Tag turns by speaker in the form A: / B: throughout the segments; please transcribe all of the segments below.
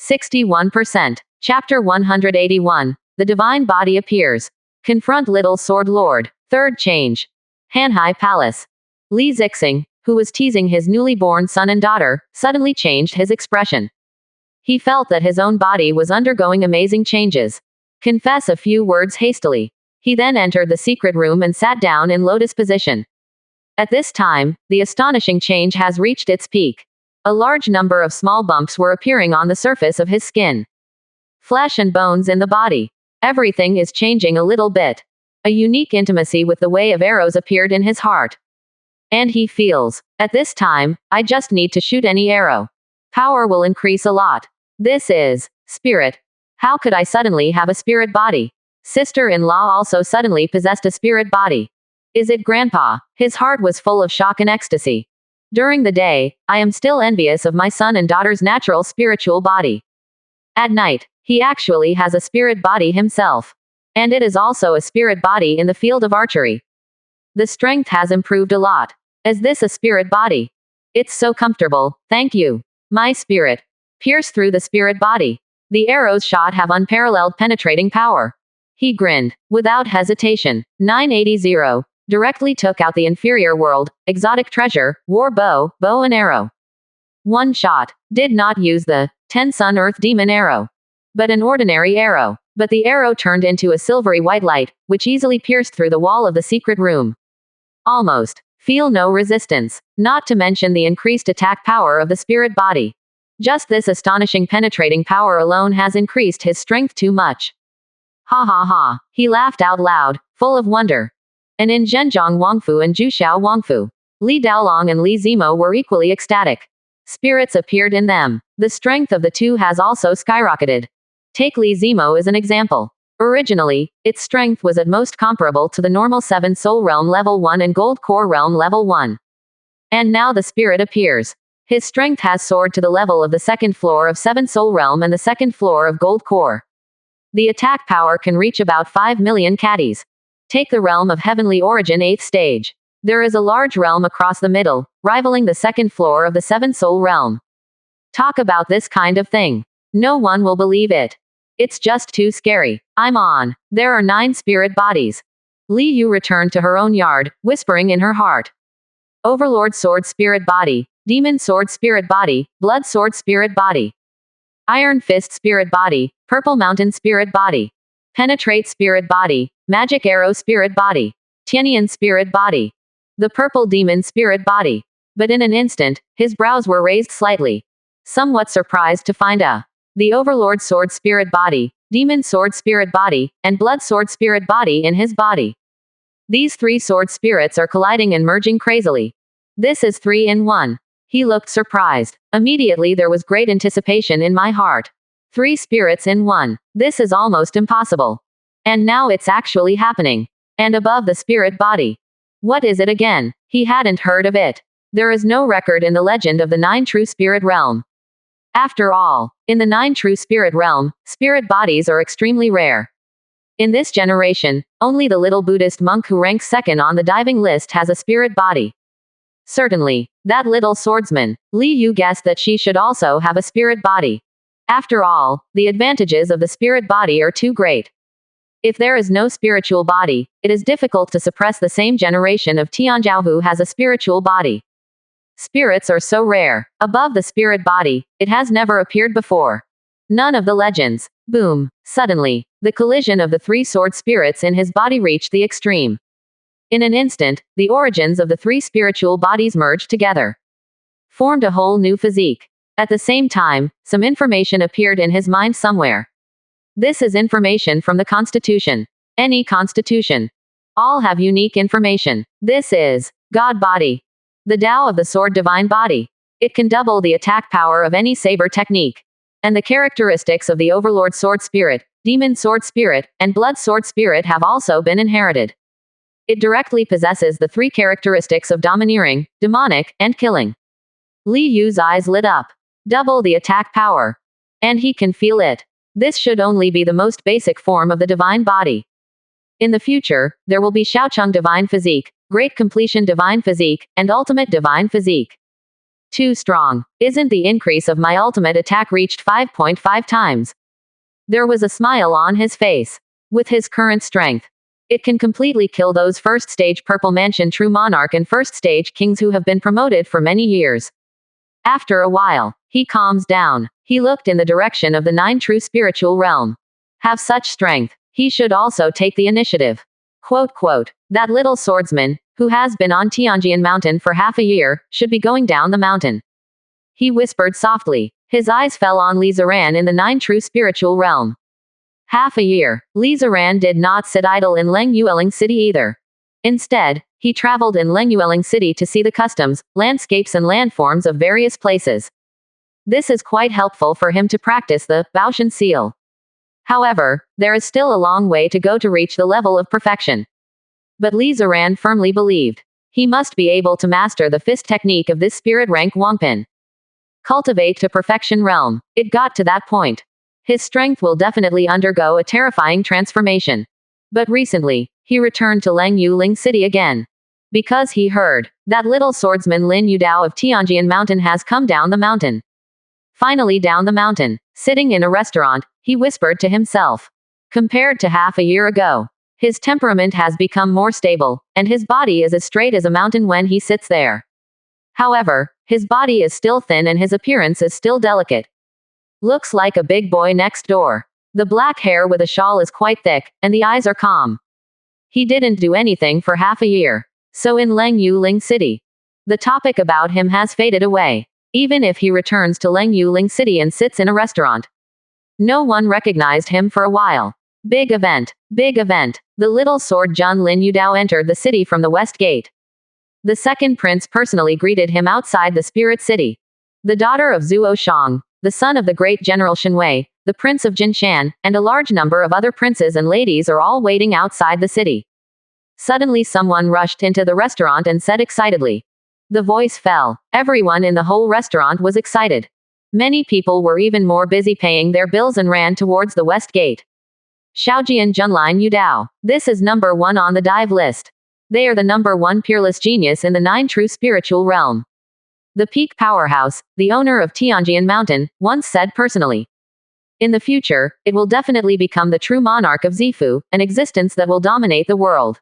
A: 61%. Chapter 181. The Divine Body Appears. Confront Little Sword Lord. Third change. Hanhai Palace. Li Zixing, who was teasing his newly born son and daughter, suddenly changed his expression. He felt that his own body was undergoing amazing changes. Confess a few words hastily. He then entered the secret room and sat down in lotus position. At this time, the astonishing change has reached its peak. A large number of small bumps were appearing on the surface of his skin. Flesh and bones in the body. Everything is changing a little bit. A unique intimacy with the way of arrows appeared in his heart. And he feels, at this time, I just need to shoot any arrow. Power will increase a lot. This is spirit. How could I suddenly have a spirit body? Sister-in-law also suddenly possessed a spirit body. Is it Grandpa? His heart was full of shock and ecstasy. During the day, I am still envious of my son and daughter's natural spiritual body. At night, he actually has a spirit body himself. And it is also a spirit body in the field of archery. The strength has improved a lot. Is this a spirit body? It's so comfortable, thank you. My spirit. Pierce through the spirit body. The arrows shot have unparalleled penetrating power. He grinned, without hesitation. 980. Directly took out the inferior world, exotic treasure, war bow, bow and arrow. One shot. Did not use the 10 Sun Earth Demon arrow. But an ordinary arrow. But the arrow turned into a silvery white light, which easily pierced through the wall of the secret room. Almost. Feel no resistance. Not to mention the increased attack power of the spirit body. Just this astonishing penetrating power alone has increased his strength too much. Ha ha ha. He laughed out loud, full of wonder. And in Zhenjiang Wangfu and Juxiao Wangfu, Li Daolong and Li Zimo were equally ecstatic. Spirits appeared in them. The strength of the two has also skyrocketed. Take Li Zimo as an example. Originally, its strength was at most comparable to the normal 7 Soul Realm Level 1 and Gold Core Realm Level 1. And now the spirit appears. His strength has soared to the level of the second floor of 7 Soul Realm and the second floor of Gold Core. The attack power can reach about 5 million caddies. Take the realm of heavenly origin 8th stage. There is a large realm across the middle, rivaling the second floor of the 7 Soul Realm. Talk about this kind of thing. No one will believe it. It's just too scary. I'm on. There are 9 spirit bodies. Li Yu returned to her own yard, whispering in her heart. Overlord Sword Spirit Body, Demon Sword Spirit Body, Blood Sword Spirit Body, Iron Fist Spirit Body, Purple Mountain Spirit Body, Penetrate Spirit Body, Magic Arrow Spirit Body, Tianian Spirit Body, the Purple Demon Spirit Body. But in an instant, his brows were raised slightly. Somewhat surprised to find the Overlord Sword Spirit Body, Demon Sword Spirit Body, and Blood Sword Spirit Body in his body. These 3 sword spirits are colliding and merging crazily. This is 3 in 1. He looked surprised. Immediately there was great anticipation in my heart. 3 spirits in 1. This is almost impossible. And now it's actually happening. And above the spirit body. What is it again? He hadn't heard of it. There is no record in the legend of the 9 true spirit realm. After all, in the 9 true spirit realm, spirit bodies are extremely rare. In this generation, only the little Buddhist monk who ranks second on the diving list has a spirit body. Certainly, that little swordsman, Li Yu guessed that she should also have a spirit body. After all, the advantages of the spirit body are too great. If there is no spiritual body, it is difficult to suppress the same generation of Tianzhao who has a spiritual body. Spirits are so rare. Above the spirit body, it has never appeared before. None of the legends. Boom. Suddenly, the collision of the 3 sword spirits in his body reached the extreme. In an instant, the origins of the 3 spiritual bodies merged together. Formed a whole new physique. At the same time, some information appeared in his mind somewhere. This is information from the Constitution. Any Constitution. All have unique information. This is God Body. The Tao of the Sword Divine Body. It can double the attack power of any saber technique. And the characteristics of the Overlord Sword Spirit, Demon Sword Spirit, and Blood Sword Spirit have also been inherited. It directly possesses the 3 characteristics of domineering, demonic, and killing. Li Yu's eyes lit up. Double the attack power. And he can feel it. This should only be the most basic form of the divine body. In the future, there will be Shaocheng Divine Physique, Great Completion Divine Physique, and Ultimate Divine Physique. Too strong. Isn't the increase of my ultimate attack reached 5.5 times? There was a smile on his face. With his current strength, it can completely kill those first stage Purple Mansion True Monarch and first stage Kings who have been promoted for many years. After a while, he calms down. He looked in the direction of the 9 true spiritual realm. Have such strength, he should also take the initiative. Quote, that little swordsman, who has been on Tianjian Mountain for half a year, should be going down the mountain. He whispered softly. His eyes fell on Li Ziran in the 9 true spiritual realm. Half a year, Li Ziran did not sit idle in Leng Yueling City either. Instead, he traveled in Leng Yueling City to see the customs, landscapes and landforms of various places. This is quite helpful for him to practice the Baoshan seal. However, there is still a long way to go to reach the level of perfection. But Li Ziran firmly believed he must be able to master the fist technique of this spirit rank Wangpin. Cultivate to perfection realm. It got to that point. His strength will definitely undergo a terrifying transformation. But recently, he returned to Leng Yuling City again. Because he heard that little swordsman Lin Yudao of Tianjian Mountain has come down the mountain. Finally down the mountain, sitting in a restaurant, he whispered to himself. Compared to half a year ago, his temperament has become more stable, and his body is as straight as a mountain when he sits there. However, his body is still thin and his appearance is still delicate. Looks like a big boy next door. The black hair with a shawl is quite thick, and the eyes are calm. He didn't do anything for half a year. So in Leng Yuling City, the topic about him has faded away. Even if he returns to Leng Yuling City and sits in a restaurant, no one recognized him for a while. Big event. Big event. The little sword Jun Lin Yudao entered the city from the west gate. The second prince personally greeted him outside the spirit city. The daughter of Zuo Shang, the son of the great general Shenwei, the prince of Jinshan, and a large number of other princes and ladies are all waiting outside the city. Suddenly someone rushed into the restaurant and said excitedly. The voice fell. Everyone in the whole restaurant was excited. Many people were even more busy paying their bills and ran towards the west gate. Xiaojian Junlin Yudao. This is number 1 on the dive list. They are the number 1 peerless genius in the 9 true spiritual realm. The peak powerhouse, the owner of Tianjian Mountain, once said personally. In the future, it will definitely become the true monarch of Zifu, an existence that will dominate the world.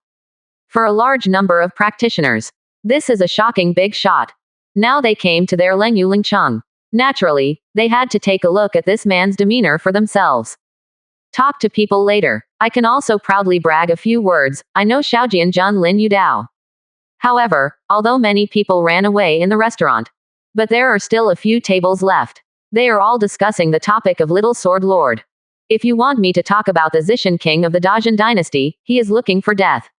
A: For a large number of practitioners, this is a shocking big shot. Now they came to their Leng Yuling Cheng. Naturally, they had to take a look at this man's demeanor for themselves. Talk to people later. I can also proudly brag a few words. I know Xiaojian Jun Lin Yudao. However, although many people ran away in the restaurant, but there are still a few tables left. They are all discussing the topic of Little Sword Lord. If you want me to talk about the Zishan king of the Dajin dynasty, he is looking for death.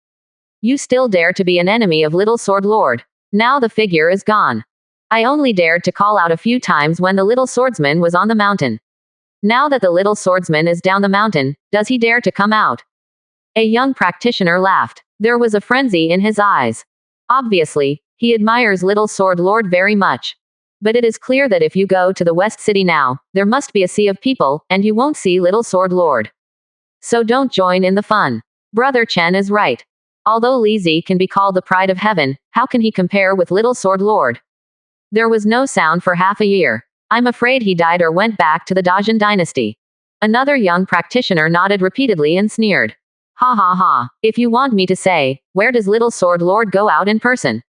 A: You still dare to be an enemy of Little Sword Lord. Now the figure is gone. I only dared to call out a few times when the little swordsman was on the mountain. Now that the little swordsman is down the mountain, does he dare to come out? A young practitioner laughed. There was a frenzy in his eyes. Obviously, he admires Little Sword Lord very much. But it is clear that if you go to the West City now, there must be a sea of people, and you won't see Little Sword Lord. So don't join in the fun. Brother Chen is right. Although Li Zi can be called the pride of heaven, how can he compare with Little Sword Lord? There was no sound for half a year. I'm afraid he died or went back to the Dajin dynasty. Another young practitioner nodded repeatedly and sneered. Ha ha ha. If you want me to say, where does Little Sword Lord go out in person?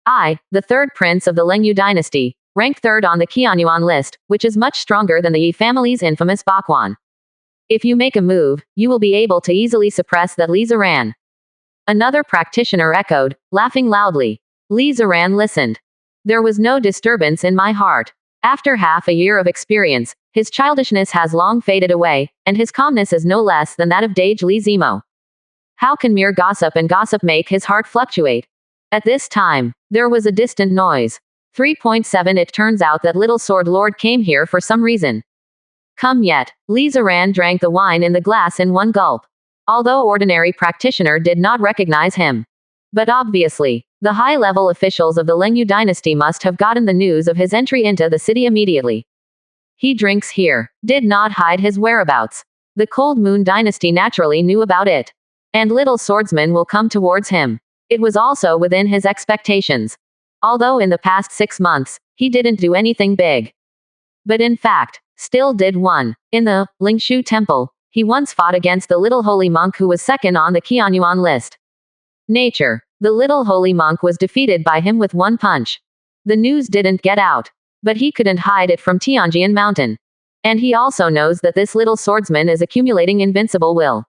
A: I, the third prince of the Lengyu dynasty, ranked 3rd on the Qianyuan list, which is much stronger than the Yi family's infamous Bakwan. If you make a move, you will be able to easily suppress that Li Ziran. Another practitioner echoed, laughing loudly. Li Ziran listened. There was no disturbance in my heart. After half a year of experience, his childishness has long faded away, and his calmness is no less than that of Dage Li Zimo. How can mere gossip and gossip make his heart fluctuate? At this time, there was a distant noise. 3.7 It turns out that Little Sword Lord came here for some reason. Come yet. Li Ziran drank the wine in the glass in one gulp. Although ordinary practitioner did not recognize him. But obviously, the high-level officials of the Lengyu dynasty must have gotten the news of his entry into the city immediately. He drinks here. Did not hide his whereabouts. The Cold Moon dynasty naturally knew about it. And Little Swordsman will come towards him. It was also within his expectations. Although in the past 6 months, he didn't do anything big. But in fact, still did one. In the Lingshu Temple, he once fought against the little holy monk who was second on the Qianyuan list. Nature. The little holy monk was defeated by him with one punch. The news didn't get out. But he couldn't hide it from Tianjian Mountain. And he also knows that this little swordsman is accumulating invincible will.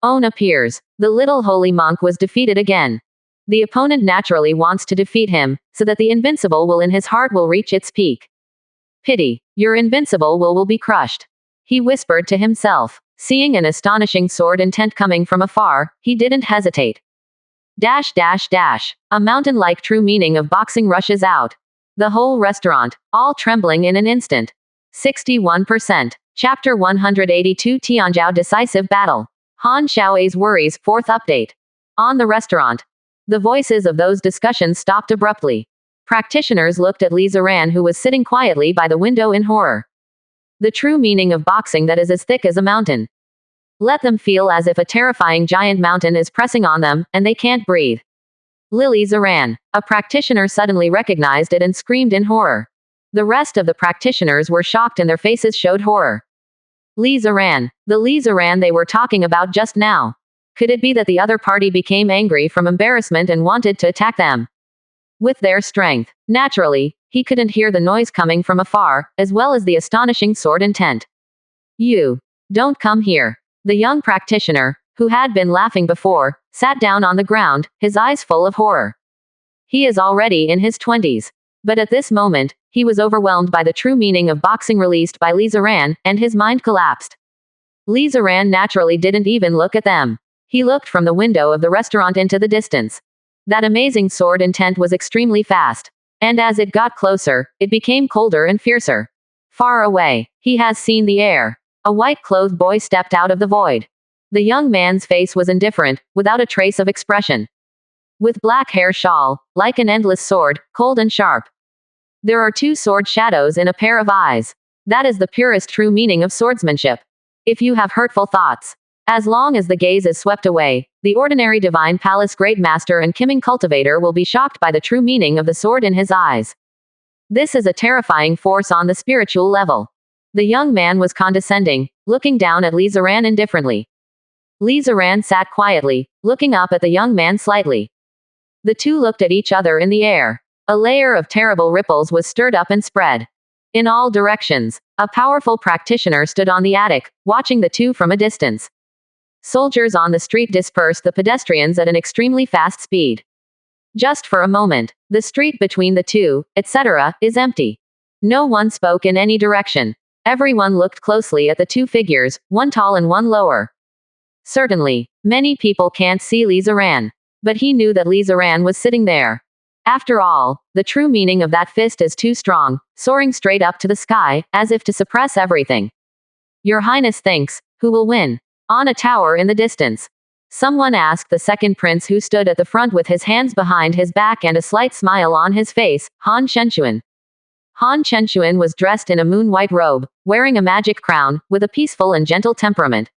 A: On appears. The little holy monk was defeated again. The opponent naturally wants to defeat him, so that the invincible will in his heart will reach its peak. Pity. Your invincible will be crushed. He whispered to himself. Seeing an astonishing sword intent coming from afar, he didn't hesitate. Dash dash dash. A mountain-like true meaning of boxing rushes out. The whole restaurant, all trembling in an instant. 61%. Chapter 182 Tianzhou Decisive Battle. Han Xiao's worries, 4th update. On the restaurant. The voices of those discussions stopped abruptly. Practitioners looked at Li Ziran, who was sitting quietly by the window in horror. The true meaning of boxing that is as thick as a mountain. Let them feel as if a terrifying giant mountain is pressing on them, and they can't breathe. Li Ziran. A practitioner suddenly recognized it and screamed in horror. The rest of the practitioners were shocked and their faces showed horror. Li Ziran. The Li Ziran they were talking about just now. Could it be that the other party became angry from embarrassment and wanted to attack them? With their strength. Naturally, he couldn't hear the noise coming from afar, as well as the astonishing sword intent. You. Don't come here. The young practitioner, who had been laughing before, sat down on the ground, his eyes full of horror. He is already in his 20s. But at this moment, he was overwhelmed by the true meaning of boxing released by Li Ziran, and his mind collapsed. Li Ziran naturally didn't even look at them. He looked from the window of the restaurant into the distance. That amazing sword intent was extremely fast. And as it got closer, it became colder and fiercer. Far away, he has seen the air. A white-clothed boy stepped out of the void. The young man's face was indifferent, without a trace of expression. With black hair shawl, like an endless sword, cold and sharp. There are 2 sword shadows in a pair of eyes. That is the purest true meaning of swordsmanship. If you have hurtful thoughts, as long as the gaze is swept away, the ordinary divine palace great master and Kiming cultivator will be shocked by the true meaning of the sword in his eyes. This is a terrifying force on the spiritual level. The young man was condescending, looking down at Li Ziran indifferently. Li Ziran sat quietly, looking up at the young man slightly. The two looked at each other in the air. A layer of terrible ripples was stirred up and spread. In all directions, a powerful practitioner stood on the attic, watching the two from a distance. Soldiers on the street dispersed the pedestrians at an extremely fast speed. Just for a moment, the street between the two, etc., is empty. No one spoke in any direction. Everyone looked closely at the two figures, one tall and one lower. Certainly, many people can't see Li Ziran. But he knew that Li Ziran was sitting there. After all, the true meaning of that fist is too strong, soaring straight up to the sky, as if to suppress everything. Your Highness thinks, who will win? On a tower in the distance. Someone asked the second prince, who stood at the front with his hands behind his back and a slight smile on his face, Han Shenxuan. Han Shenxuan was dressed in a moon-white robe, wearing a magic crown, with a peaceful and gentle temperament.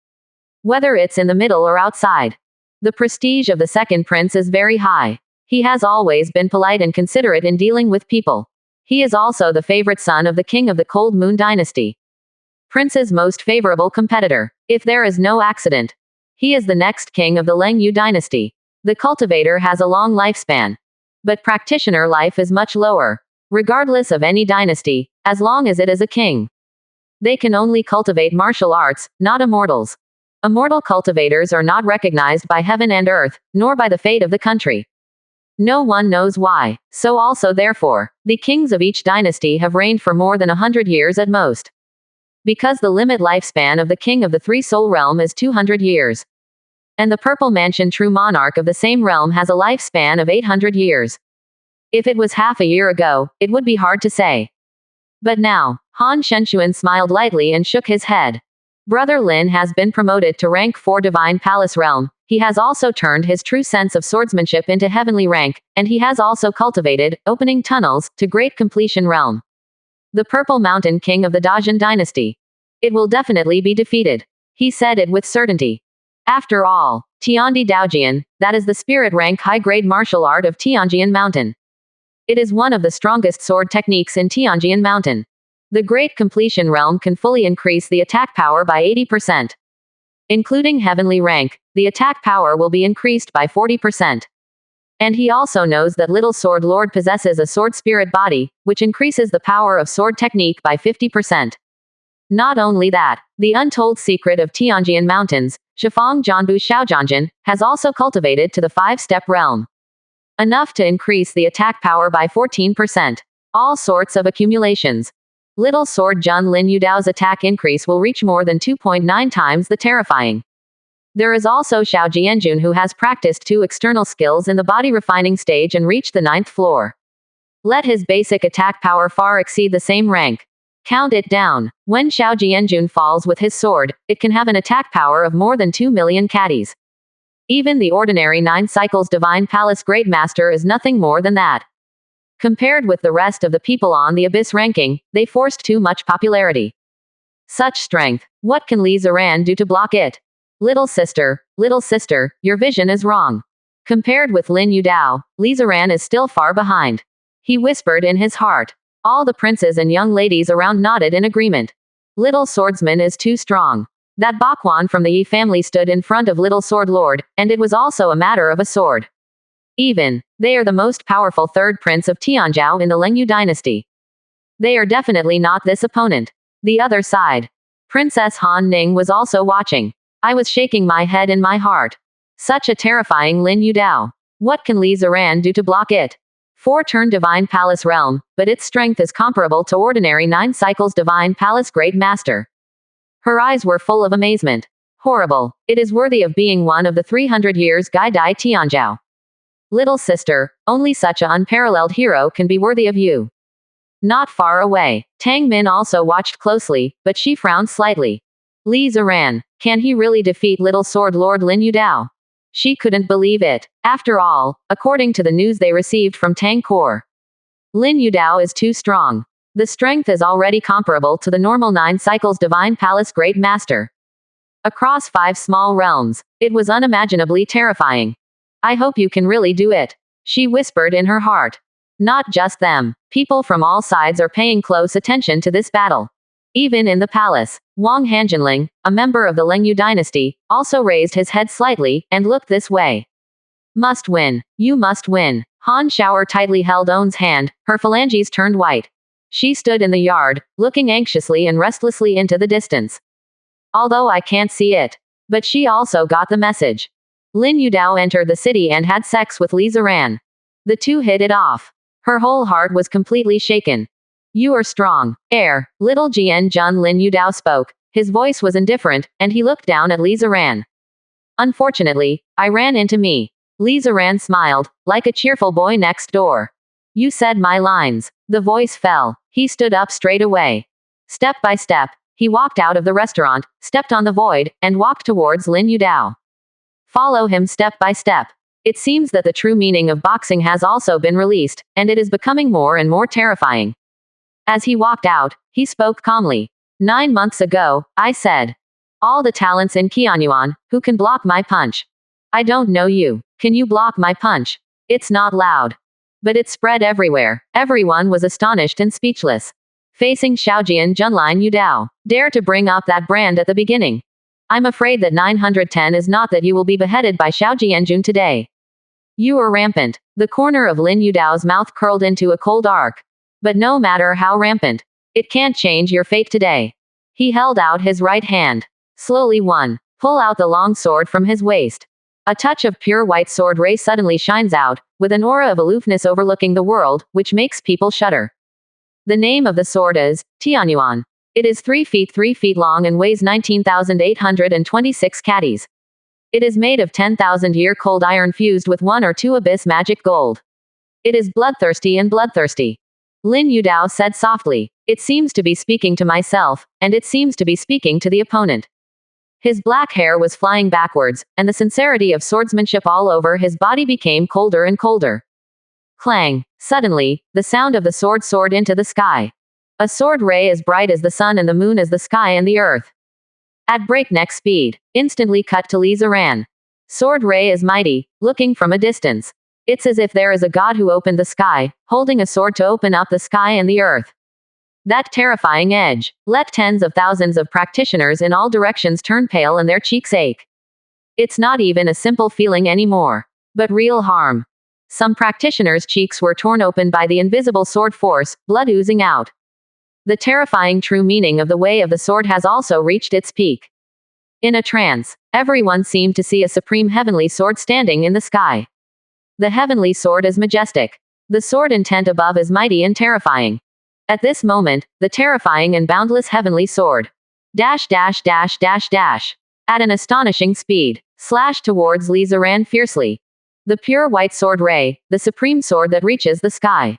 A: Whether it's in the middle or outside, the prestige of the second prince is very high. He has always been polite and considerate in dealing with people. He is also the favorite son of the king of the Cold Moon dynasty. Prince's most favorable competitor, if there is no accident. He is the next king of the Leng Yu dynasty. The cultivator has a long lifespan. But practitioner life is much lower. Regardless of any dynasty, as long as it is a king. They can only cultivate martial arts, not immortals. Immortal cultivators are not recognized by heaven and earth, nor by the fate of the country. No one knows why. So also therefore, the kings of each dynasty have reigned for more than 100 years at most. Because the limit lifespan of the king of the Three Soul Realm is 200 years. And the Purple Mansion true monarch of the same realm has a lifespan of 800 years. If it was half a year ago, it would be hard to say. But now, Han Shenxuan smiled lightly and shook his head. Brother Lin has been promoted to rank 4 Divine Palace Realm. He has also turned his true sense of swordsmanship into heavenly rank, and he has also cultivated, opening tunnels, to Great Completion Realm. The Purple Mountain King of the Dajin Dynasty. It will definitely be defeated. He said it with certainty. After all, Tiandi Daojian, that is the spirit rank high-grade martial art of Tianjian Mountain. It is one of the strongest sword techniques in Tianjian Mountain. The Great Completion Realm can fully increase the attack power by 80%. Including heavenly rank, the attack power will be increased by 40%. And he also knows that Little Sword Lord possesses a sword spirit body, which increases the power of sword technique by 50%. Not only that, the untold secret of Tianjian Mountains, Shifang Jianbu Shaojianjin, has also cultivated to the 5-step realm. Enough to increase the attack power by 14%. All sorts of accumulations. Little Sword Jun Lin Yudao's attack increase will reach more than 2.9 times the terrifying. There is also Xiao Jianjun who has practiced 2 external skills in the body refining stage and reached the 9th floor. Let his basic attack power far exceed the same rank. Count it down. When Xiao Jianjun falls with his sword, it can have an attack power of more than 2 million caddies. Even the ordinary 9 cycles Divine Palace Great Master is nothing more than that. Compared with the rest of the people on the Abyss ranking, they forced too much popularity. Such strength. What can Li Ziran do to block it? Little sister, your vision is wrong. Compared with Lin Yudao, Li Ziran is still far behind. He whispered in his heart. All the princes and young ladies around nodded in agreement. Little swordsman is too strong. That Bakwan from the Yi family stood in front of Little Sword Lord, and it was also a matter of a sword. Even, they are the most powerful third prince of Tianzhou in the Lengyu dynasty. They are definitely not this opponent. The other side. Princess Han Ning was also watching. I was shaking my head in my heart. Such a terrifying Lin Yudao. What can Li Ziran do to block it? 4-turn Divine Palace Realm, but its strength is comparable to ordinary 9 cycles Divine Palace Great Master. Her eyes were full of amazement. Horrible. It is worthy of being one of the 300 years Gai Dai Tianzhou. Little sister, only such an unparalleled hero can be worthy of you. Not far away, Tang Min also watched closely, but she frowned slightly. Li Ziran, can he really defeat Little Sword Lord Lin Yudao? She couldn't believe it. After all, according to the news they received from Tang Kor, Lin Yudao is too strong. The strength is already comparable to the normal 9 cycles Divine Palace Great Master. Across 5 small realms, it was unimaginably terrifying. I hope you can really do it. She whispered in her heart. Not just them. People from all sides are paying close attention to this battle. Even in the palace, Wang Hanjinling, a member of the Lengyu dynasty, also raised his head slightly, and looked this way. Must win. You must win. Han Shower tightly held Owen's hand, her phalanges turned white. She stood in the yard, looking anxiously and restlessly into the distance. Although I can't see it. But she also got the message. Lin Yudao entered the city and had sex with Li Ziran. The two hit it off. Her whole heart was completely shaken. You are strong. Little Jian Jun Lin Yudao spoke. His voice was indifferent, and he looked down at Li Ziran. Unfortunately, I ran into me. Li Ziran smiled, like a cheerful boy next door. You said my lines. The voice fell. He stood up straight away. Step by step, he walked out of the restaurant, stepped on the void, and walked towards Lin Yudao. Follow him step by step. It seems that the true meaning of boxing has also been released, and it is becoming more and more terrifying. As he walked out, he spoke calmly. 9 months ago, I said. All the talents in Qianyuan, who can block my punch? I don't know you. Can you block my punch? It's not loud. But it spread everywhere. Everyone was astonished and speechless. Facing Xiaojian Junlin Yudao. Dare to bring up that brand at the beginning. I'm afraid that 910 is not that you will be beheaded by Xiaojianjun today. You are rampant. The corner of Lin Yudao's mouth curled into a cold arc. But no matter how rampant, it can't change your fate today. He held out his right hand. Slowly pull out the long sword from his waist. A touch of pure white sword ray suddenly shines out, with an aura of aloofness overlooking the world, which makes people shudder. The name of the sword is Tianyuan. It is 3 feet long and weighs 19,826 caddies. It is made of 10,000-year cold iron fused with 1 or 2 abyss magic gold. It is bloodthirsty and bloodthirsty. Lin Yudao said softly. It seems to be speaking to myself, and it seems to be speaking to the opponent. His black hair was flying backwards, and the sincerity of swordsmanship all over his body became colder and colder. Clang. Suddenly, the sound of the sword soared into the sky. A sword ray as bright as the sun and the moon as the sky and the earth. At breakneck speed, instantly cut to Li Ziran. Sword ray is mighty, looking from a distance. It's as if there is a god who opened the sky, holding a sword to open up the sky and the earth. That terrifying edge let tens of thousands of practitioners in all directions turn pale and their cheeks ache. It's not even a simple feeling anymore, but real harm. Some practitioners' cheeks were torn open by the invisible sword force, blood oozing out. The terrifying true meaning of the way of the sword has also reached its peak. In a trance, everyone seemed to see a supreme heavenly sword standing in the sky. The heavenly sword is majestic. The sword intent above is mighty and terrifying. At this moment, the terrifying and boundless heavenly sword dash dash dash dash dash at an astonishing speed slashed towards Lisa ran fiercely. The pure white sword ray, the supreme sword that reaches the sky.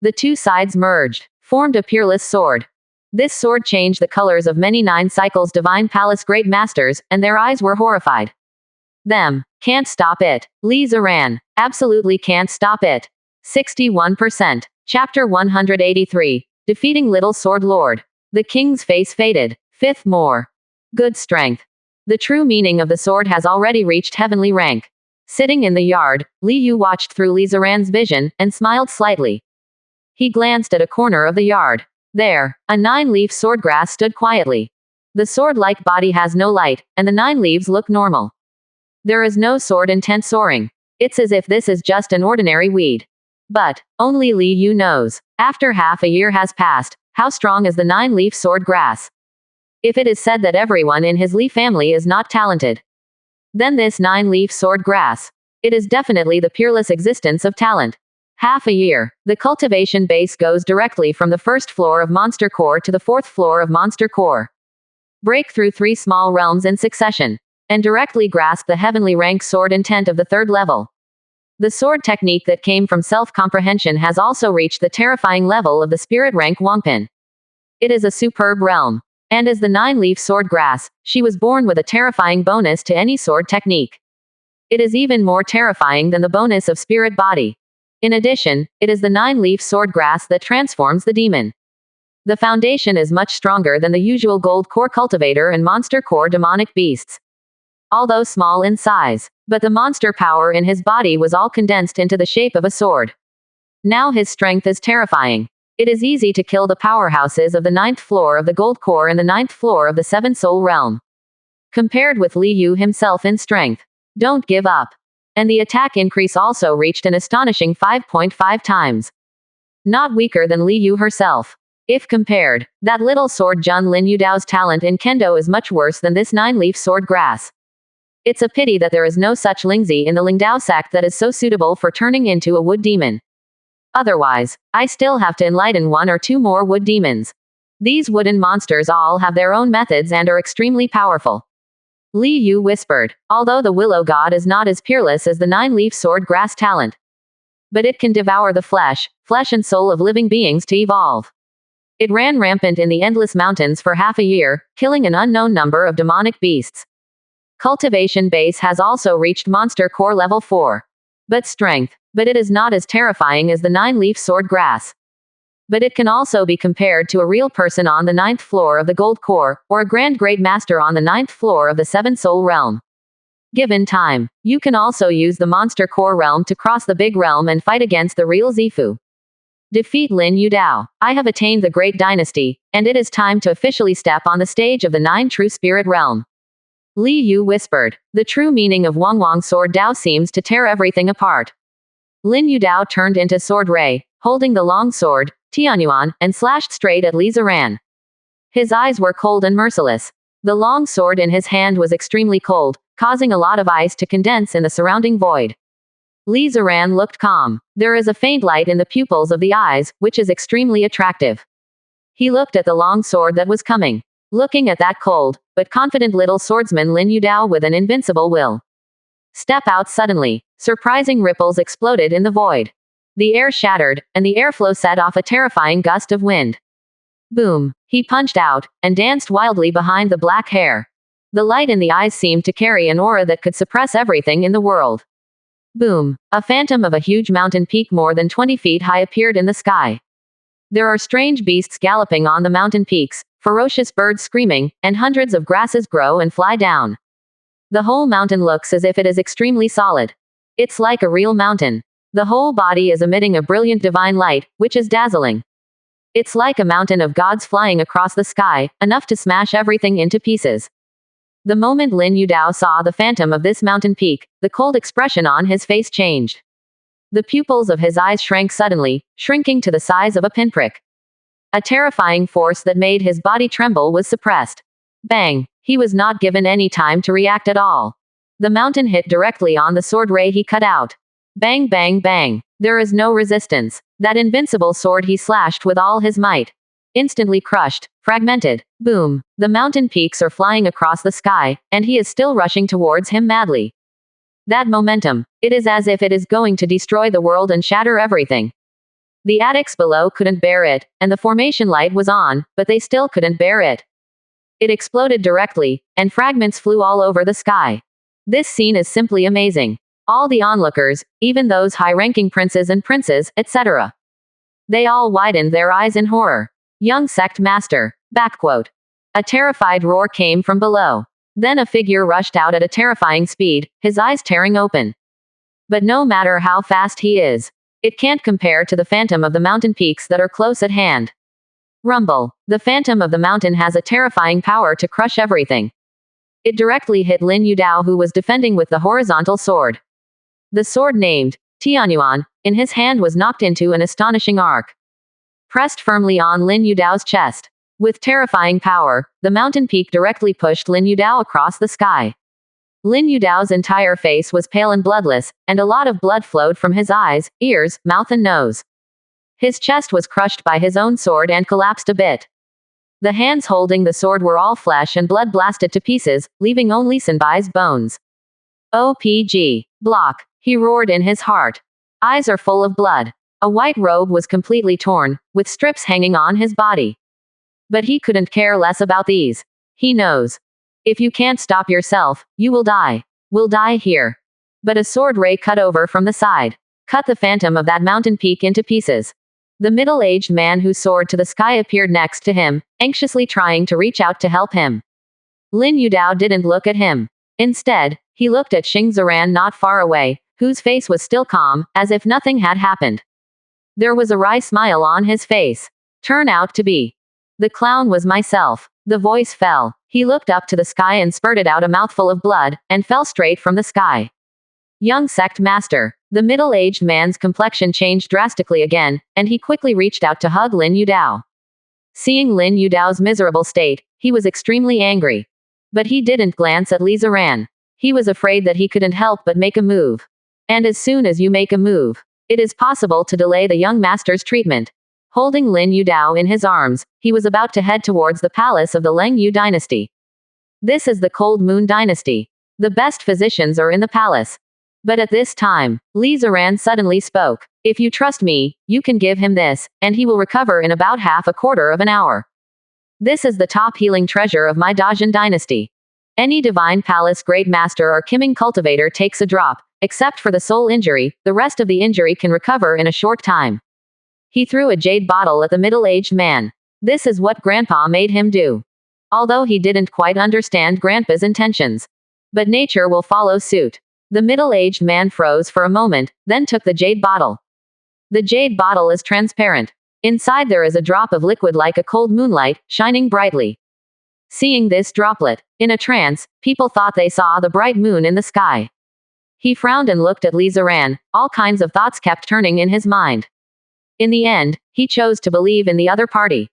A: The two sides merged, formed a peerless sword. This sword changed the colors of many 9 cycles divine palace great masters, and their eyes were horrified. Them. Can't stop it. Lisa ran. Absolutely can't stop it. 61%. Chapter 183. Defeating Little Sword Lord. The king's face faded. 5th more. Good strength. The true meaning of the sword has already reached heavenly rank. Sitting in the yard, Li Yu watched through Lisa Ran's vision, and smiled slightly. He glanced at a corner of the yard. There, a 9-leaf swordgrass stood quietly. The sword-like body has no light, and the 9 leaves look normal. There is no sword intent soaring. It's as if this is just an ordinary weed. But, only Li Yu knows, after half a year has passed, how strong is the 9-leaf sword grass. If it is said that everyone in his Li family is not talented, then this 9-leaf sword grass, it is definitely the peerless existence of talent. Half a year, the cultivation base goes directly from the 1st floor of Monster Core to the 4th floor of Monster Core. Break through 3 small realms in succession, and directly grasp the heavenly rank sword intent of the 3rd level. The sword technique that came from self-comprehension has also reached the terrifying level of the spirit rank Wangpin. It is a superb realm. And as the 9-leaf sword grass, she was born with a terrifying bonus to any sword technique. It is even more terrifying than the bonus of spirit body. In addition, it is the 9-leaf sword grass that transforms the demon. The foundation is much stronger than the usual gold core cultivator and monster core demonic beasts. Although small in size, but the monster power in his body was all condensed into the shape of a sword. Now his strength is terrifying. It is easy to kill the powerhouses of the 9th floor of the gold core and the 9th floor of the 7 soul realm. Compared with Li Yu himself in strength. Don't give up. And the attack increase also reached an astonishing 5.5 times. Not weaker than Li Yu herself. If compared, that little sword Jun Lin Yudao's talent in Kendo is much worse than this 9-leaf sword grass. It's a pity that there is no such Lingzi in the Lingdao sect that is so suitable for turning into a wood demon. Otherwise, I still have to enlighten 1 or 2 more wood demons. These wooden monsters all have their own methods and are extremely powerful. Li Yu whispered, although the willow god is not as peerless as the 9-leaf sword grass talent. But it can devour the flesh and soul of living beings to evolve. It ran rampant in the endless mountains for half a year, killing an unknown number of demonic beasts. Cultivation base has also reached monster core level 4. But it is not as terrifying as the 9-leaf sword grass. But it can also be compared to a real person on the 9th floor of the gold core, or a grand great master on the 9th floor of the 7 soul realm. Given time, you can also use the monster core realm to cross the big realm and fight against the real Zifu. Defeat Lin Yudao. I have attained the great dynasty, and it is time to officially step on the stage of the 9 true spirit realm. Li Yu whispered. The true meaning of Wang Wang's sword Dao seems to tear everything apart. Lin Yudao turned into Sword Ray, holding the long sword, Tianyuan, and slashed straight at Li Ziran. His eyes were cold and merciless. The long sword in his hand was extremely cold, causing a lot of ice to condense in the surrounding void. Li Ziran looked calm. There is a faint light in the pupils of the eyes, which is extremely attractive. He looked at the long sword that was coming. Looking at that cold, but confident little swordsman Lin Yudao with an invincible will. Step out suddenly. Surprising ripples exploded in the void. The air shattered, and the airflow set off a terrifying gust of wind. Boom. He punched out, and danced wildly behind the black hair. The light in the eyes seemed to carry an aura that could suppress everything in the world. Boom. A phantom of a huge mountain peak more than 20 feet high appeared in the sky. There are strange beasts galloping on the mountain peaks, ferocious birds screaming, and hundreds of grasses grow and fly down. The whole mountain looks as if it is extremely solid. It's like a real mountain. The whole body is emitting a brilliant divine light, which is dazzling. It's like a mountain of gods flying across the sky, enough to smash everything into pieces. The moment Lin Yudao saw the phantom of this mountain peak, the cold expression on his face changed. The pupils of his eyes shrank suddenly, shrinking to the size of a pinprick. A terrifying force that made his body tremble was suppressed. Bang! He was not given any time to react at all. The mountain hit directly on the sword ray he cut out. Bang bang bang. There is no resistance. That invincible sword he slashed with all his might. Instantly crushed, fragmented. Boom. The mountain peaks are flying across the sky, and he is still rushing towards him madly. That momentum. It is as if it is going to destroy the world and shatter everything. The attics below couldn't bear it, and the formation light was on, but they still couldn't bear it. It exploded directly, and fragments flew all over the sky. This scene is simply amazing. All the onlookers, even those high-ranking princes and princes, etc. They all widened their eyes in horror. Young sect master. Backquote. A terrified roar came from below. Then a figure rushed out at a terrifying speed, his eyes tearing open. But no matter how fast he is, it can't compare to the phantom of the mountain peaks that are close at hand. Rumble. The phantom of the mountain has a terrifying power to crush everything. It directly hit Lin Yudao, who was defending with the horizontal sword. The sword named Tianyuan in his hand was knocked into an astonishing arc, pressed firmly on Lin Yudao's chest. With terrifying power, the mountain peak directly pushed Lin Yudao across the sky. Lin Yudao's entire face was pale and bloodless, and a lot of blood flowed from his eyes, ears, mouth and nose. His chest was crushed by his own sword and collapsed a bit. The hands holding the sword were all flesh and blood blasted to pieces, leaving only Senbai's bones. OPG. Block. He roared in his heart. Eyes are full of blood. A white robe was completely torn, with strips hanging on his body. But he couldn't care less about these. He knows. If you can't stop yourself, you will die. We'll die here. But a sword ray cut over from the side, cut the phantom of that mountain peak into pieces. The middle-aged man who soared to the sky appeared next to him, anxiously trying to reach out to help him. Lin Yudao didn't look at him. Instead, he looked at Xing Ziran not far away, whose face was still calm, as if nothing had happened. There was a wry smile on his face. Turn out to be. The clown was myself. The voice fell. He looked up to the sky and spurted out a mouthful of blood, and fell straight from the sky. Young sect master. The middle-aged man's complexion changed drastically again, and he quickly reached out to hug Lin Yudao. Seeing Lin Yudao's miserable state, he was extremely angry. But he didn't glance at Li Ziran. He was afraid that he couldn't help but make a move. And as soon as you make a move, it is possible to delay the young master's treatment. Holding Lin Yudao in his arms, he was about to head towards the palace of the Leng Yu dynasty. This is the Cold Moon dynasty. The best physicians are in the palace. But at this time, Li Ziran suddenly spoke. If you trust me, you can give him this, and he will recover in about half a quarter of an hour. This is the top healing treasure of my Dajin dynasty. Any divine palace great master or Kiming cultivator takes a drop, except for the soul injury, the rest of the injury can recover in a short time. He threw a jade bottle at the middle-aged man. This is what Grandpa made him do. Although he didn't quite understand Grandpa's intentions. But nature will follow suit. The middle-aged man froze for a moment, then took the jade bottle. The jade bottle is transparent. Inside there is a drop of liquid like a cold moonlight, shining brightly. Seeing this droplet, in a trance, people thought they saw the bright moon in the sky. He frowned and looked at Li Ziran. All kinds of thoughts kept turning in his mind. In the end, he chose to believe in the other party.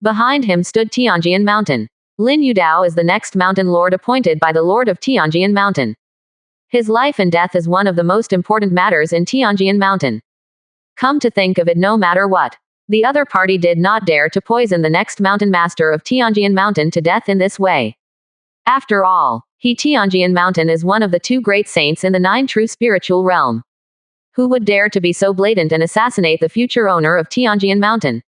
A: Behind him stood Tianjian Mountain. Lin Yudao is the next mountain lord appointed by the lord of Tianjian Mountain. His life and death is one of the most important matters in Tianjian Mountain. Come to think of it, no matter what, the other party did not dare to poison the next mountain master of Tianjian Mountain to death in this way. After all, Tianjian Mountain is one of the two great saints in the nine true spiritual realm. Who would dare to be so blatant and assassinate the future owner of Tianjian Mountain?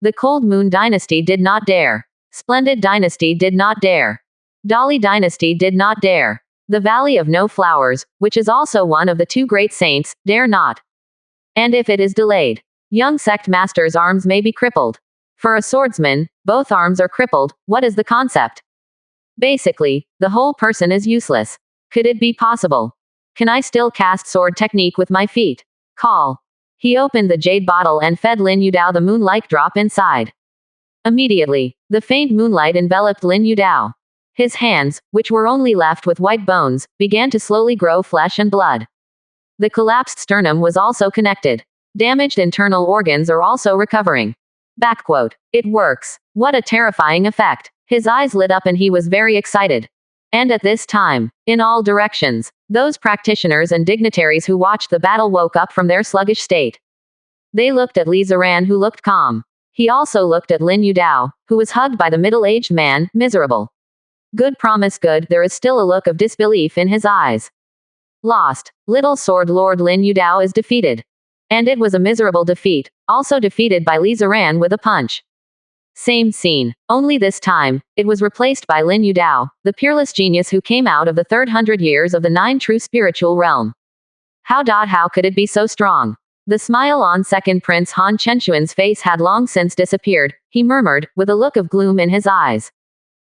A: The Cold Moon dynasty did not dare. Splendid dynasty did not dare. Dali dynasty did not dare. The Valley of No Flowers, which is also one of the two great saints, dare not. And if it is delayed, young sect master's arms may be crippled. For a swordsman, both arms are crippled. What is the concept? Basically, the whole person is useless. Could it be possible? Can I still cast sword technique with my feet? Call. He opened the jade bottle and fed Lin Yudao the moonlight drop inside. Immediately, the faint moonlight enveloped Lin Yudao. His hands, which were only left with white bones, began to slowly grow flesh and blood. The collapsed sternum was also connected. Damaged internal organs are also recovering. Backquote. It works. What a terrifying effect. His eyes lit up and he was very excited. And at this time, in all directions, those practitioners and dignitaries who watched the battle woke up from their sluggish state. They looked at Li Ziran, who looked calm. He also looked at Lin Yudao, who was hugged by the middle-aged man, miserable. Good promise good, there is still a look of disbelief in his eyes. Lost. Little Sword Lord Lin Yudao is defeated. And it was a miserable defeat, also defeated by Li Ziran with a punch. Same scene, only this time, it was replaced by Lin Yudao, the peerless genius who came out of the 300 years of the 9 true spiritual realm. How could it be so strong? The smile on second Prince Han Chenxuan's face had long since disappeared, he murmured, with a look of gloom in his eyes.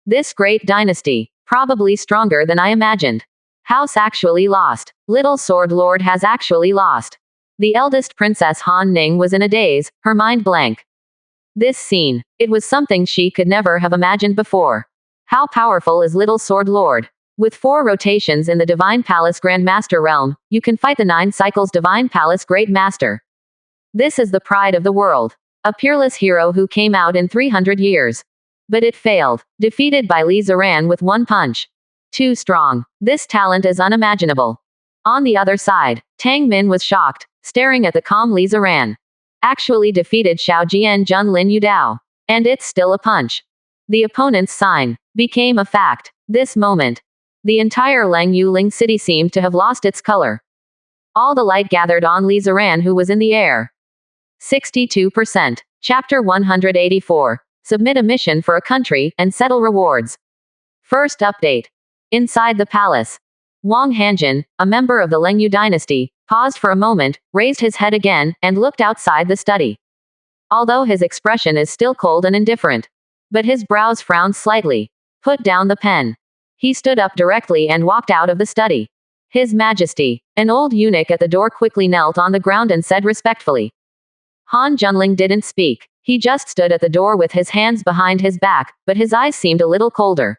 A: This great dynasty, probably stronger than I imagined. House actually lost. Little Sword Lord has actually lost. The eldest Princess Han Ning was in a daze, her mind blank. This scene, it was something she could never have imagined before. How powerful is Little Sword Lord? With 4 rotations in the Divine Palace Grand Master realm, you can fight the 9 cycles Divine Palace Great Master. This is the pride of the world. A peerless hero who came out in 300 years. But it failed, defeated by Li Ziran with 1 punch. Too strong. This talent is unimaginable. On the other side, Tang Min was shocked, staring at the calm Li Ziran. Actually defeated Xiao Jian Jun Lin Yudao. And it's still a punch. The opponent's sign became a fact. This moment, the entire Lang Yuling city seemed to have lost its color. All the light gathered on Li Ziran, who was in the air. 62%. Chapter 184. Submit a mission for a country, and settle rewards. First update. Inside the palace. Wang Hanjin, a member of the Lengyu dynasty, paused for a moment, raised his head again, and looked outside the study. Although his expression is still cold and indifferent. But his brows frowned slightly. Put down the pen. He stood up directly and walked out of the study. His Majesty, an old eunuch at the door, quickly knelt on the ground and said respectfully. Han Junling didn't speak. He just stood at the door with his hands behind his back, but his eyes seemed a little colder.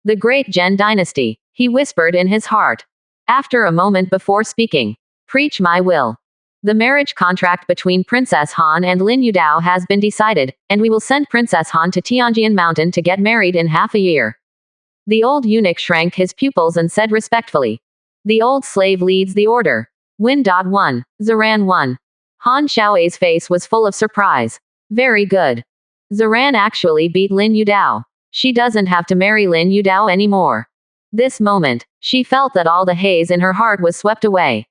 A: The great Zhen dynasty, he whispered in his heart. After a moment before speaking. Preach my will. The marriage contract between Princess Han and Lin Yudao has been decided, and we will send Princess Han to Tianjian Mountain to get married in half a year. The old eunuch shrank his pupils and said respectfully. The old slave leads the order. Win.1. Ziran 1. Han Xiao's face was full of surprise. Very good. Ziran actually beat Lin Yudao. She doesn't have to marry Lin Yudao anymore. This moment, she felt that all the haze in her heart was swept away.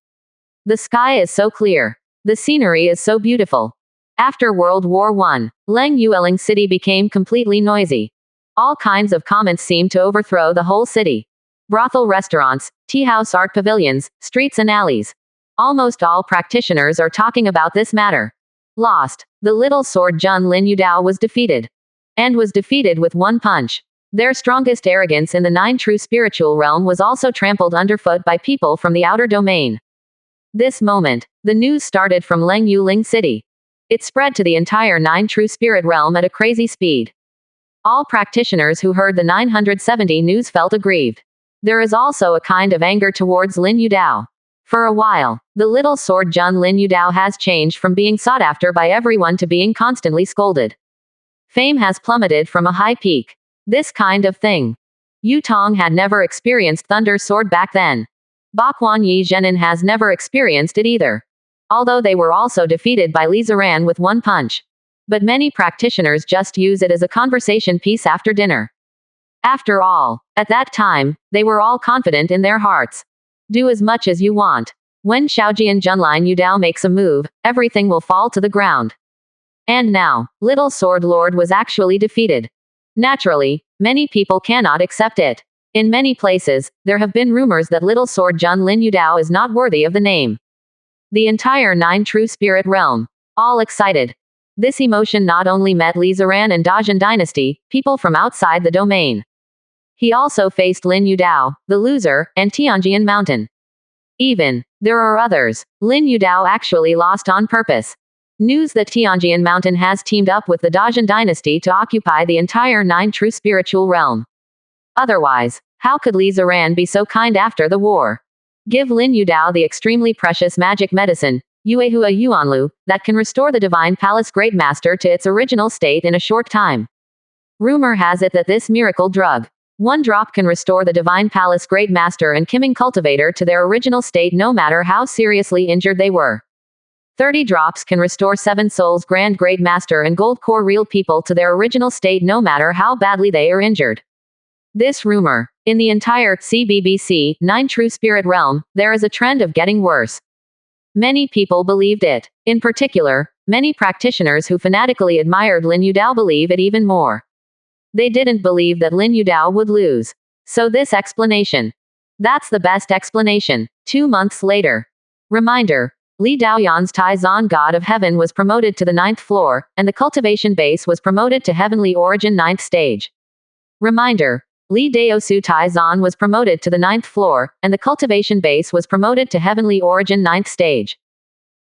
A: The sky is so clear. The scenery is so beautiful. After World War I, Leng Yueling city became completely noisy. All kinds of comments seemed to overthrow the whole city. Brothel restaurants, tea house art pavilions, streets and alleys. Almost all practitioners are talking about this matter. Lost. The little sword Jun Lin Yudao was defeated. And was defeated with 1 punch. Their strongest arrogance in the 9 true spiritual realm was also trampled underfoot by people from the outer domain. This moment, the news started from Leng Yuling city. It spread to the entire 9 true spirit realm at a crazy speed. All practitioners who heard the 970 news felt aggrieved. There is also a kind of anger towards Lin Yudao. For a while, the little sword Jun Lin Yudao has changed from being sought after by everyone to being constantly scolded. Fame has plummeted from a high peak. This kind of thing. Yu Tong had never experienced Thunder Sword back then. Bakuan Yi Zhenin has never experienced it either. Although they were also defeated by Li Ziran with 1 punch. But many practitioners just use it as a conversation piece after dinner. After all, at that time, they were all confident in their hearts. Do as much as you want. When Xiaojian Junlin Yudao makes a move, everything will fall to the ground. And now, Little Sword Lord was actually defeated. Naturally, many people cannot accept it. In many places, there have been rumors that Little Sword Jun Lin Yudao is not worthy of the name. The entire 9 true spirit realm. All excited. This emotion not only met Li Ziran and Dajin dynasty, people from outside the domain. He also faced Lin Yudao, the loser, and Tianjian Mountain. Even, there are others. Lin Yudao actually lost on purpose. News that Tianjian Mountain has teamed up with the Dajin dynasty to occupy the entire nine true spiritual realm. Otherwise, how could Li Ziran be so kind after the war? Give Lin Yudao the extremely precious magic medicine, Yuehua Yuanlu, that can restore the Divine Palace Great Master to its original state in a short time. Rumor has it that this miracle drug, one drop, can restore the Divine Palace Great Master and Qiming Cultivator to their original state no matter how seriously injured they were. 30 drops can restore Seven Souls Grand Great Master and Gold Core Real People to their original state no matter how badly they are injured. This rumor, in the entire CBBC, Nine True Spirit realm, there is a trend of getting worse. Many people believed it. In particular, many practitioners who fanatically admired Lin Yudao believe it even more. They didn't believe that Lin Yudao would lose. So this explanation. That's the best explanation. 2 months later. Reminder. Li Daoyan's Taizan God of Heaven was promoted to the 9th floor, and the cultivation base was promoted to Heavenly Origin 9th stage. Reminder. Li Daosu Taizan was promoted to the 9th floor, and the cultivation base was promoted to Heavenly Origin 9th stage.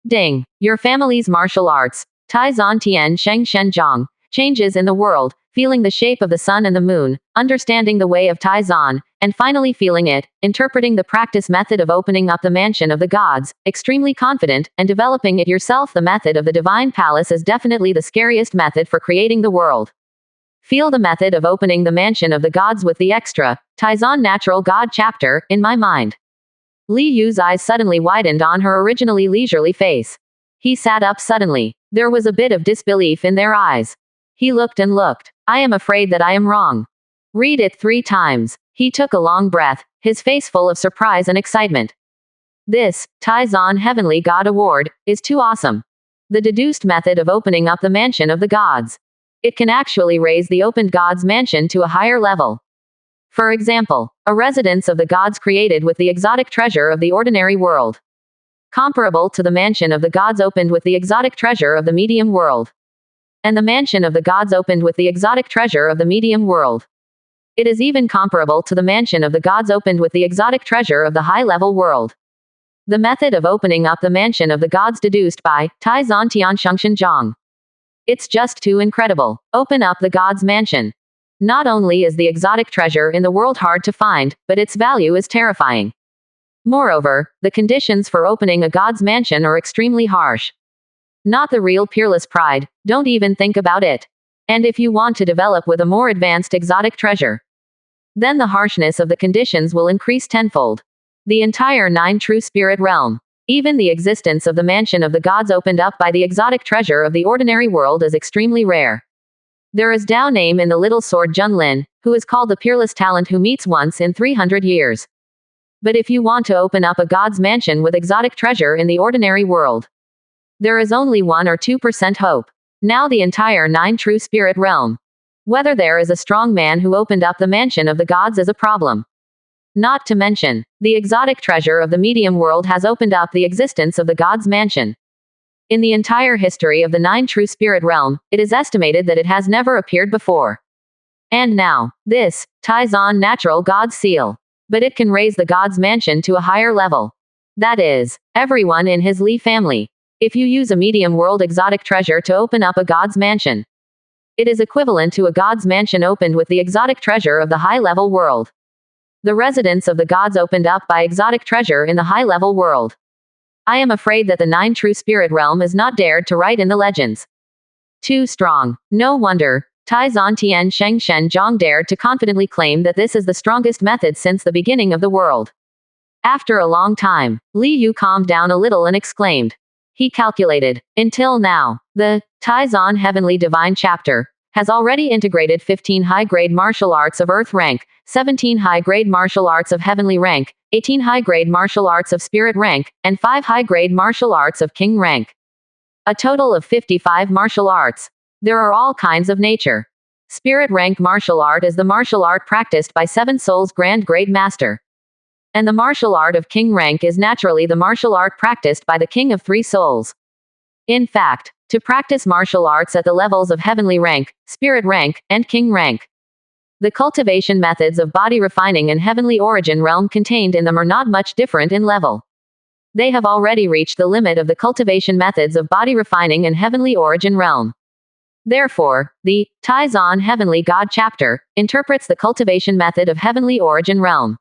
A: Ding. Your family's martial arts, Taizan Tian Sheng Shen Zhang, changes in the world, feeling the shape of the sun and the moon, understanding the way of Taizan, and finally feeling it, interpreting the practice method of opening up the mansion of the gods, extremely confident, and developing it yourself. The method of the Divine Palace is definitely the scariest method for creating the world. Feel the method of opening the mansion of the gods with the extra, Taizan Natural God chapter, in my mind. Li Yu's eyes suddenly widened on her originally leisurely face. He sat up suddenly. There was a bit of disbelief in their eyes. He looked and looked. I am afraid that I am wrong. Read it 3 times. He took a long breath, his face full of surprise and excitement. This, Taizan Heavenly God Award, is too awesome. The deduced method of opening up the mansion of the gods. It can actually raise the opened God's mansion to a higher level. For example, a residence of the gods created with the exotic treasure of the ordinary world. Comparable to the mansion of the gods opened with the exotic treasure of the medium world. And the mansion of the gods opened with the exotic treasure of the medium world. It is even comparable to the mansion of the gods opened with the exotic treasure of the high-level world. The method of opening up the mansion of the gods deduced by Taizan Tianshengchen Zhang. It's just too incredible. Open up the god's mansion. Not only is the exotic treasure in the world hard to find, but its value is terrifying. Moreover, the conditions for opening a god's mansion are extremely harsh. Not the real peerless pride, don't even think about it. And if you want to develop with a more advanced exotic treasure, then the harshness of the conditions will increase tenfold. The entire 9 true spirit realm. Even the existence of the mansion of the gods opened up by the exotic treasure of the ordinary world is extremely rare. There is Dao name in the little sword Junlin, who is called the peerless talent who meets once in 300 years. But if you want to open up a god's mansion with exotic treasure in the ordinary world, there is only 1 or 2% hope. Now the entire 9 true spirit realm. Whether there is a strong man who opened up the mansion of the gods is a problem. Not to mention, the exotic treasure of the medium world has opened up the existence of the god's mansion. In the entire history of the 9 true spirit realm, it is estimated that it has never appeared before. And now, this, Taizan Natural God Seal. But it can raise the god's mansion to a higher level. That is, everyone in his Li family. If you use a medium world exotic treasure to open up a god's mansion, it is equivalent to a god's mansion opened with the exotic treasure of the high-level world. The residence of the gods opened up by exotic treasure in the high-level world. I am afraid that the 9 true spirit realm is not dared to write in the legends. Too strong. No wonder. Taizan Tian Sheng Shen Zhang dared to confidently claim that this is the strongest method since the beginning of the world. After a long time, Li Yu calmed down a little and exclaimed. He calculated. Until now, the Taizan Heavenly Divine Chapter has already integrated 15 high-grade martial arts of Earth rank, 17 high-grade martial arts of Heavenly rank, 18 high-grade martial arts of Spirit rank, and 5 high-grade martial arts of King rank. A total of 55 martial arts. There are all kinds of nature. Spirit rank martial art is the martial art practiced by Seven Souls Grand Great Master. And the martial art of King rank is naturally the martial art practiced by the King of 3 Souls. In fact, to practice martial arts at the levels of Heavenly rank, Spirit rank, and King rank, the cultivation methods of body refining and Heavenly origin realm contained in them are not much different in level. They have already reached the limit of the cultivation methods of body refining and heavenly origin realm. Therefore, the Taizan Heavenly God chapter interprets the cultivation method of heavenly origin realm.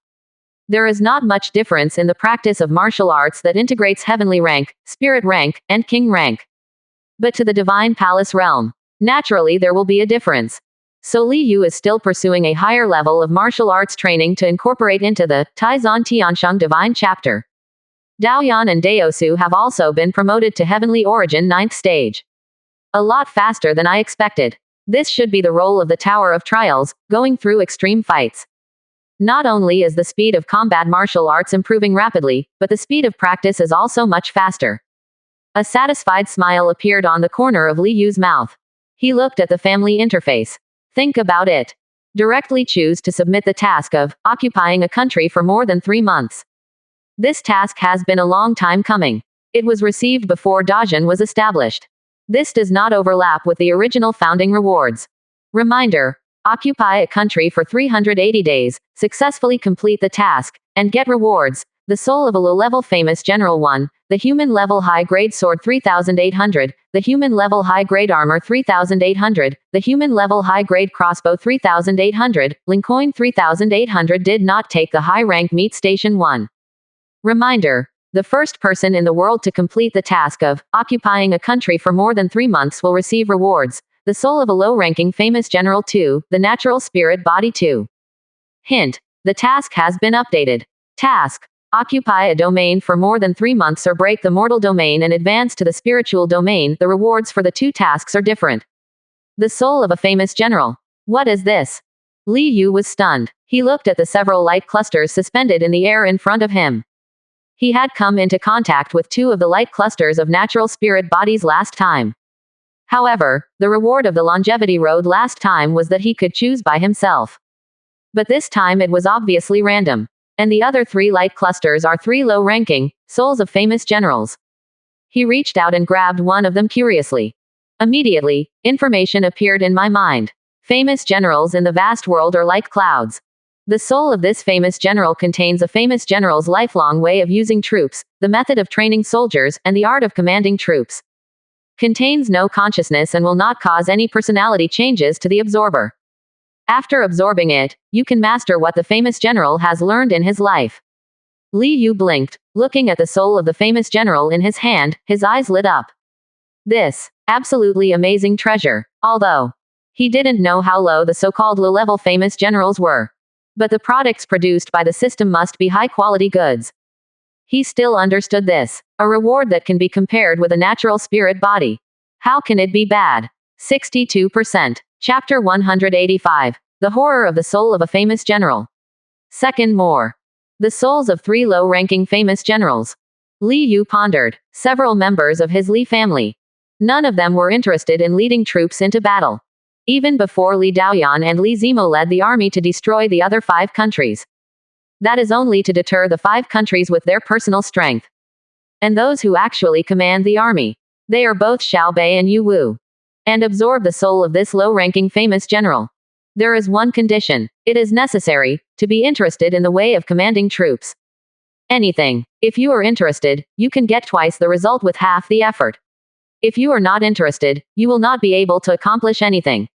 A: There is not much difference in the practice of martial arts that integrates heavenly rank, spirit rank, and king rank. But to the divine palace realm, naturally there will be a difference. So Li Yu is still pursuing a higher level of martial arts training to incorporate into the Taizan Tiansheng divine chapter. Daoyan and Daosu have also been promoted to heavenly origin 9th stage. A lot faster than I expected. This should be the role of the Tower of Trials, going through extreme fights. Not only is the speed of combat martial arts improving rapidly, but the speed of practice is also much faster. A satisfied smile appeared on the corner of Li Yu's mouth. He looked at the family interface. Think about it. Directly choose to submit the task of occupying a country for more than 3 months. This task has been a long time coming. It was received before Dajin was established. This does not overlap with the original founding rewards. Reminder: occupy a country for 380 days, successfully complete the task, and get rewards. The soul of a low-level famous general 1, the human level high-grade sword 3800, the human level high-grade armor 3800, the human level high-grade crossbow 3800, Lincoin 3800 did not take the high-rank meat station 1. Reminder: the first person in the world to complete the task of occupying a country for more than 3 months will receive rewards. The soul of a low-ranking famous general 2, the natural spirit body 2. Hint: the task has been updated. Task: occupy a domain for more than 3 months or break the mortal domain and advance to the spiritual domain. The rewards for the two tasks are different. The soul of a famous general. What is this? Li Yu was stunned. He looked at the several light clusters suspended in the air in front of him. He had come into contact with 2 of the light clusters of natural spirit bodies last time. However, the reward of the longevity road last time was that he could choose by himself. But this time it was obviously random. And the other 3 light clusters are 3 low-ranking souls of famous generals. He reached out and grabbed one of them curiously. Immediately, information appeared in my mind. Famous generals in the vast world are like clouds. The soul of this famous general contains a famous general's lifelong way of using troops, the method of training soldiers, and the art of commanding troops. Contains no consciousness and will not cause any personality changes to the absorber. After absorbing it, you can master what the famous general has learned in his life. Li Yu blinked, looking at the soul of the famous general in his hand, his eyes lit up. This, absolutely amazing treasure, although he didn't know how low the so-called low-level famous generals were. But the products produced by the system must be high-quality goods. He still understood this. A reward that can be compared with a natural spirit body. How can it be bad? 62%. Chapter 185. The horror of the soul of a famous general. Second more. The souls of 3 low-ranking famous generals. Li Yu pondered. Several members of his Li family. None of them were interested in leading troops into battle. Even before Li Daoyan and Li Zimo led the army to destroy the other 5 countries. That is only to deter the 5 countries with their personal strength. And those who actually command the army. They are both Xiao Bei and Yu Wu. And absorb the soul of this low-ranking famous general. There is one condition. It is necessary to be interested in the way of commanding troops. Anything. If you are interested, you can get twice the result with half the effort. If you are not interested, you will not be able to accomplish anything.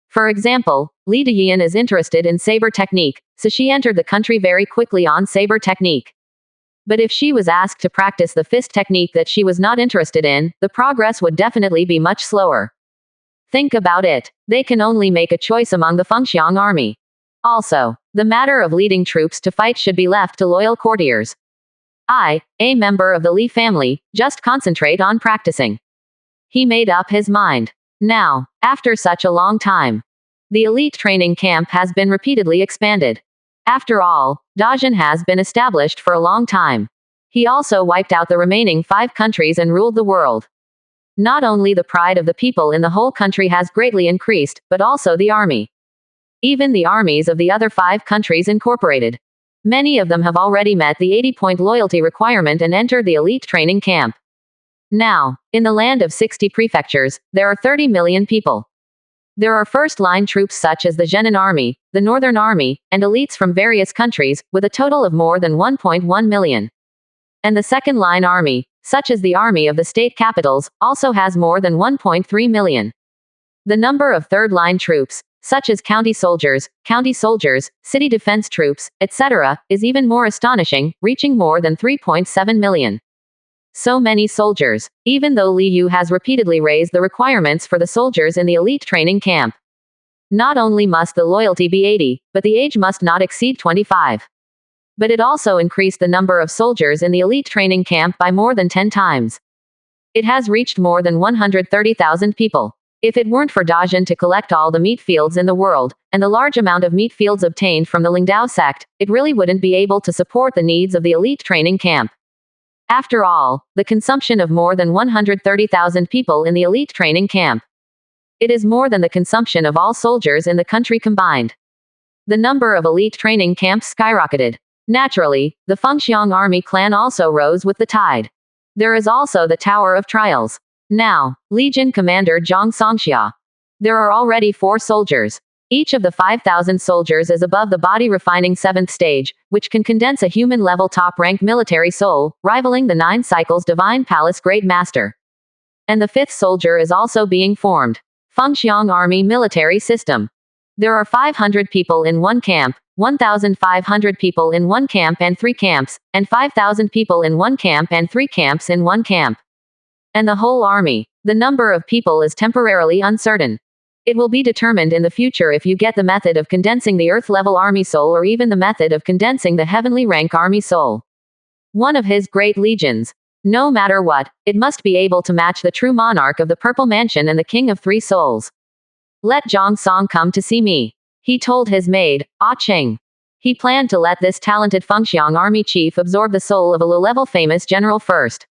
A: For example, Li Dayan is interested in saber technique, so she entered the country very quickly on saber technique. But if she was asked to practice the fist technique that she was not interested in, the progress would definitely be much slower. Think about it. They can only make a choice among the Fengxiang army. Also, the matter of leading troops to fight should be left to loyal courtiers. I, a member of the Li family, just concentrate on practicing. He made up his mind. Now, after such a long time, the elite training camp has been repeatedly expanded. After all, Dajin has been established for a long time. He also wiped out the remaining 5 countries and ruled the world. Not only the pride of the people in the whole country has greatly increased, but also the army. Even the armies of the other 5 countries incorporated. Many of them have already met the 80-point loyalty requirement and entered the elite training camp. Now, in the land of 60 prefectures, there are 30 million people. There are first-line troops such as the Zhenan Army, the Northern Army, and elites from various countries, with a total of more than 1.1 million. And the second-line army, such as the army of the state capitals, also has more than 1.3 million. The number of third-line troops, such as county soldiers, city defense troops, etc., is even more astonishing, reaching more than 3.7 million. So many soldiers, even though Li Yu has repeatedly raised the requirements for the soldiers in the elite training camp. Not only must the loyalty be 80, but the age must not exceed 25. But it also increased the number of soldiers in the elite training camp by more than 10 times. It has reached more than 130,000 people. If it weren't for Dajin to collect all the meat fields in the world, and the large amount of meat fields obtained from the Lingdao sect, it really wouldn't be able to support the needs of the elite training camp. After all, the consumption of more than 130,000 people in the elite training camp. It is more than the consumption of all soldiers in the country combined. The number of elite training camps skyrocketed. Naturally, the Fengxiang army clan also rose with the tide. There is also the Tower of Trials. Now, Legion Commander Zhang Songxia. There are already 4 soldiers. Each of the 5,000 soldiers is above the body refining 7th stage, which can condense a human-level top-rank military soul, rivaling the 9 cycles Divine Palace Great Master. And the 5th soldier is also being formed. Fengxiang Army Military System. There are 500 people in one camp, 1,500 people in one camp and 3 camps, and 5,000 people in one camp and 3 camps in one camp. And the whole army. The number of people is temporarily uncertain. It will be determined in the future if you get the method of condensing the Earth-level army soul or even the method of condensing the heavenly rank army soul. One of his great legions. No matter what, it must be able to match the true monarch of the Purple Mansion and the King of 3 Souls. Let Zhang Song come to see me. He told his maid, Ah Cheng. He planned to let this talented Fengxiang army chief absorb the soul of a low-level famous general first.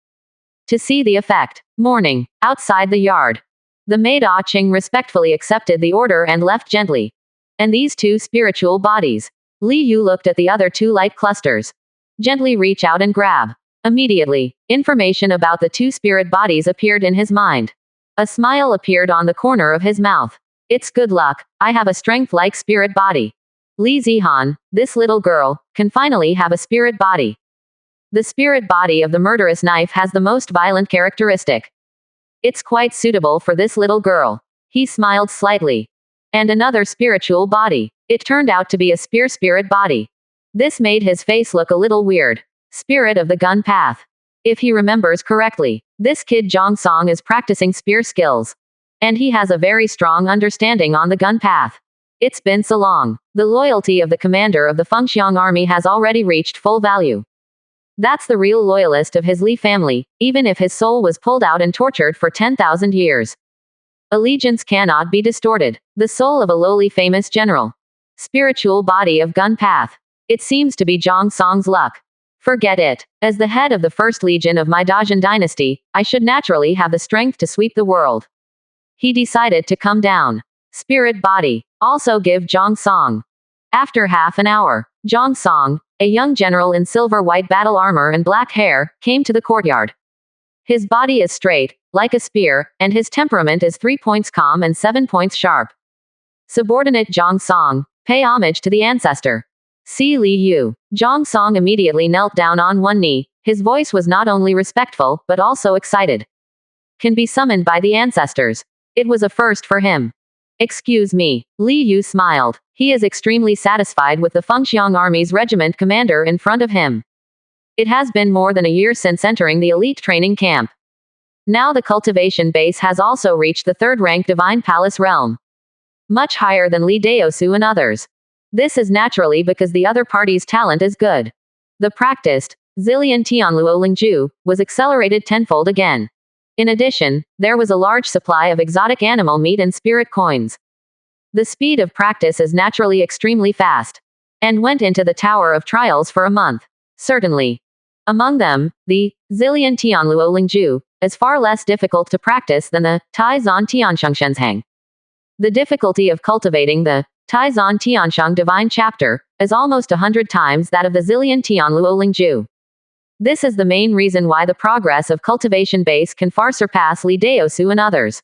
A: To see the effect. Morning. Outside the yard. The maid Ah Cheng respectfully accepted the order and left gently. And these 2 spiritual bodies. Li Yu looked at the other 2 light clusters. Gently reach out and grab. Immediately, information about the 2 spirit bodies appeared in his mind. A smile appeared on the corner of his mouth. It's good luck, I have a strength-like spirit body. Li Zihan, this little girl, can finally have a spirit body. The spirit body of the murderous knife has the most violent characteristic. It's quite suitable for this little girl. He smiled slightly. And another spiritual body. It turned out to be a spear spirit body. This made his face look a little weird. Spirit of the gun path. If he remembers correctly, this kid Zhang Song is practicing spear skills. And he has a very strong understanding on the gun path. It's been so long. The loyalty of the commander of the Fengxiang army has already reached full value. That's the real loyalist of his Li family, even if his soul was pulled out and tortured for 10,000 years. Allegiance cannot be distorted. The soul of a lowly famous general. Spiritual body of gun path. It seems to be Zhang Song's luck. Forget it. As the head of the first legion of my Dajin dynasty, I should naturally have the strength to sweep the world. He decided to come down. Spirit body. Also give Zhang Song. After half an hour, Zhang Song, a young general in silver-white battle armor and black hair, came to the courtyard. His body is straight, like a spear, and his temperament is 3 points calm and 7 points sharp. Subordinate Zhang Song, pay homage to the ancestor. See Li Yu. Zhang Song immediately knelt down on one knee. His voice was not only respectful, but also excited. Can be summoned by the ancestors. It was a first for him. Excuse me. Li Yu smiled. He is extremely satisfied with the Fengxiang Army's regiment commander in front of him. It has been more than a year since entering the elite training camp. Now the cultivation base has also reached the 3rd rank Divine Palace realm. Much higher than Li Daosu and others. This is naturally because the other party's talent is good. The practiced, Zillion Tianluo Lingju, was accelerated tenfold again. In addition, there was a large supply of exotic animal meat and spirit coins. The speed of practice is naturally extremely fast. And went into the Tower of Trials for a month. Certainly. Among them, the Zillion Tianluo Lingju is far less difficult to practice than the Taizan Tianshengshenzhang. The difficulty of cultivating the Taizan Tiansheng Divine Chapter is almost 100 times that of the Zillion Tianluo Lingju. This is the main reason why the progress of cultivation base can far surpass Li Daosu and others.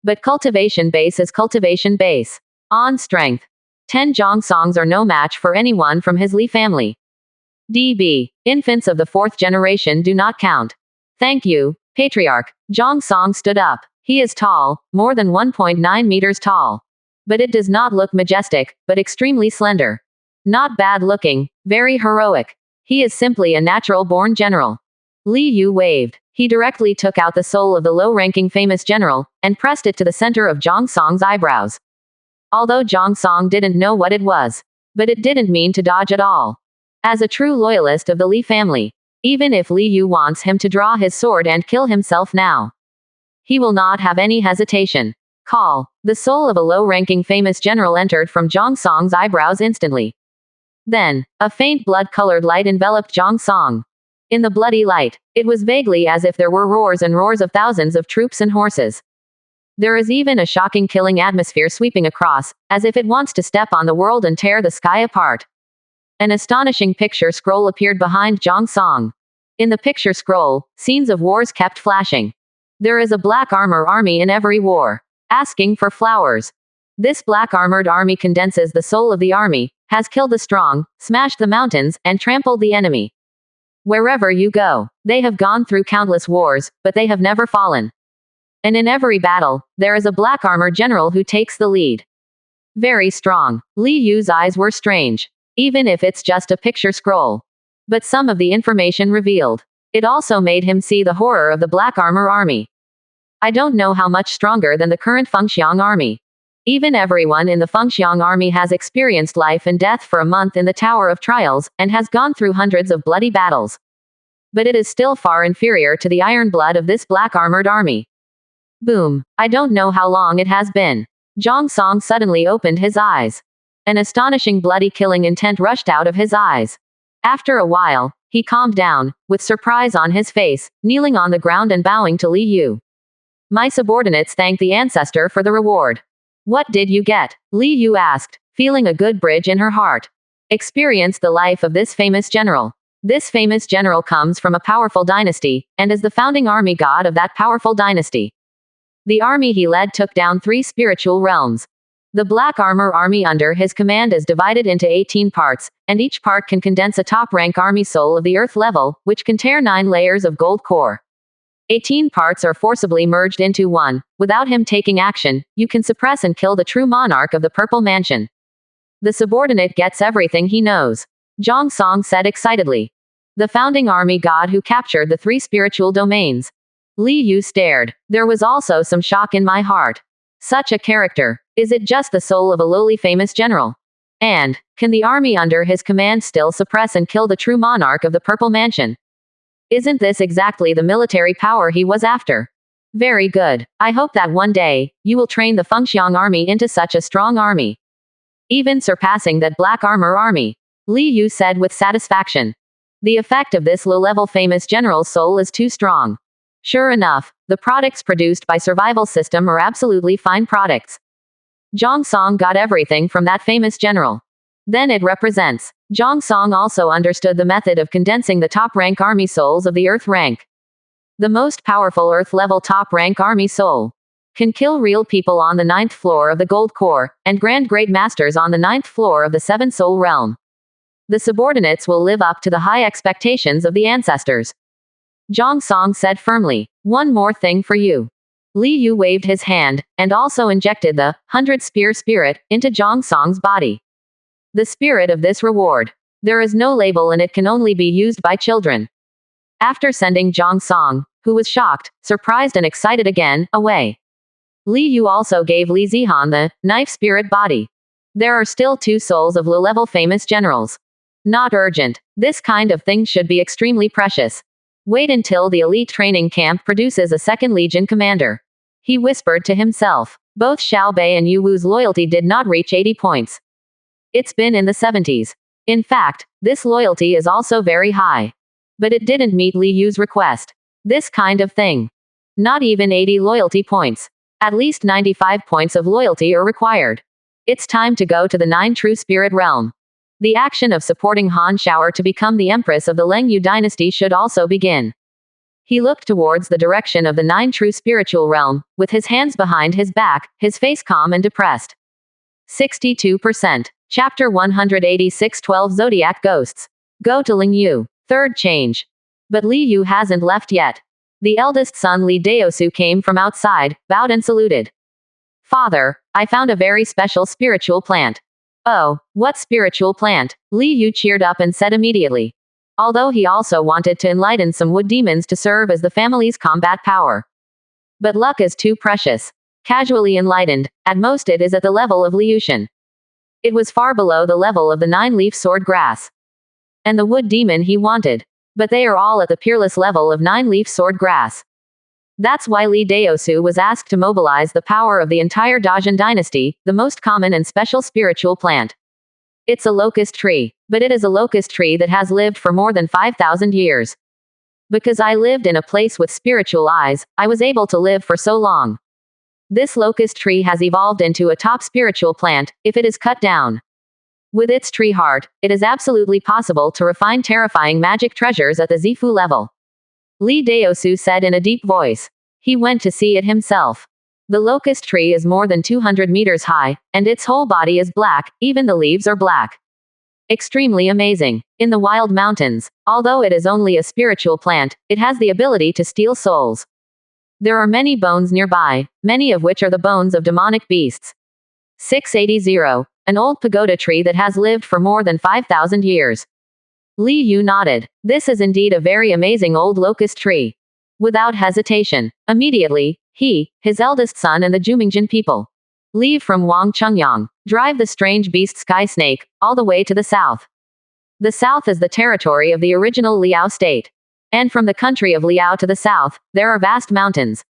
A: But cultivation base is cultivation base. On strength. 10 Zhang Songs are no match for anyone from his Li family. DB. Infants of the fourth generation do not count. Thank you, Patriarch. Zhang Song stood up. He is tall, more than 1.9 meters tall. But it does not look majestic, but extremely slender. Not bad looking, very heroic. He is simply a natural-born general. Li Yu waved. He directly took out the soul of the low-ranking famous general, and pressed it to the center of Zhang Song's eyebrows. Although Zhang Song didn't know what it was. But it didn't mean to dodge at all. As a true loyalist of the Li family, even if Li Yu wants him to draw his sword and kill himself now, he will not have any hesitation. Call. The soul of a low-ranking famous general entered from Zhang Song's eyebrows instantly. Then, a faint blood-colored light enveloped Zhang Song. In the bloody light, it was vaguely as if there were roars and roars of thousands of troops and horses. There is even a shocking killing atmosphere sweeping across, as if it wants to step on the world and tear the sky apart. An astonishing picture scroll appeared behind Zhang Song. In the picture scroll, scenes of wars kept flashing. There is a black armor army in every war, asking for flowers. This black armored army condenses the soul of the army, has killed the strong, smashed the mountains, and trampled the enemy. Wherever you go, they have gone through countless wars, but they have never fallen. And in every battle, there is a black armored general who takes the lead. Very strong. Li Yu's eyes were strange. Even if it's just a picture scroll. But some of the information revealed. It also made him see the horror of the black armor army. I don't know how much stronger than the current Fengxiang army. Even everyone in the Fengxiang army has experienced life and death for a month in the Tower of Trials, and has gone through hundreds of bloody battles. But it is still far inferior to the iron blood of this black armored army. Boom. I don't know how long it has been. Zhang Song suddenly opened his eyes. An astonishing bloody killing intent rushed out of his eyes. After a while, he calmed down, with surprise on his face, kneeling on the ground and bowing to Li Yu. My subordinates thank the ancestor for the reward. What did you get? Li Yu asked, feeling a good bridge in her heart. Experience the life of this famous general. This famous general comes from a powerful dynasty, and is the founding army god of that powerful dynasty. The army he led took down 3 spiritual realms. The Black Armor army under his command is divided into 18 parts, and each part can condense a top-rank army soul of the earth level, which can tear 9 layers of gold core. 18 parts are forcibly merged into one. Without him taking action, you can suppress and kill the true monarch of the Purple Mansion. The subordinate gets everything he knows. Zhang Song said excitedly. The founding army god who captured the 3 spiritual domains. Li Yu stared. There was also some shock in my heart. Such a character. Is it just the soul of a lowly famous general? And, can the army under his command still suppress and kill the true monarch of the Purple Mansion? Isn't this exactly the military power he was after? Very good. I hope that one day, you will train the Fengxiang army into such a strong army. Even surpassing that Black Armor army. Li Yu said with satisfaction. The effect of this low-level famous general's soul is too strong. Sure enough, the products produced by Survival System are absolutely fine products. Zhang Song got everything from that famous general. Then it represents. Zhang Song also understood the method of condensing the top-rank army souls of the Earth rank. The most powerful Earth-level top-rank army soul can kill real people on the 9th floor of the Gold Core, and Grand Great Masters on the 9th floor of the 7 Soul Realm. The subordinates will live up to the high expectations of the ancestors. Zhang Song said firmly. One more thing for you. Li Yu waved his hand, and also injected the 100-spear spirit into Zhang Song's body. The spirit of this reward. There is no label and it can only be used by children. After sending Zhang Song, who was shocked, surprised and excited again, away. Li Yu also gave Li Zihan the knife spirit body. There are still 2 souls of low-level famous generals. Not urgent. This kind of thing should be extremely precious. Wait until the elite training camp produces a 2nd Legion commander. He whispered to himself. Both Xiao Bei and Yu Wu's loyalty did not reach 80 points. It's been in the 70s. In fact, this loyalty is also very high. But it didn't meet Li Yu's request. This kind of thing. Not even 80 loyalty points. At least 95 points of loyalty are required. It's time to go to the 9 True Spirit Realm. The action of supporting Han Shower to become the Empress of the Leng Yu dynasty should also begin. He looked towards the direction of the 9 True Spiritual Realm, with his hands behind his back, his face calm and depressed. 62%. Chapter 186 12 Zodiac Ghosts. Go to Ling Yu. Third change. But Li Yu hasn't left yet. The eldest son Li Daosu came from outside, bowed and saluted. Father, I found a very special spiritual plant. Oh, what spiritual plant? Li Yu cheered up and said immediately. Although he also wanted to enlighten some wood demons to serve as the family's combat power. But luck is too precious. Casually enlightened, at most it is at the level of Liushan. It was far below the level of the 9-leaf sword grass. And the wood demon he wanted. But they are all at the peerless level of 9-leaf sword grass. That's why Li Daosu was asked to mobilize the power of the entire Dajin dynasty, the most common and special spiritual plant. It's a locust tree, but it is a locust tree that has lived for more than 5,000 years. Because I lived in a place with spiritual eyes, I was able to live for so long. This locust tree has evolved into a top spiritual plant, if it is cut down. With its tree heart, it is absolutely possible to refine terrifying magic treasures at the Zifu level. Li Daosu said in a deep voice. He went to see it himself. The locust tree is more than 200 meters high, and its whole body is black, even the leaves are black. Extremely amazing. In the wild mountains, although it is only a spiritual plant, it has the ability to steal souls. There are many bones nearby, many of which are the bones of demonic beasts. 680. An old pagoda tree that has lived for more than 5,000 years. Li Yu nodded. This is indeed a very amazing old locust tree. Without hesitation, immediately, he, his eldest son and the Jumingjin people leave from Wang Chungyang, drive the strange beast Sky Snake, all the way to the south. The south is the territory of the original Liao state. And from the country of Liao to the south, there are vast mountains.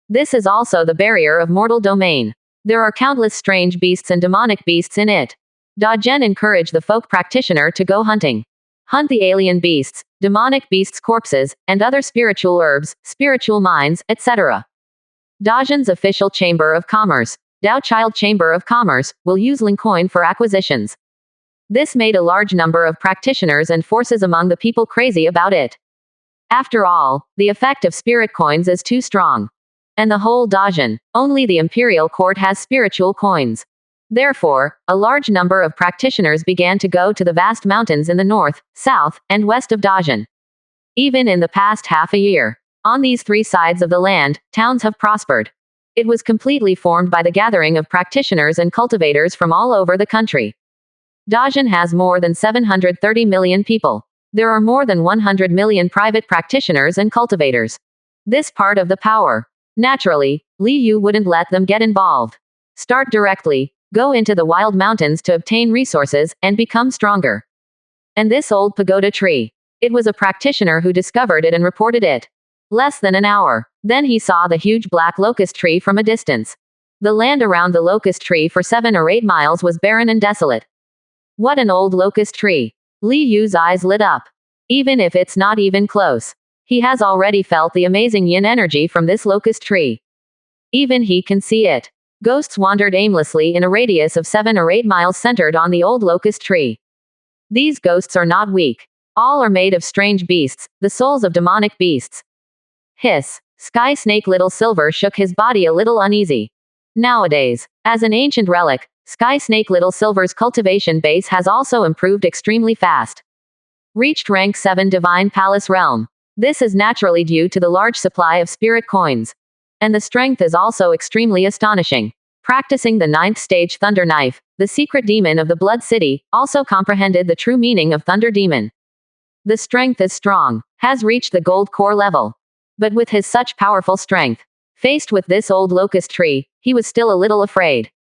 A: This is also the barrier of mortal domain. There are countless strange beasts and demonic beasts in it. Da Zhen encouraged the folk practitioner to go hunting. Hunt the alien beasts, demonic beasts' corpses, and other spiritual herbs, spiritual mines, etc. Da Zhen's official chamber of commerce, Dao Child Chamber of Commerce, will use Ling coin for acquisitions. This made a large number of practitioners and forces among the people crazy about it. After all, the effect of spirit coins is too strong. And the whole Dajin, only the imperial court has spiritual coins. Therefore, a large number of practitioners began to go to the vast mountains in the north, south, and west of Dajin. Even in the past half a year, on these three sides of the land, towns have prospered. It was completely formed by the gathering of practitioners and cultivators from all over the country. Dajin has more than 730 million people. There are more than 100 million private practitioners and cultivators. This part of the power. Naturally, Li Yu wouldn't let them get involved. Start directly, go into the wild mountains to obtain resources, and become stronger. And this old pagoda tree. It was a practitioner who discovered it and reported it. Less than an hour. Then he saw the huge black locust tree from a distance. The land around the locust tree for 7 or 8 miles was barren and desolate. What an old locust tree. Li Yu's eyes lit up. Even if it's not even close. He has already felt the amazing yin energy from this locust tree. Even he can see it. Ghosts wandered aimlessly in a radius of 7 or 8 miles centered on the old locust tree. These ghosts are not weak. All are made of strange beasts, the souls of demonic beasts. Hiss. Sky Snake Little Silver shook his body a little uneasy. Nowadays, as an ancient relic, Sky Snake Little Silver's cultivation base has also improved extremely fast. Reached rank 7 Divine Palace Realm. This is naturally due to the large supply of spirit coins. And the strength is also extremely astonishing. Practicing the 9th stage Thunder Knife, the secret demon of the Blood City, also comprehended the true meaning of Thunder Demon. The strength is strong, has reached the gold core level. But with his such powerful strength, faced with this old locust tree, he was still a little afraid.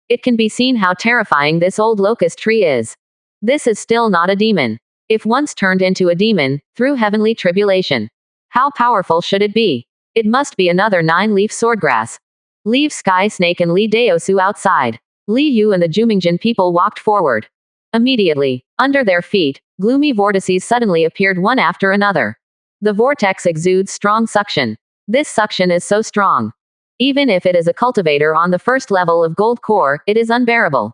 A: It can be seen how terrifying this old locust tree is. This is still not a demon. If once turned into a demon, through heavenly tribulation, how powerful should it be? It must be another 9-leaf swordgrass. Leave Sky Snake and Li Daosu outside. Li Yu and the Jumingjin people walked forward. Immediately, under their feet, gloomy vortices suddenly appeared one after another. The vortex exudes strong suction. This suction is so strong. Even if it is a cultivator on the first level of gold core, it is unbearable.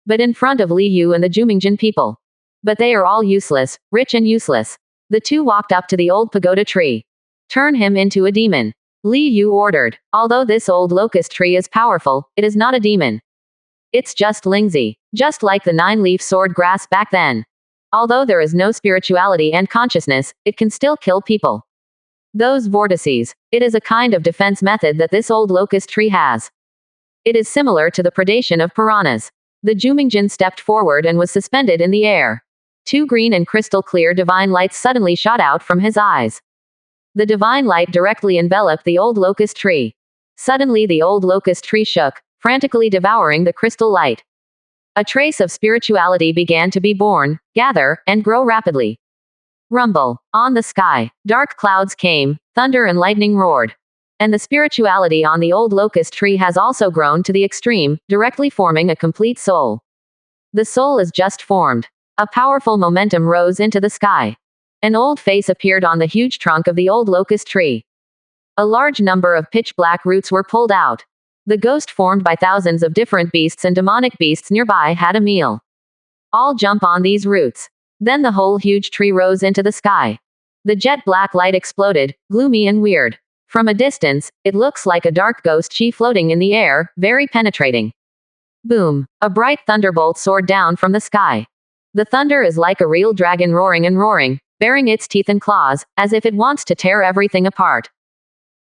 A: But in front of Li Yu and the Jumingjin people. But they are all useless, rich and useless. The two walked up to the old pagoda tree. Turn him into a demon. Li Yu ordered. Although this old locust tree is powerful, it is not a demon. It's just Lingzi. Just like the 9-leaf sword grass back then. Although there is no spirituality and consciousness, it can still kill people. Those vortices. It is a kind of defense method that this old locust tree has. It is similar to the predation of piranhas. The Jumingjin stepped forward and was suspended in the air. Two green and crystal clear divine lights suddenly shot out from his eyes. The divine light directly enveloped the old locust tree. Suddenly the old locust tree shook, frantically devouring the crystal light. A trace of spirituality began to be born, gather, and grow rapidly. Rumble. On the sky, dark clouds came, thunder and lightning roared. And the spirituality on the old locust tree has also grown to the extreme, directly forming a complete soul. The soul is just formed. A powerful momentum rose into the sky. An old face appeared on the huge trunk of the old locust tree. A large number of pitch-black roots were pulled out. The ghost formed by thousands of different beasts and demonic beasts nearby had a meal. All jump on these roots. Then the whole huge tree rose into the sky. The jet-black light exploded, gloomy and weird. From a distance, it looks like a dark ghost chi floating in the air, very penetrating. Boom! A bright thunderbolt soared down from the sky. The thunder is like a real dragon roaring and roaring, baring its teeth and claws, as if it wants to tear everything apart.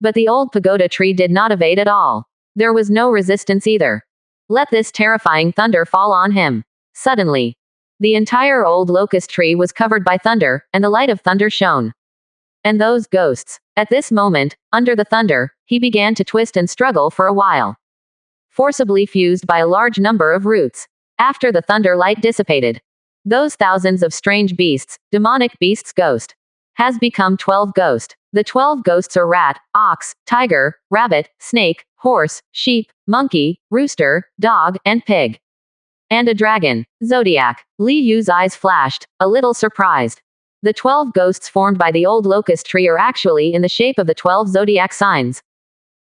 A: But the old pagoda tree did not evade at all. There was no resistance either. Let this terrifying thunder fall on him. Suddenly, the entire old locust tree was covered by thunder, and the light of thunder shone. And those ghosts. At this moment, under the thunder, he began to twist and struggle for a while. Forcibly fused by a large number of roots. After the thunder light dissipated, those thousands of strange beasts, demonic beasts ghost, has become 12 ghost. The 12 ghosts are rat, ox, tiger, rabbit, snake, horse, sheep, monkey, rooster, dog, and pig. And a dragon. Zodiac. Li Yu's eyes flashed, a little surprised. The 12 ghosts formed by the old locust tree are actually in the shape of the 12 zodiac signs.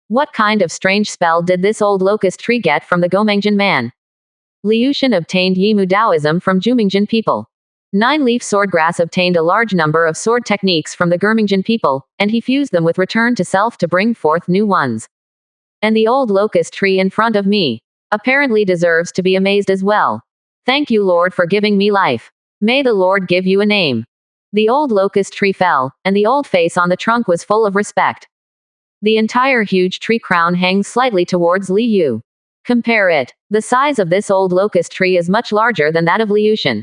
A: What kind of strange spell did this old locust tree get from the Gomengjin man? Liushan obtained Yimu Taoism from Jumingjin people. Nine-leaf swordgrass obtained a large number of sword techniques from the Gurmingjin people, and he fused them with return to self to bring forth new ones. And the old locust tree in front of me apparently deserves to be amazed as well. Thank you, Lord, for giving me life. May the Lord give you a name. The old locust tree fell, and the old face on the trunk was full of respect. The entire huge tree crown hangs slightly towards Li Yu. Compare it. The size of this old locust tree is much larger than that of Liushan.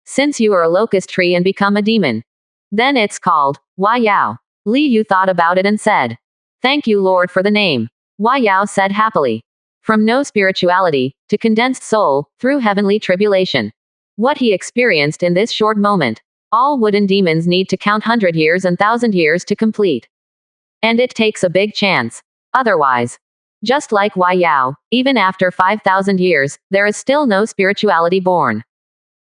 A: Since you are a locust tree and become a demon, then it's called Wai Yao. Li Yu thought about it and said, "Thank you, Lord, for the name." Wai Yao said happily. From no spirituality, to condensed soul, through heavenly tribulation. What he experienced in this short moment. All wooden demons need to count 100 years and 1,000 years to complete. And it takes a big chance. Otherwise, just like Wai Yao, even after 5,000 years, there is still no spirituality born.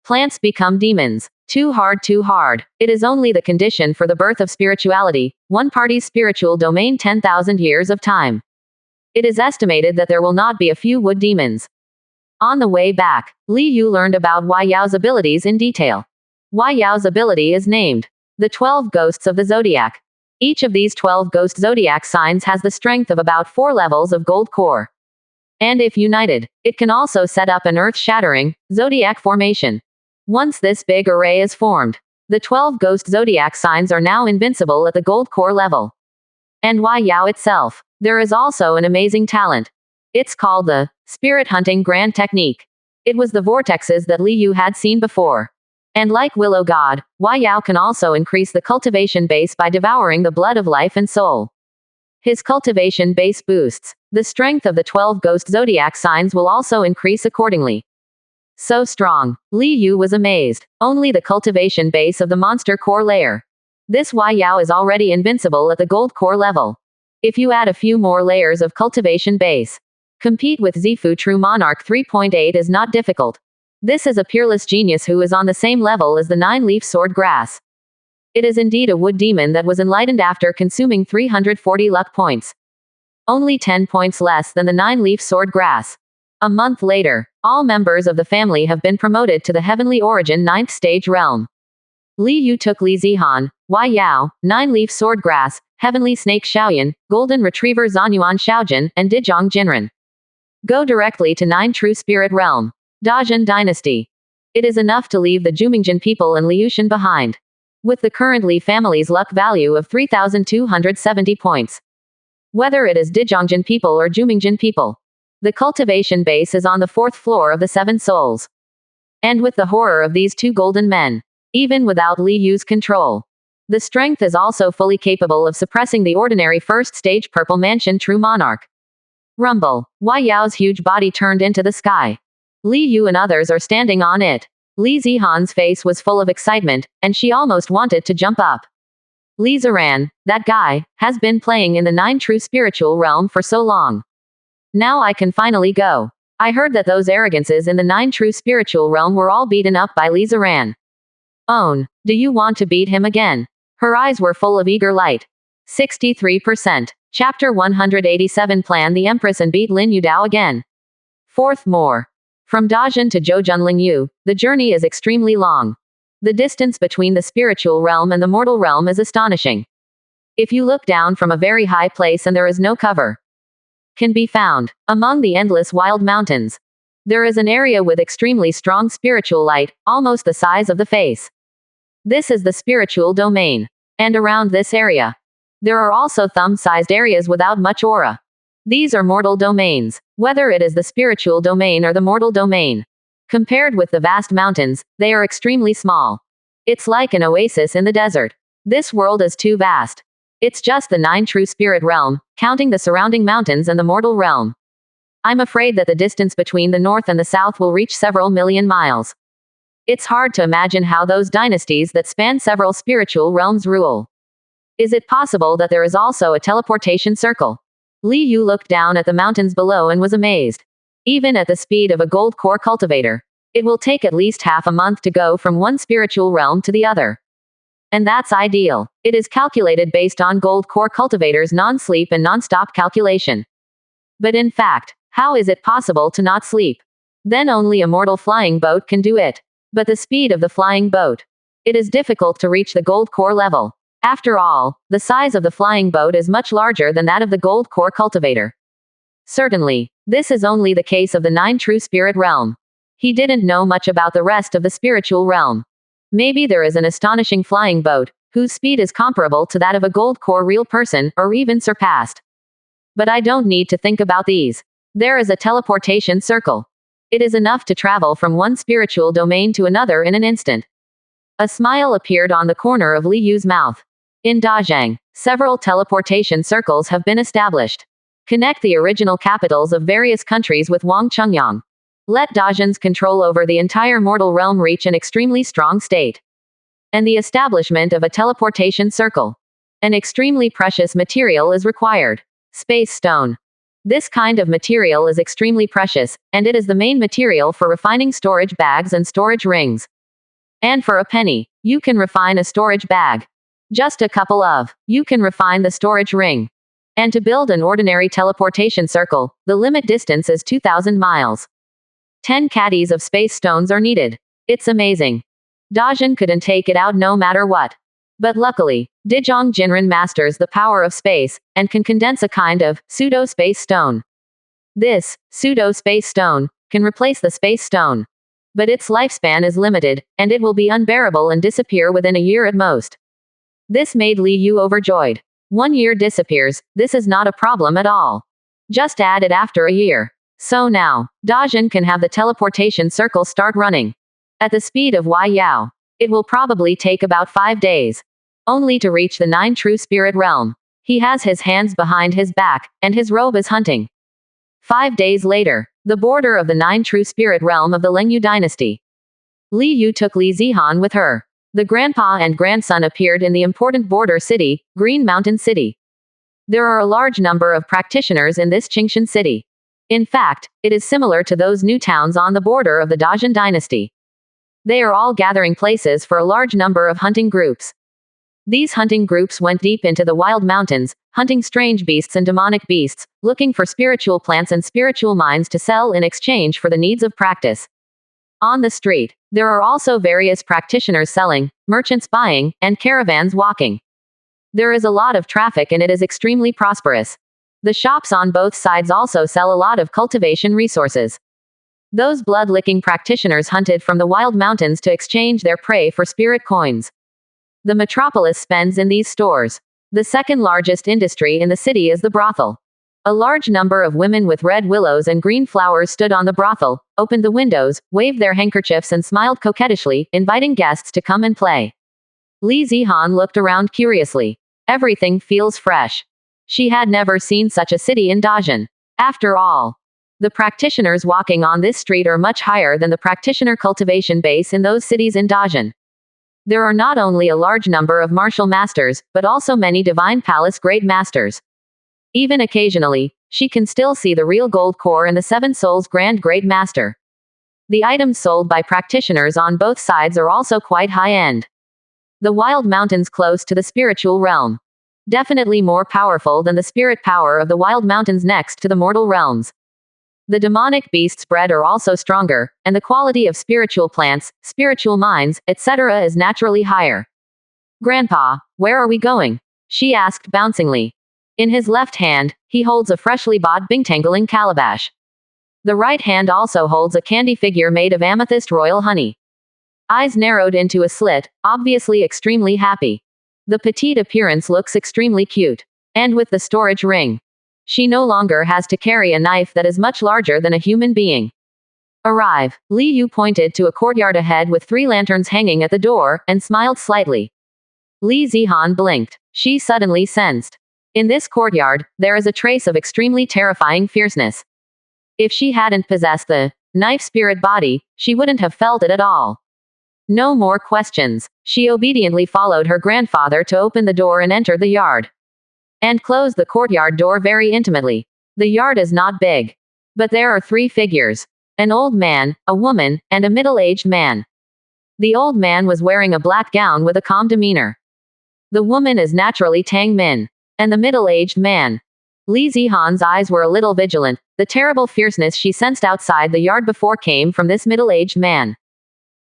A: Plants become demons. Too hard, too hard. It is only the condition for the birth of spirituality, one party's spiritual domain 10,000 years of time. It is estimated that there will not be a few wood demons. On the way back, Li Yu learned about Wai Yao's abilities in detail. Wai Yao's ability is named the 12 Ghosts of the Zodiac. Each of these 12 ghost zodiac signs has the strength of about 4 levels of gold core. And if united, it can also set up an earth-shattering zodiac formation. Once this big array is formed, the 12 ghost zodiac signs are now invincible at the gold core level. And Wai Yao itself, there is also an amazing talent. It's called the spirit hunting grand technique. It was the vortexes that Li Yu had seen before. And like Willow God, Wai Yao can also increase the cultivation base by devouring the blood of life and soul. His cultivation base boosts. The strength of the 12 ghost zodiac signs will also increase accordingly. So strong. Li Yu was amazed. Only the cultivation base of the monster core layer. This Wai Yao is already invincible at the gold core level. If you add a few more layers of cultivation base, compete with Zifu True Monarch 3.8 is not difficult. This is a peerless genius who is on the same level as the 9-leaf sword grass. It is indeed a wood demon that was enlightened after consuming 340 luck points. Only 10 points less than the 9-leaf sword grass. A month later, all members of the family have been promoted to the heavenly origin 9th stage realm. Li Yu took Li Zihan, Wai Yao, 9-leaf sword grass, heavenly snake Xiaoyan, golden retriever Zanyuan Xiaojin, and Dijong Jinren. Go directly to 9 true spirit realm. Dajin dynasty. It is enough to leave the Jumingjin people and Liushan behind. With the current Li family's luck value of 3,270 points. Whether it is Dijongjin people or Jumingjin people. The cultivation base is on the 4th floor of the 7 souls. And with the horror of these 2 golden men, even without Li Yu's control, the strength is also fully capable of suppressing the ordinary first stage Purple Mansion True Monarch. Rumble. Wai Yao's huge body turned into the sky. Li Yu and others are standing on it. Li Zihan's face was full of excitement, and she almost wanted to jump up. Li Ziran, that guy, has been playing in the 9 true spiritual realm for so long. Now I can finally go. I heard that those arrogances in the 9 true spiritual realm were all beaten up by Li Ziran. Own, do you want to beat him again? Her eyes were full of eager light. 63%. Chapter 187 Plan the Empress and beat Lin Yudao again. 4th more. From Dajin to Zhoujunling Yu, the journey is extremely long. The distance between the spiritual realm and the mortal realm is astonishing. If you look down from a very high place and there is no cover, can be found among the endless wild mountains. There is an area with extremely strong spiritual light, almost the size of the face. This is the spiritual domain. And around this area, there are also thumb-sized areas without much aura. These are mortal domains, whether it is the spiritual domain or the mortal domain. Compared with the vast mountains, they are extremely small. It's like an oasis in the desert. This world is too vast. It's just the 9 true spirit realm, counting the surrounding mountains and the mortal realm. I'm afraid that the distance between the north and the south will reach several million miles. It's hard to imagine how those dynasties that span several spiritual realms rule. Is it possible that there is also a teleportation circle? Li Yu looked down at the mountains below and was amazed. Even at the speed of a gold core cultivator, it will take at least half a month to go from one spiritual realm to the other. And that's ideal. It is calculated based on gold core cultivators' non-sleep and non-stop calculation. But in fact, how is it possible to not sleep? Then only a mortal flying boat can do it. But the speed of the flying boat. It is difficult to reach the gold core level. After all, the size of the flying boat is much larger than that of the gold core cultivator. Certainly, this is only the case of the 9 true spirit realm. He didn't know much about the rest of the spiritual realm. Maybe there is an astonishing flying boat, whose speed is comparable to that of a gold core real person, or even surpassed. But I don't need to think about these. There is a teleportation circle. It is enough to travel from one spiritual domain to another in an instant. A smile appeared on the corner of Li Yu's mouth. In Dazhang, several teleportation circles have been established. Connect the original capitals of various countries with Wangchungyang. Let Dazhan's control over the entire mortal realm reach an extremely strong state. And the establishment of a teleportation circle. An extremely precious material is required. Space stone. This kind of material is extremely precious, and it is the main material for refining storage bags and storage rings. And for a penny, you can refine a storage bag. Just a couple of, you can refine the storage ring. And to build an ordinary teleportation circle, the limit distance is 2,000 miles. 10 caddies of space stones are needed. It's amazing. Dajin couldn't take it out no matter what. But luckily, Dijong Jinren masters the power of space, and can condense a kind of pseudo-space stone. This pseudo-space stone can replace the space stone. But its lifespan is limited, and it will be unbearable and disappear within a year at most. This made Li Yu overjoyed. 1 year disappears, this is not a problem at all. Just add it after a year. So now, Dajin can have the teleportation circle start running. At the speed of Wai Yao, it will probably take about 5 days. Only to reach the 9 true spirit realm. He has his hands behind his back, and his robe is hunting. 5 days later, the border of the 9 true spirit realm of the Lengyu dynasty. Li Yu took Li Zihan with her. The grandpa and grandson appeared in the important border city, Green Mountain City. There are a large number of practitioners in this Qingshan city. In fact, it is similar to those new towns on the border of the Dajin dynasty. They are all gathering places for a large number of hunting groups. These hunting groups went deep into the wild mountains, hunting strange beasts and demonic beasts, looking for spiritual plants and spiritual mines to sell in exchange for the needs of practice. On the street, there are also various practitioners selling, merchants buying, and caravans walking. There is a lot of traffic and it is extremely prosperous. The shops on both sides also sell a lot of cultivation resources. Those blood-licking practitioners hunted from the wild mountains to exchange their prey for spirit coins. The metropolis spends in these stores. The second largest industry in the city is the brothel. A large number of women with red willows and green flowers stood on the brothel, opened the windows, waved their handkerchiefs and smiled coquettishly, inviting guests to come and play. Li Zihan looked around curiously. Everything feels fresh. She had never seen such a city in Dajin. After all, the practitioners walking on this street are much higher than the practitioner cultivation base in those cities in Dajin. There are not only a large number of martial masters, but also many divine palace great masters. Even occasionally, she can still see the real gold core in the Seven Souls Grand Great Master. The items sold by practitioners on both sides are also quite high-end. The wild mountains close to the spiritual realm. Definitely more powerful than the spirit power of the wild mountains next to the mortal realms. The demonic beasts bred are also stronger, and the quality of spiritual plants, spiritual mines, etc. is naturally higher. Grandpa, where are we going? She asked bouncingly. In his left hand, he holds a freshly bought bingtangling calabash. The right hand also holds a candy figure made of amethyst royal honey. Eyes narrowed into a slit, obviously extremely happy. The petite appearance looks extremely cute. And with the storage ring, she no longer has to carry a knife that is much larger than a human being. Arrive. Li Yu pointed to a courtyard ahead with 3 lanterns hanging at the door, and smiled slightly. Li Zihan blinked. She suddenly sensed. In this courtyard, there is a trace of extremely terrifying fierceness. If she hadn't possessed the knife spirit body, she wouldn't have felt it at all. No more questions. She obediently followed her grandfather to open the door and enter the yard. And closed the courtyard door very intimately. The yard is not big. But there are 3 figures. An old man, a woman, and a middle-aged man. The old man was wearing a black gown with a calm demeanor. The woman is naturally Tang Min. And the middle-aged man. Li Zihan's eyes were a little vigilant. The terrible fierceness she sensed outside the yard before came from this middle-aged man.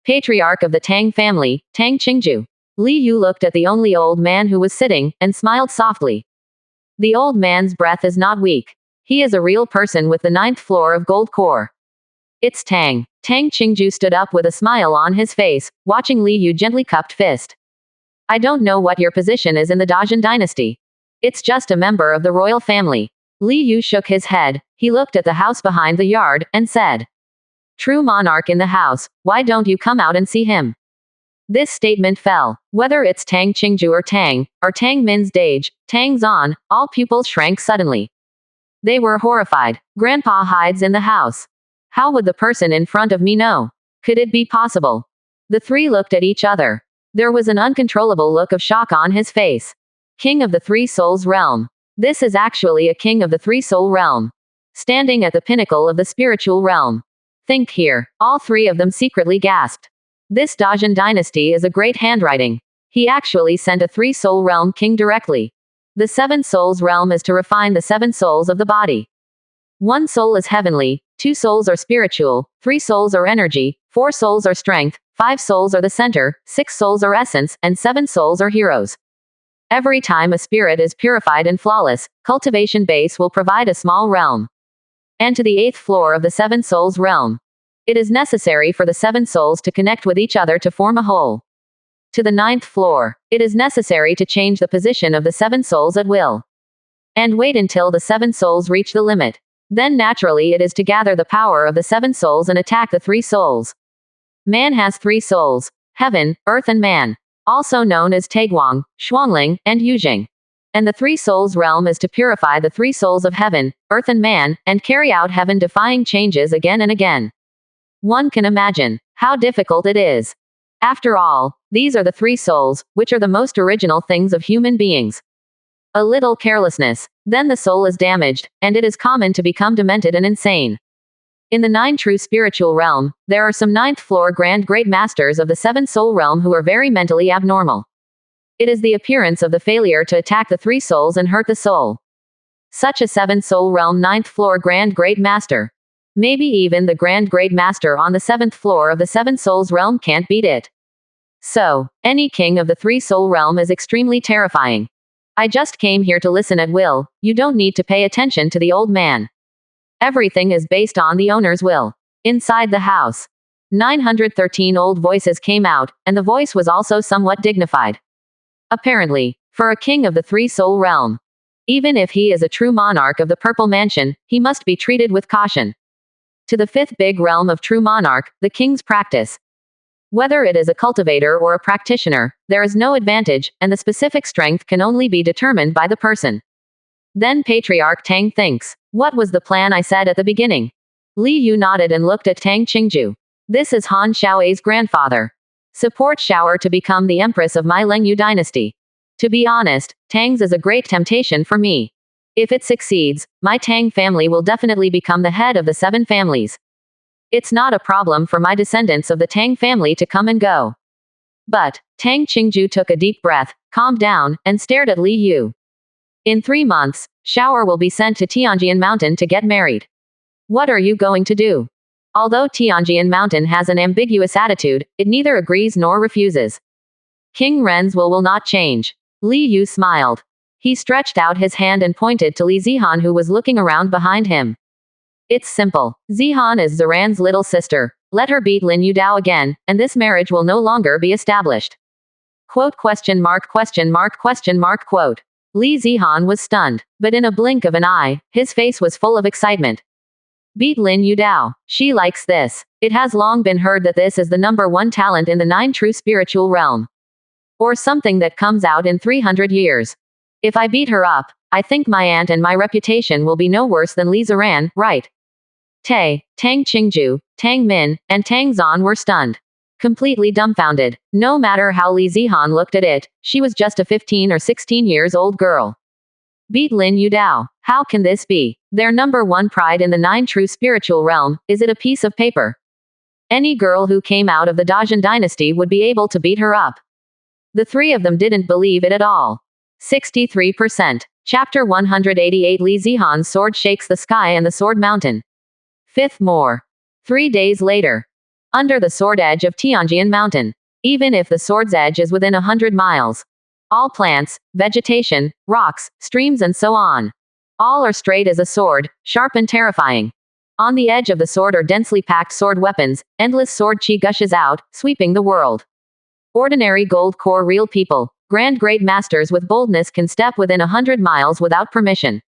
A: Patriarch of the Tang family, Tang Qingju. Li Yu looked at the only old man who was sitting, and smiled softly. The old man's breath is not weak. He is a real person with the 9th floor of gold core. It's Tang. Tang Qingju stood up with a smile on his face, watching Li Yu gently cupped fist. I don't know what your position is in the Dajin dynasty. It's just a member of the royal family. Li Yu shook his head. He looked at the house behind the yard, and said. True monarch in the house, why don't you come out and see him? This statement fell. Whether it's Tang Qingju or Tang Min's Dage, Tang Zan, all pupils shrank suddenly. They were horrified. Grandpa hides in the house. How would the person in front of me know? Could it be possible? The 3 looked at each other. There was an uncontrollable look of shock on his face. King of the 3 Souls realm. This is actually a king of the 3 Soul realm. Standing at the pinnacle of the spiritual realm. Think here. All 3 of them secretly gasped. This Dajin dynasty is a great handwriting. He actually sent a 3 Soul realm king directly. The 7 Souls realm is to refine the 7 souls of the body. 1 soul is heavenly, 2 souls are spiritual, 3 souls are energy, 4 souls are strength, 5 souls are the center, 6 souls are essence, and 7 souls are heroes. Every time a spirit is purified and flawless, cultivation base will provide a small realm. And to the 8th floor of the 7 souls realm. It is necessary for the 7 souls to connect with each other to form a whole. To the 9th floor, it is necessary to change the position of the 7 souls at will. And wait until the 7 souls reach the limit. Then naturally it is to gather the power of the 7 souls and attack the 3 souls. Man has 3 souls. Heaven, earth and man. Also known as Taiguang, Shuangling, and Yujing. And the 3 souls realm is to purify the 3 souls of heaven, earth and man, and carry out heaven-defying changes again and again. One can imagine how difficult it is. After all, these are the 3 souls, which are the most original things of human beings. A little carelessness, then the soul is damaged, and it is common to become demented and insane. In the 9 true spiritual realm, there are some 9th floor grand great masters of the 7 soul realm who are very mentally abnormal. It is the appearance of the failure to attack the 3 souls and hurt the soul. Such a 7 soul realm 9th floor grand great master. Maybe even the grand great master on the 7th floor of the 7 souls realm can't beat it. So, any king of the 3 soul realm is extremely terrifying. I just came here to listen at will, you don't need to pay attention to the old man. Everything is based on the owner's will. Inside the house, 913 old voices came out, and the voice was also somewhat dignified. Apparently, for a king of the three-soul realm, even if he is a true monarch of the Purple Mansion, he must be treated with caution. To the fifth big realm of true monarch, the king's practice. Whether it is a cultivator or a practitioner, there is no advantage, and the specific strength can only be determined by the person. Then Patriarch Tang thinks, what was the plan I said at the beginning? Li Yu nodded and looked at Tang Qingju. This is Han Xiao's grandfather. Support Xiao to become the empress of my Lengyu dynasty. To be honest, Tang's is a great temptation for me. If it succeeds, my Tang family will definitely become the head of the 7 families. It's not a problem for my descendants of the Tang family to come and go. But, Tang Qingju took a deep breath, calmed down, and stared at Li Yu. In 3 months, Xiao will be sent to Tianjian Mountain to get married. What are you going to do? Although Tianjian Mountain has an ambiguous attitude, it neither agrees nor refuses. King Ren's will not change. Li Yu smiled. He stretched out his hand and pointed to Li Zihan, who was looking around behind him. It's simple. Zihan is Ziran's little sister. Let her beat Lin Yudao again, and this marriage will no longer be established. Quote. Li Zihan was stunned, but in a blink of an eye, his face was full of excitement. Beat Lin Yudao. She likes this. It has long been heard that this is the #1 talent in the 9 true spiritual realm. Or something that comes out in 300 years. If I beat her up, I think my aunt and my reputation will be no worse than Li Ziran, right? Tang Qingju, Tang Min, and Tang Zan were stunned. Completely dumbfounded. No matter how Li Zihan looked at it, she was just a 15 or 16 years old girl. Beat Lin Yudao. How can this be? Their #1 pride in the 9 true spiritual realm, is it a piece of paper? Any girl who came out of the Dajin dynasty would be able to beat her up. The 3 of them didn't believe it at all. 63%. Chapter 188. Li Zihan's sword shakes the sky and the sword mountain. 5th more. 3 days later. Under the sword edge of Tianjian Mountain. Even if the sword's edge is within 100 miles. All plants, vegetation, rocks, streams and so on. All are straight as a sword, sharp and terrifying. On the edge of the sword are densely packed sword weapons, endless sword chi gushes out, sweeping the world. Ordinary gold core real people, grand great masters with boldness can step within 100 miles without permission.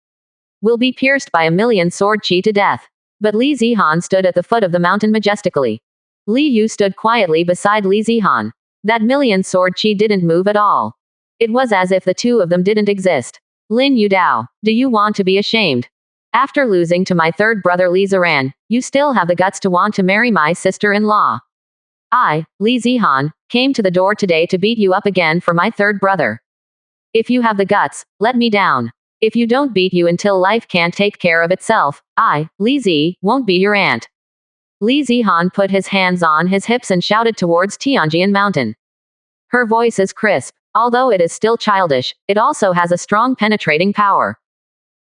A: Will be pierced by 1,000,000 sword chi to death. But Li Zihan stood at the foot of the mountain majestically. Li Yu stood quietly beside Li Zihan. That 1,000,000 sword chi didn't move at all. It was as if the 2 of them didn't exist. Lin Yudao, do you want to be ashamed? After losing to my 3rd brother Li Ziran, you still have the guts to want to marry my sister-in-law. I, Li Zihan, came to the door today to beat you up again for my 3rd brother. If you have the guts, let me down. If you don't beat you until life can't take care of itself, I, Li Zi, won't be your aunt. Li Zihan put his hands on his hips and shouted towards Tianjian Mountain. Her voice is crisp. Although it is still childish, it also has a strong penetrating power.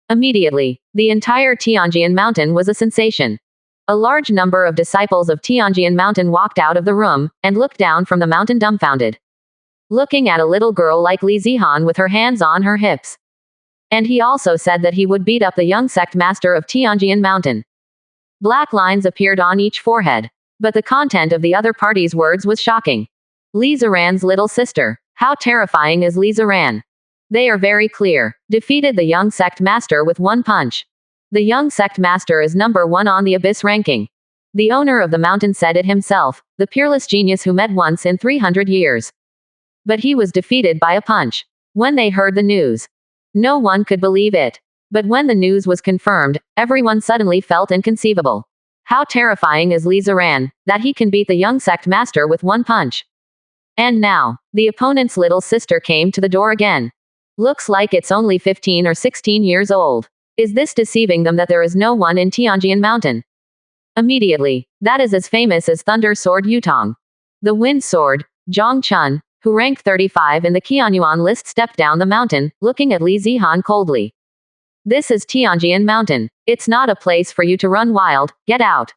A: Immediately, the entire Tianjian Mountain was a sensation. A large number of disciples of Tianjian Mountain walked out of the room, and looked down from the mountain dumbfounded. Looking at a little girl like Li Zihan with her hands on her hips. And he also said that he would beat up the young sect master of Tianjian Mountain. Black lines appeared on each forehead. But the content of the other party's words was shocking. Li Ziran's little sister. How terrifying is Li Ziran? They are very clear. Defeated the young sect master with 1 punch. The young sect master is #1 on the Abyss ranking. The owner of the mountain said it himself, the peerless genius who met once in 300 years. But he was defeated by a punch. When they heard the news, no one could believe it. But when the news was confirmed, everyone suddenly felt inconceivable. How terrifying is Li Ziran, that he can beat the young sect master with 1 punch. And now, the opponent's little sister came to the door again. Looks like it's only 15 or 16 years old. Is this deceiving them that there is no one in Tianjian Mountain? Immediately, that is as famous as Thunder Sword Yutong. The Wind Sword, Zhang Chun, who ranked 35 in the Qianyuan list, stepped down the mountain, looking at Li Zihan coldly. This is Tianjian Mountain. It's not a place for you to run wild, get out.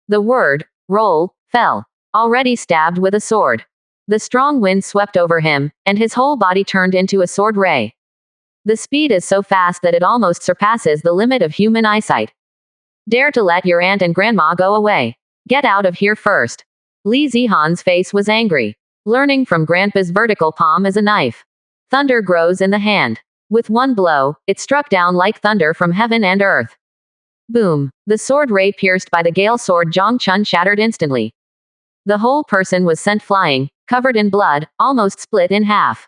A: The word, roll, fell. Already stabbed with a sword. The strong wind swept over him, and his whole body turned into a sword ray. The speed is so fast that it almost surpasses the limit of human eyesight. Dare to let your aunt and grandma go away. Get out of here first. Li Zihan's face was angry. Learning from Grandpa's vertical palm is a knife. Thunder grows in the hand. With one blow, it struck down like thunder from heaven and earth. Boom. The sword ray pierced by the gale sword Zhang Chun shattered instantly. The whole person was sent flying, covered in blood, almost split in half.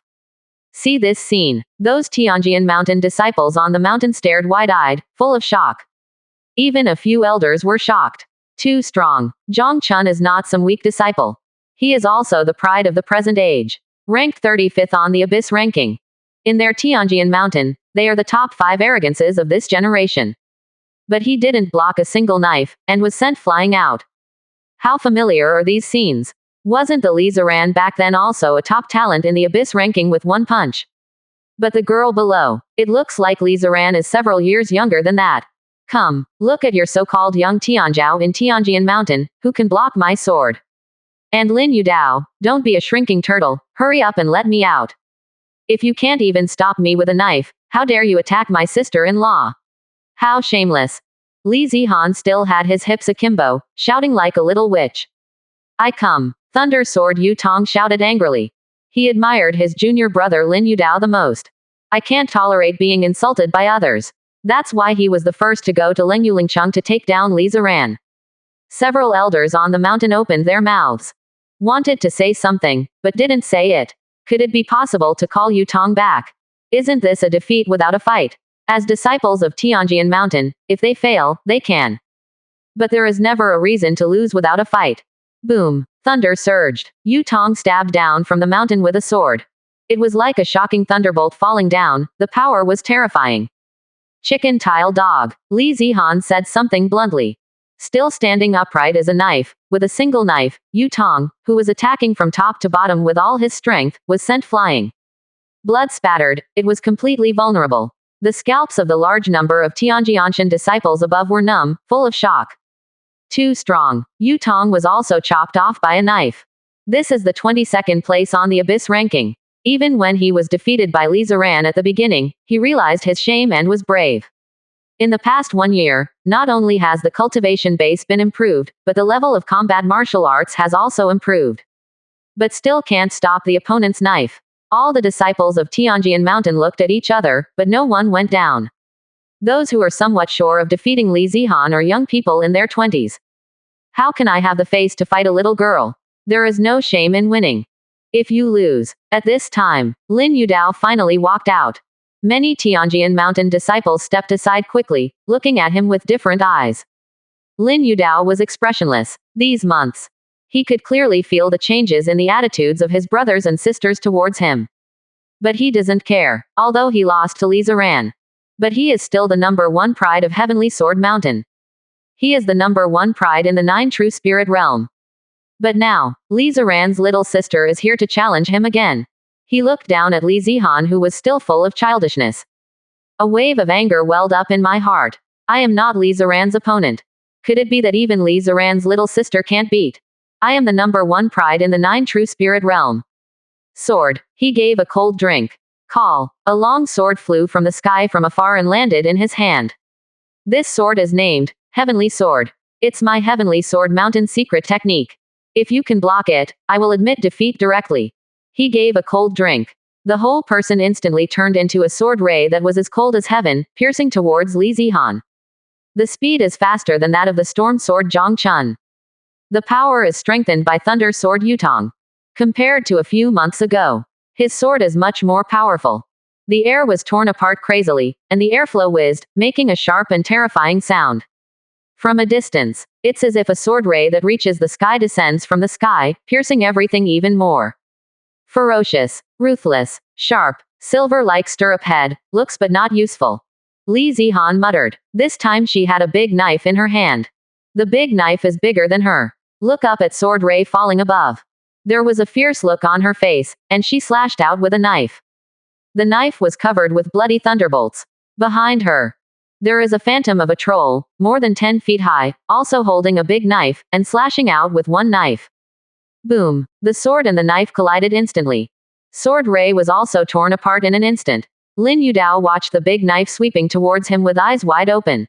A: See this scene. Those Tianjian mountain disciples on the mountain stared wide-eyed, full of shock. Even a few elders were shocked. Too strong. Zhang Chun is not some weak disciple. He is also the pride of the present age. Ranked 35th on the Abyss ranking. In their Tianjian mountain, they are the top 5 arrogances of this generation. But he didn't block a single knife, and was sent flying out. How familiar are these scenes? Wasn't the Li Ziran back then also a top talent in the Abyss ranking with one punch? But the girl below, it looks like Li Ziran is several years younger than that. Come, look at your so-called young Tianzhao in Tianjian mountain, who can block my sword. And Lin Yudao, don't be a shrinking turtle, hurry up and let me out. If you can't even stop me with a knife, how dare you attack my sister-in-law? How shameless. Li Zihan still had his hips akimbo, shouting like a little witch. I come. Thunder Sword Yu Tong shouted angrily. He admired his junior brother Lin Yudao the most. I can't tolerate being insulted by others. That's why he was the first to go to Lengyulingcheng to take down Li Ziran. Several elders on the mountain opened their mouths. Wanted to say something, but didn't say it. Could it be possible to call Yu Tong back? Isn't this a defeat without a fight? As disciples of Tianjian Mountain, if they fail, they can. But there is never a reason to lose without a fight. Boom. Thunder surged. Yu Tong stabbed down from the mountain with a sword. It was like a shocking thunderbolt falling down, the power was terrifying. Chicken tile dog. Li Zihan said something bluntly. Still standing upright as a knife, with a single knife, Yu Tong, who was attacking from top to bottom with all his strength, was sent flying. Blood spattered, it was completely vulnerable. The scalps of the large number of Tianjianshan disciples above were numb, full of shock. Too strong. Yu Tong was also chopped off by a knife. This is the 22nd place on the Abyss ranking. Even when he was defeated by Li Ziran at the beginning, he realized his shame and was brave. In the past 1 year, not only has the cultivation base been improved, but the level of combat martial arts has also improved. But still can't stop the opponent's knife. All the disciples of Tianjian Mountain looked at each other, but no one went down. Those who are somewhat sure of defeating Li Zihan are young people in their 20s. How can I have the face to fight a little girl? There is no shame in winning. If you lose. At this time, Lin Yudao finally walked out. Many Tianjian Mountain disciples stepped aside quickly, looking at him with different eyes. Lin Yudao was expressionless. These months. He could clearly feel the changes in the attitudes of his brothers and sisters towards him. But he doesn't care, although he lost to Li Ziran. But he is still the #1 pride of Heavenly Sword Mountain. He is the #1 pride in the 9 True Spirit realm. But now, Li Ziran's little sister is here to challenge him again. He looked down at Li Zihan, who was still full of childishness. A wave of anger welled up in my heart. I am not Li Ziran's opponent. Could it be that even Li Ziran's little sister can't beat? I am the #1 pride in the 9 True Spirit realm. Sword. He gave a cold drink. Call. A long sword flew from the sky from afar and landed in his hand. This sword is named Heavenly Sword. It's my Heavenly Sword Mountain secret technique. If you can block it, I will admit defeat directly. He gave a cold drink. The whole person instantly turned into a sword ray that was as cold as heaven, piercing towards Li Zihan. The speed is faster than that of the storm sword Zhang Chun. The power is strengthened by Thunder Sword Yu Tong. Compared to a few months ago, his sword is much more powerful. The air was torn apart crazily, and the airflow whizzed, making a sharp and terrifying sound. From a distance, it's as if a sword ray that reaches the sky descends from the sky, piercing everything even more. Ferocious, ruthless, sharp, silver-like stirrup head, looks but not useful. Li Zihan muttered. This time she had a big knife in her hand. The big knife is bigger than her. Look up at sword ray falling above. There was a fierce look on her face, and she slashed out with a knife. The knife was covered with bloody thunderbolts. Behind her, there is a phantom of a troll, more than 10 feet high, also holding a big knife, and slashing out with one knife. Boom. The sword and the knife collided instantly. Sword ray was also torn apart in an instant. Lin Yudao watched the big knife sweeping towards him with eyes wide open.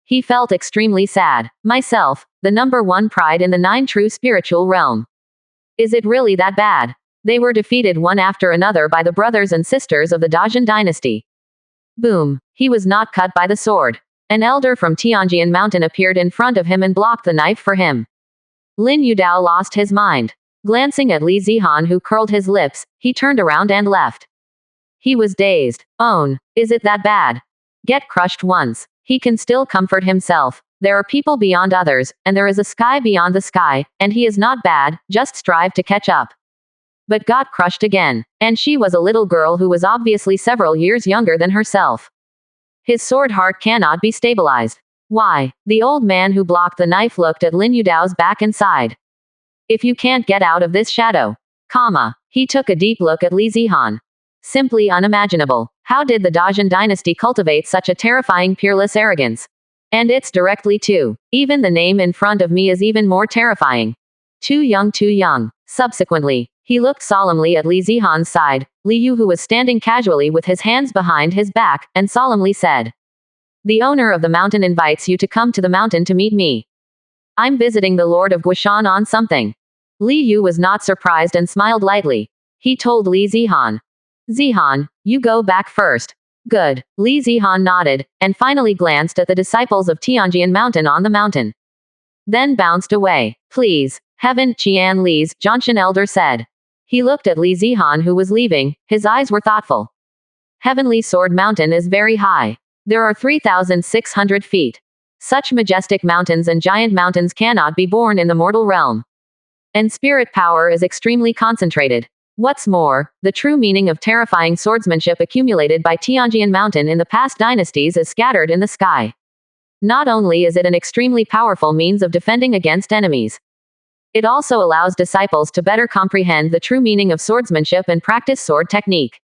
A: He felt extremely sad. Myself, the number one pride in the 9 true spiritual realm. Is it really that bad? They were defeated one after another by the brothers and sisters of the Dajin dynasty. Boom. He was not cut by the sword. An elder from Tianjian Mountain appeared in front of him and blocked the knife for him. Lin Yudao lost his mind. Glancing at Li Zihan, who curled his lips, he turned around and left. He was dazed. Own, is it that bad? Get crushed once. He can still comfort himself. There are people beyond others, and there is a sky beyond the sky, and he is not bad, just strive to catch up. But got crushed again. And she was a little girl who was obviously several years younger than herself. His sword heart cannot be stabilized. Why? The old man who blocked the knife looked at Lin Yudao's back and sighed. If you can't get out of this shadow. He took a deep look at Li Zihan. Simply unimaginable. How did the Dajin dynasty cultivate such a terrifying peerless arrogance? And it's directly too. Even the name in front of me is even more terrifying. Too young, too young. Subsequently, he looked solemnly at Li Zihan's side, Li Yu, who was standing casually with his hands behind his back, and solemnly said, "The owner of the mountain invites you to come to the mountain to meet me. I'm visiting the Lord of Guishan on something." Li Yu was not surprised and smiled lightly. He told Li Zihan, "Zihan, you go back first." Good. Li Zihan nodded, and finally glanced at the disciples of Tianjian Mountain on the mountain. Then bounced away. "Please, heaven," Qian Li's Zhongshan elder said. He looked at Li Zihan, who was leaving. His eyes were thoughtful. Heavenly Sword Mountain is very high. There are 3,600 feet. Such majestic mountains and giant mountains cannot be born in the mortal realm. And spirit power is extremely concentrated. What's more, the true meaning of terrifying swordsmanship accumulated by Tianjian Mountain in the past dynasties is scattered in the sky. Not only is it an extremely powerful means of defending against enemies, it also allows disciples to better comprehend the true meaning of swordsmanship and practice sword technique.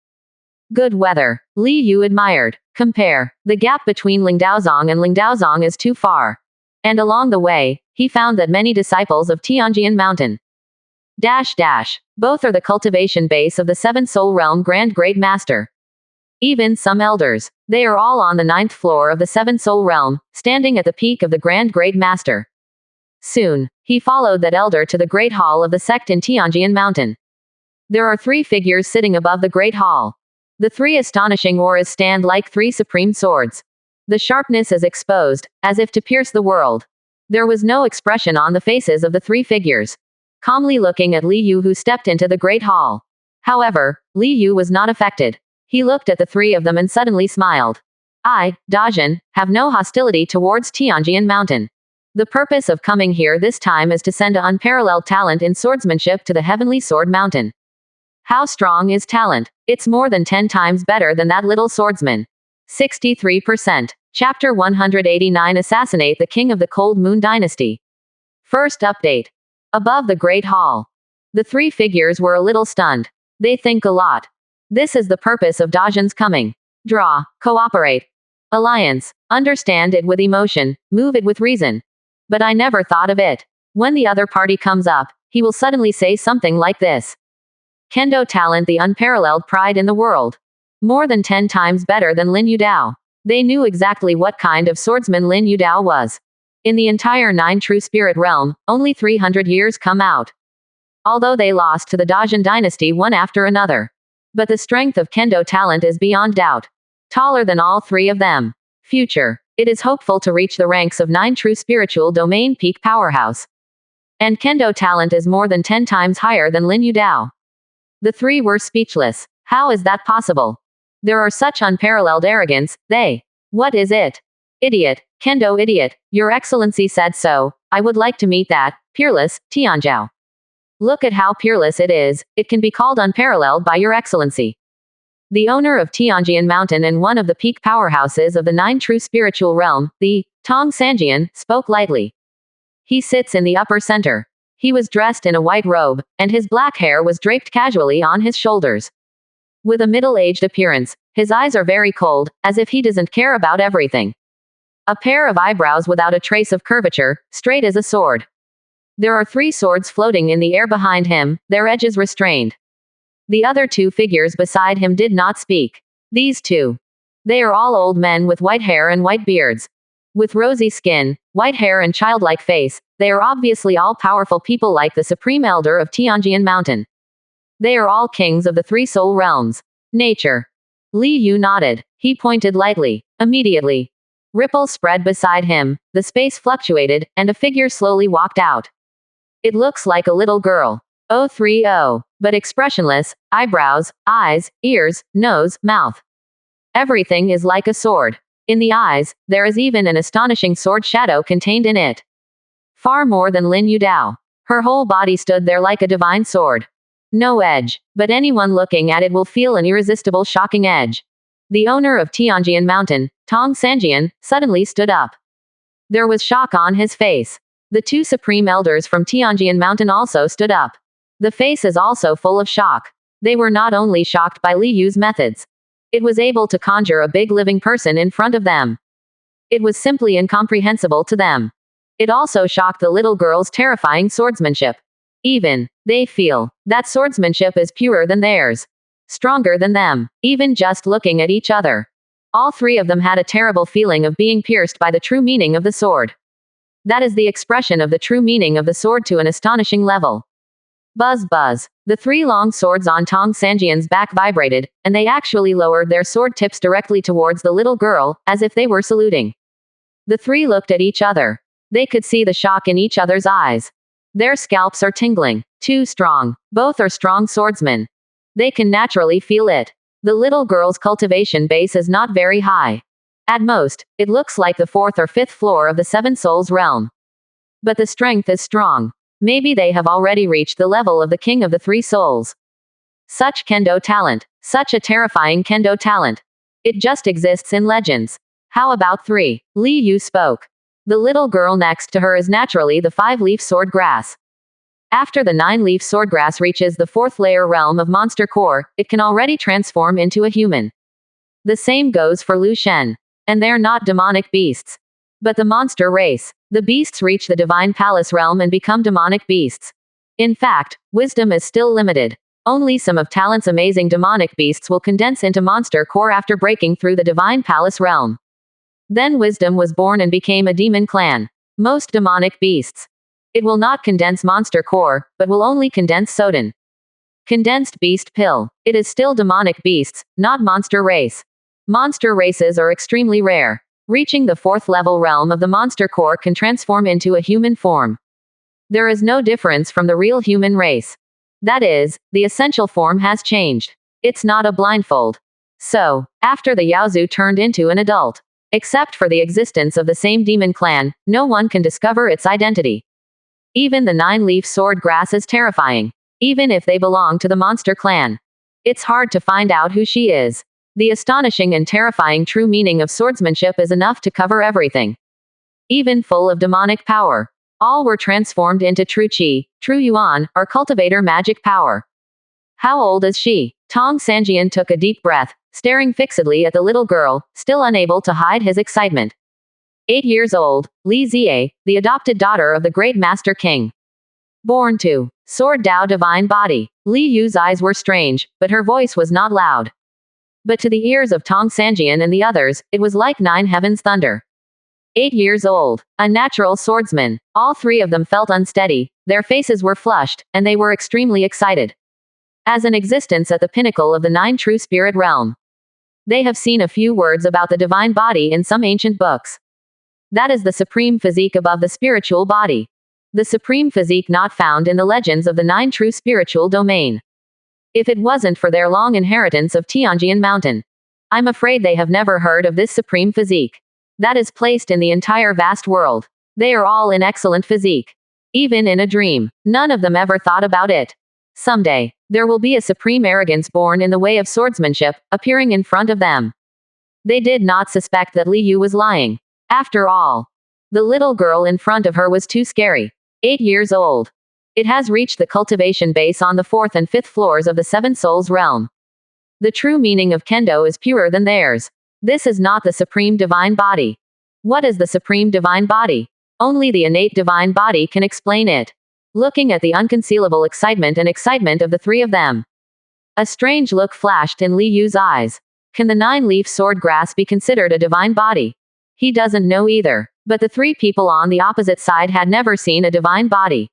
A: Good weather. Li Yu admired. Compare. The gap between Lingdaozong and Lingdaozong is too far. And along the way, he found that many disciples of Tianjian Mountain both are the cultivation base of the 7th Soul Realm Grand Great Master. Even some elders. They are all on the 9th floor of the 7th Soul Realm, standing at the peak of the Grand Great Master. Soon, he followed that elder to the Great Hall of the sect in Tianjian Mountain. There are 3 figures sitting above the Great Hall. The 3 astonishing auras stand like 3 supreme swords. The sharpness is exposed, as if to pierce the world. There was no expression on the faces of the 3 figures, calmly looking at Li Yu, who stepped into the Great Hall. However, Li Yu was not affected. He looked at the 3 of them and suddenly smiled. I, Dajin, have no hostility towards Tianjian Mountain. The purpose of coming here this time is to send an unparalleled talent in swordsmanship to the Heavenly Sword Mountain. How strong is talent? It's more than 10 times better than that little swordsman. 63%. Chapter 189. Assassinate the King of the Cold Moon Dynasty. First update. Above the Great Hall. The 3 figures were a little stunned. They think a lot. This is the purpose of Dajin's coming. Draw, cooperate, alliance, understand it with emotion, move it with reason. But I never thought of it. When the other party comes up, he will suddenly say something like this. Kendo talent, the unparalleled pride in the world. More than 10 times better than Lin Yudao. They knew exactly what kind of swordsman Lin Yudao was. In the entire 9 true spirit realm, only 300 years come out. Although they lost to the Dajin dynasty one after another. But the strength of Kendo talent is beyond doubt. Taller than all 3 of them. Future. It is hopeful to reach the ranks of 9 true spiritual domain peak powerhouse. And Kendo talent is more than 10 times higher than Lin Yudao. The 3 were speechless. How is that possible? There are such unparalleled arrogance, What is it? Idiot. Kendo idiot. Your Excellency said so. I would like to meet that, peerless, Tianjiao. Look at how peerless it is. It can be called unparalleled by Your Excellency. The owner of Tianjian Mountain and one of the peak powerhouses of the 9 true spiritual realm, the Tong Sanjian, spoke lightly. He sits in the upper center. He was dressed in a white robe, and his black hair was draped casually on his shoulders. With a middle-aged appearance, his eyes are very cold, as if he doesn't care about everything. A pair of eyebrows without a trace of curvature, straight as a sword. There are 3 swords floating in the air behind him, their edges restrained. The other 2 figures beside him did not speak. These 2. They are all old men with white hair and white beards. With rosy skin, white hair and childlike face, they are obviously all-powerful people like the Supreme Elder of Tianjian Mountain. They are all kings of the three soul realms. Nature. Li Yu nodded. He pointed lightly. Immediately. Ripples spread beside him, the space fluctuated, and a figure slowly walked out. It looks like a little girl. 030. But expressionless, eyebrows, eyes, ears, nose, mouth. Everything is like a sword. In the eyes, there is even an astonishing sword shadow contained in it. Far more than Lin Yudao. Her whole body stood there like a divine sword. No edge, but anyone looking at it will feel an irresistible shocking edge. The owner of Tianjian Mountain, Tong Sanjian, suddenly stood up. There was shock on his face. The two supreme elders from Tianjian Mountain also stood up. The face is also full of shock. They were not only shocked by Li Yu's methods. It was able to conjure a big living person in front of them. It was simply incomprehensible to them. It also shocked the little girl's terrifying swordsmanship. Even, they feel, that swordsmanship is purer than theirs. Stronger than them, even just looking at each other. All three of them had a terrible feeling of being pierced by the true meaning of the sword. That is the expression of the true meaning of the sword to an astonishing level. Buzz buzz. The three long swords on Tong Sanjian's back vibrated, and they actually lowered their sword tips directly towards the little girl, as if they were saluting. The three looked at each other. They could see the shock in each other's eyes. Their scalps are tingling. Too strong. Both are strong swordsmen. They can naturally feel it. The little girl's cultivation base is not very high. At most, it looks like the 4th or 5th floor of the Seven Souls realm. But the strength is strong. Maybe they have already reached the level of the King of the Three Souls. Such kendo talent. Such a terrifying kendo talent. It just exists in legends. How about 3? Li Yu spoke. The little girl next to her is naturally the 5-leaf sword grass. After the 9-leaf swordgrass reaches the 4th layer realm of monster core, it can already transform into a human. The same goes for Lu Shen. And they're not demonic beasts. But the monster race. The beasts reach the divine palace realm and become demonic beasts. In fact, wisdom is still limited. Only some of Talent's amazing demonic beasts will condense into monster core after breaking through the divine palace realm. Then wisdom was born and became a demon clan. Most demonic beasts. It will not condense monster core, but will only condense Soden. Condensed beast pill. It is still demonic beasts, not monster race. Monster races are extremely rare. Reaching the 4th level realm of the monster core can transform into a human form. There is no difference from the real human race. That is, the essential form has changed. It's not a blindfold. So, after the Yaozu turned into an adult, except for the existence of the same demon clan, no one can discover its identity. Even the 9-leaf sword grass is terrifying. Even if they belong to the monster clan. It's hard to find out who she is. The astonishing and terrifying true meaning of swordsmanship is enough to cover everything. Even full of demonic power. All were transformed into true qi, true yuan, or cultivator magic power. How old is she? Tong Sanjian took a deep breath, staring fixedly at the little girl, still unable to hide his excitement. 8 years old, Li Ziye, the adopted daughter of the great Master King. Born to Sword Dao Divine Body. Li Yu's eyes were strange, but her voice was not loud. But to the ears of Tong Sanjian and the others, it was like 9 heavens thunder. 8 years old. A natural swordsman. All three of them felt unsteady, their faces were flushed, and they were extremely excited. As an existence at the pinnacle of the 9 true spirit realm. They have seen a few words about the divine body in some ancient books. That is the supreme physique above the spiritual body. The supreme physique not found in the legends of the 9 true spiritual domain. If it wasn't for their long inheritance of Tianjian Mountain, I'm afraid they have never heard of this supreme physique. That is placed in the entire vast world. They are all in excellent physique. Even in a dream, none of them ever thought about it. Someday, there will be a supreme arrogance born in the way of swordsmanship, appearing in front of them. They did not suspect that Li Yu was lying. After all, the little girl in front of her was too scary. 8 years old. It has reached the cultivation base on the 4th and 5th floors of the Seven Souls realm. The true meaning of kendo is purer than theirs. This is not the supreme divine body. What is the supreme divine body? Only the innate divine body can explain it. Looking at the unconcealable excitement of the three of them. A strange look flashed in Li Yu's eyes. Can the 9-leaf sword grass be considered a divine body? He doesn't know either. But the three people on the opposite side had never seen a divine body.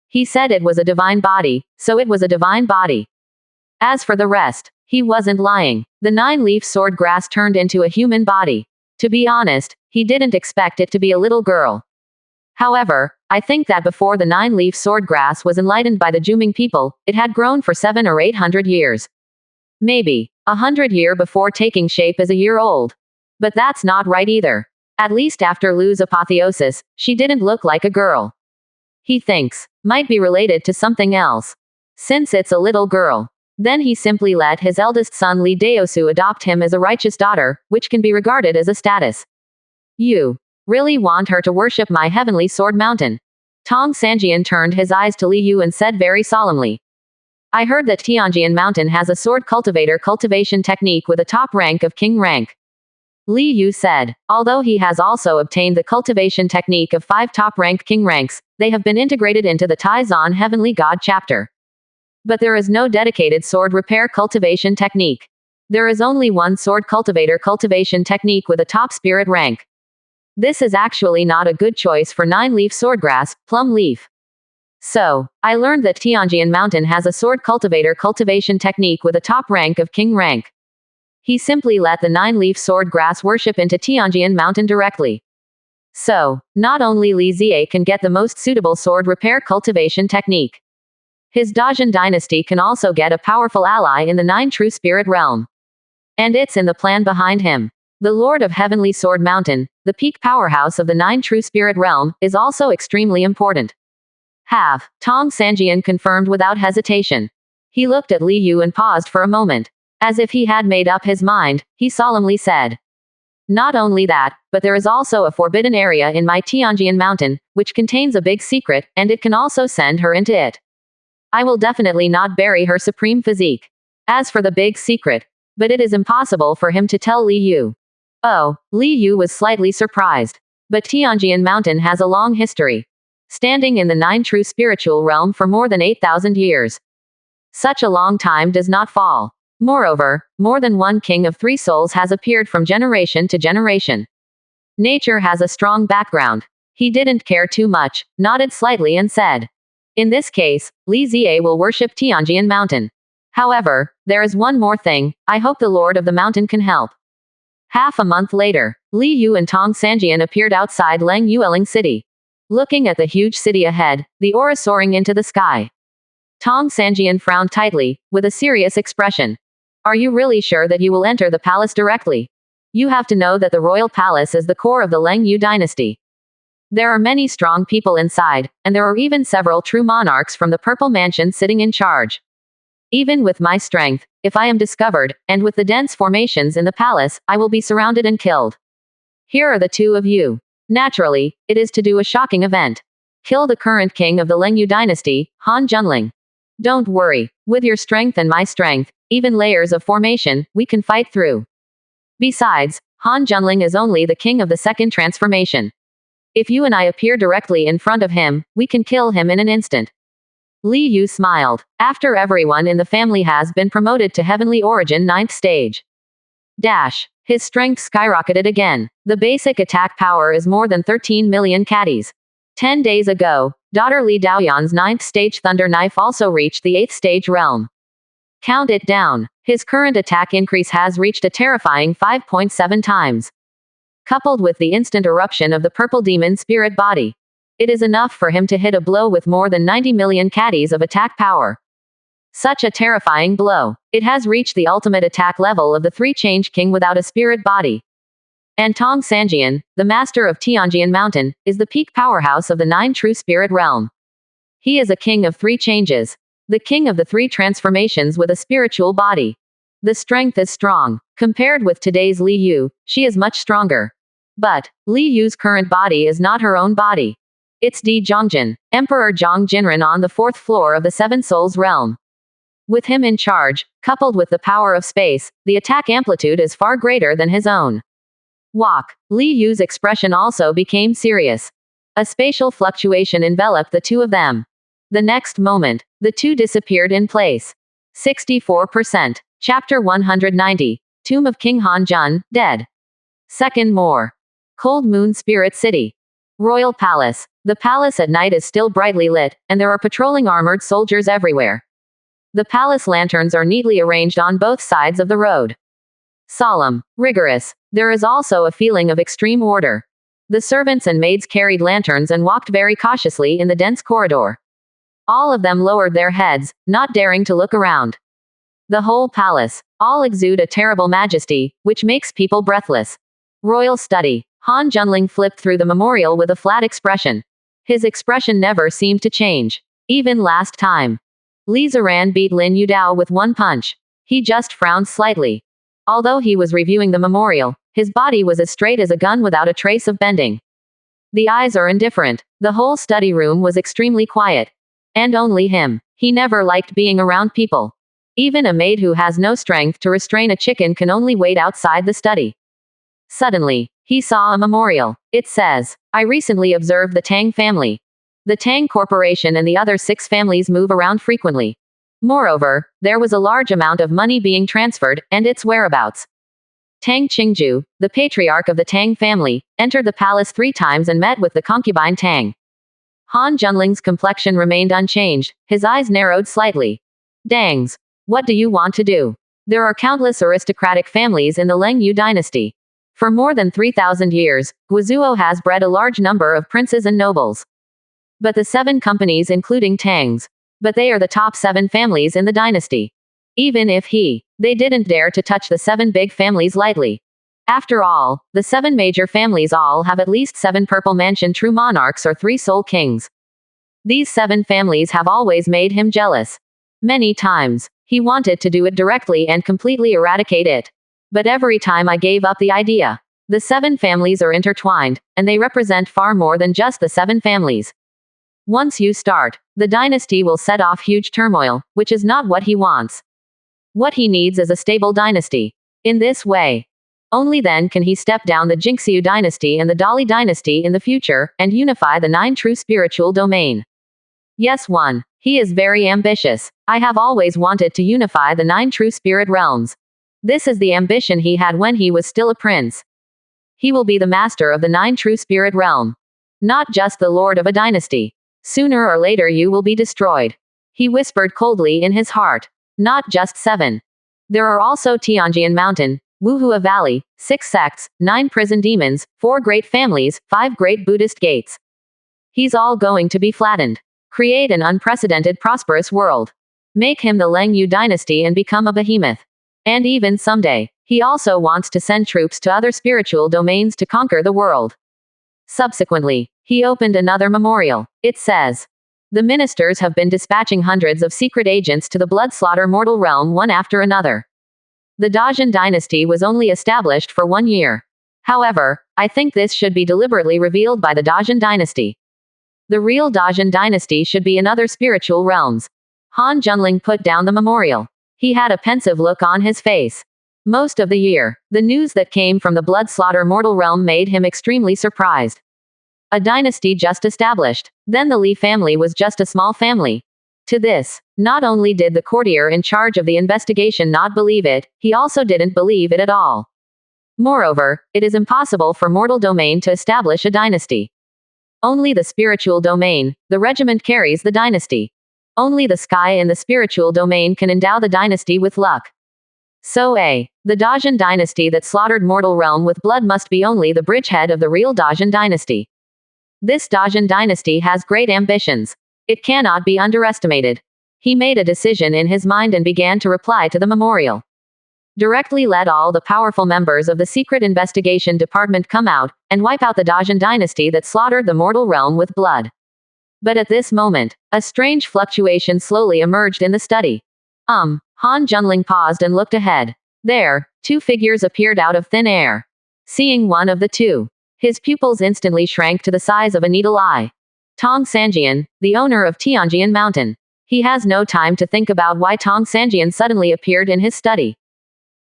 A: He said it was a divine body, so it was a divine body. As for the rest, he wasn't lying. The nine-leaf sword grass turned into a human body. To be honest, he didn't expect it to be a little girl. However, I think that before the nine-leaf sword grass was enlightened by the Juming people, it had grown for 700 or 800 years. Maybe 100 years before taking shape as a year old. But that's not right either. At least after Lu's apotheosis, she didn't look like a girl. He thinks, might be related to something else. Since it's a little girl. Then he simply let his eldest son Li Daosu adopt him as a righteous daughter, which can be regarded as a status. You really want her to worship my heavenly sword mountain? Tong Sanjian turned his eyes to Li Yu and said very solemnly. I heard that Tianjian Mountain has a sword cultivation technique with a top rank of king rank. Li Yu said, although he has also obtained the cultivation technique of 5 top-rank king ranks, they have been integrated into the Taizan Heavenly God chapter. But there is no dedicated sword repair cultivation technique. There is only one sword cultivation technique with a top spirit rank. This is actually not a good choice for 9-leaf swordgrass, plum leaf. So, I learned that Tianjian Mountain has a sword cultivation technique with a top rank of king rank. He simply let the 9-leaf sword grass worship into Tianjian Mountain directly. So, not only Li Ziye can get the most suitable sword repair cultivation technique. His Dajin dynasty can also get a powerful ally in the 9 true spirit realm. And it's in the plan behind him. The Lord of Heavenly Sword Mountain, the peak powerhouse of the 9 true spirit realm, is also extremely important. Tong Sanjian confirmed without hesitation. He looked at Li Yu and paused for a moment. As if he had made up his mind, he solemnly said. Not only that, but there is also a forbidden area in my Tianjian Mountain, which contains a big secret, and it can also send her into it. I will definitely not bury her supreme physique. As for the big secret, but it is impossible for him to tell Li Yu. Oh, Li Yu was slightly surprised. But Tianjian Mountain has a long history. Standing in the 9 true spiritual realm for more than 8,000 years. Such a long time does not fall. Moreover, more than one king of 3 souls has appeared from generation to generation. Nature has a strong background. He didn't care too much, nodded slightly and said. In this case, Li Ziye will worship Tianjian Mountain. However, there is one more thing, I hope the Lord of the Mountain can help. Half a month later, Li Yu and Tong Sanjian appeared outside Leng Yueling City. Looking at the huge city ahead, the aura soaring into the sky. Tong Sanjian frowned tightly, with a serious expression. Are you really sure that you will enter the palace directly? You have to know that the royal palace is the core of the Leng Yu dynasty. There are many strong people inside, and there are even several true monarchs from the Purple Mansion sitting in charge. Even with my strength, if I am discovered, and with the dense formations in the palace, I will be surrounded and killed. Here are the 2 of you. Naturally, it is to do a shocking event. Kill the current king of the Leng Yu dynasty, Han Junling. Don't worry, with your strength and my strength, even layers of formation, we can fight through. Besides, Han Junling is only the king of the 2nd transformation. If you and I appear directly in front of him, we can kill him in an instant. Li Yu smiled. After everyone in the family has been promoted to heavenly origin 9th stage. His strength skyrocketed again. The basic attack power is more than 13 million catties. 10 days ago, daughter Li Daoyan's 9th stage thunder knife also reached the 8th stage realm. Count it down. His current attack increase has reached a terrifying 5.7 times. Coupled with the instant eruption of the purple demon spirit body. It is enough for him to hit a blow with more than 90 million catties of attack power. Such a terrifying blow. It has reached the ultimate attack level of the 3-change king without a spirit body. And Tong Sanjian, the master of Tianjian Mountain, is the peak powerhouse of the 9 true spirit realm. He is a king of 3 changes. The king of the 3 transformations with a spiritual body. The strength is strong. Compared with today's Li Yu, she is much stronger. But, Li Yu's current body is not her own body. It's Di Zhongjin, Emperor Zhang Jinren on the 4th floor of the 7 Souls realm. With him in charge, coupled with the power of space, the attack amplitude is far greater than his own. Li Yu's expression also became serious. A spatial fluctuation enveloped the 2 of them. The next moment, the 2 disappeared in place. 64%. Chapter 190. Tomb of King Han Jun, dead. Second more. Cold Moon Spirit City. Royal Palace. The palace at night is still brightly lit, and there are patrolling armored soldiers everywhere. The palace lanterns are neatly arranged on both sides of the road. Solemn, rigorous. There is also a feeling of extreme order. The servants and maids carried lanterns and walked very cautiously in the dense corridor. All of them lowered their heads, not daring to look around. The whole palace, all exude a terrible majesty, which makes people breathless. Royal study. Han Junling flipped through the memorial with a flat expression. His expression never seemed to change. Even last time. Li Ziran beat Lin Yudao with one punch. He just frowned slightly. Although he was reviewing the memorial, his body was as straight as a gun without a trace of bending. The eyes are indifferent. The whole study room was extremely quiet. And only him. He never liked being around people. Even a maid who has no strength to restrain a chicken can only wait outside the study. Suddenly, he saw a memorial. It says, "I recently observed the Tang family. The Tang Corporation and the other 6 families move around frequently. Moreover, there was a large amount of money being transferred, and its whereabouts. Tang Qingju, the patriarch of the Tang family, entered the palace 3 times and met with the concubine Tang." Han Junling's complexion remained unchanged, his eyes narrowed slightly. "Dangs. What do you want to do? There are countless aristocratic families in the Leng Yu dynasty. For more than 3,000 years, Guizhou has bred a large number of princes and nobles. But the 7 companies including Tang's. But they are the top 7 families in the dynasty. Even if they didn't dare to touch the 7 big families lightly. After all, the 7 major families all have at least 7 purple mansion true monarchs or 3 soul kings. These 7 families have always made him jealous. Many times, he wanted to do it directly and completely eradicate it. But every time I gave up the idea. The 7 families are intertwined, and they represent far more than just the 7 families. Once you start, the dynasty will set off huge turmoil, which is not what he wants. What he needs is a stable dynasty. In this way, only then can he step down the Jinxiu dynasty and the Dali dynasty in the future, and unify the 9 true spiritual domain. Yes, he is very ambitious. I have always wanted to unify the 9 true spirit realms. This is the ambition he had when he was still a prince. He will be the master of the 9 true spirit realm. Not just the lord of a dynasty. Sooner or later you will be destroyed. He whispered coldly in his heart. Not just 7. There are also Tianjian Mountain, Wuhua Valley, 6 sects, 9 prison demons, 4 great families, 5 great Buddhist gates. He's all going to be flattened. Create an unprecedented prosperous world. Make him the Leng Yu dynasty and become a behemoth. And even someday, he also wants to send troops to other spiritual domains to conquer the world. Subsequently, he opened another memorial. It says, "The ministers have been dispatching hundreds of secret agents to the blood slaughter mortal realm one after another. The Dajin dynasty was only established for 1 year. However, I think this should be deliberately revealed by the Dajin dynasty. The real Dajin dynasty should be in other spiritual realms." Han Junling put down the memorial. He had a pensive look on his face. Most of the year, the news that came from the blood slaughter mortal realm made him extremely surprised. A dynasty just established. Then the Li family was just a small family. To this, not only did the courtier in charge of the investigation not believe it, he also didn't believe it at all. Moreover, it is impossible for mortal domain to establish a dynasty. Only the spiritual domain, the regiment carries the dynasty. Only the sky in the spiritual domain can endow the dynasty with luck. So the Dajin dynasty that slaughtered mortal realm with blood must be only the bridgehead of the real Dajin dynasty. This Dajin dynasty has great ambitions. It cannot be underestimated. He made a decision in his mind and began to reply to the memorial. Directly let all the powerful members of the secret investigation department come out, and wipe out the Dajin dynasty that slaughtered the mortal realm with blood. But at this moment, a strange fluctuation slowly emerged in the study. Han Junling paused and looked ahead. There, 2 figures appeared out of thin air. Seeing one of the 2, his pupils instantly shrank to the size of a needle eye. Tong Sanjian, the owner of Tianjian Mountain. He has no time to think about why Tong Sanjian suddenly appeared in his study.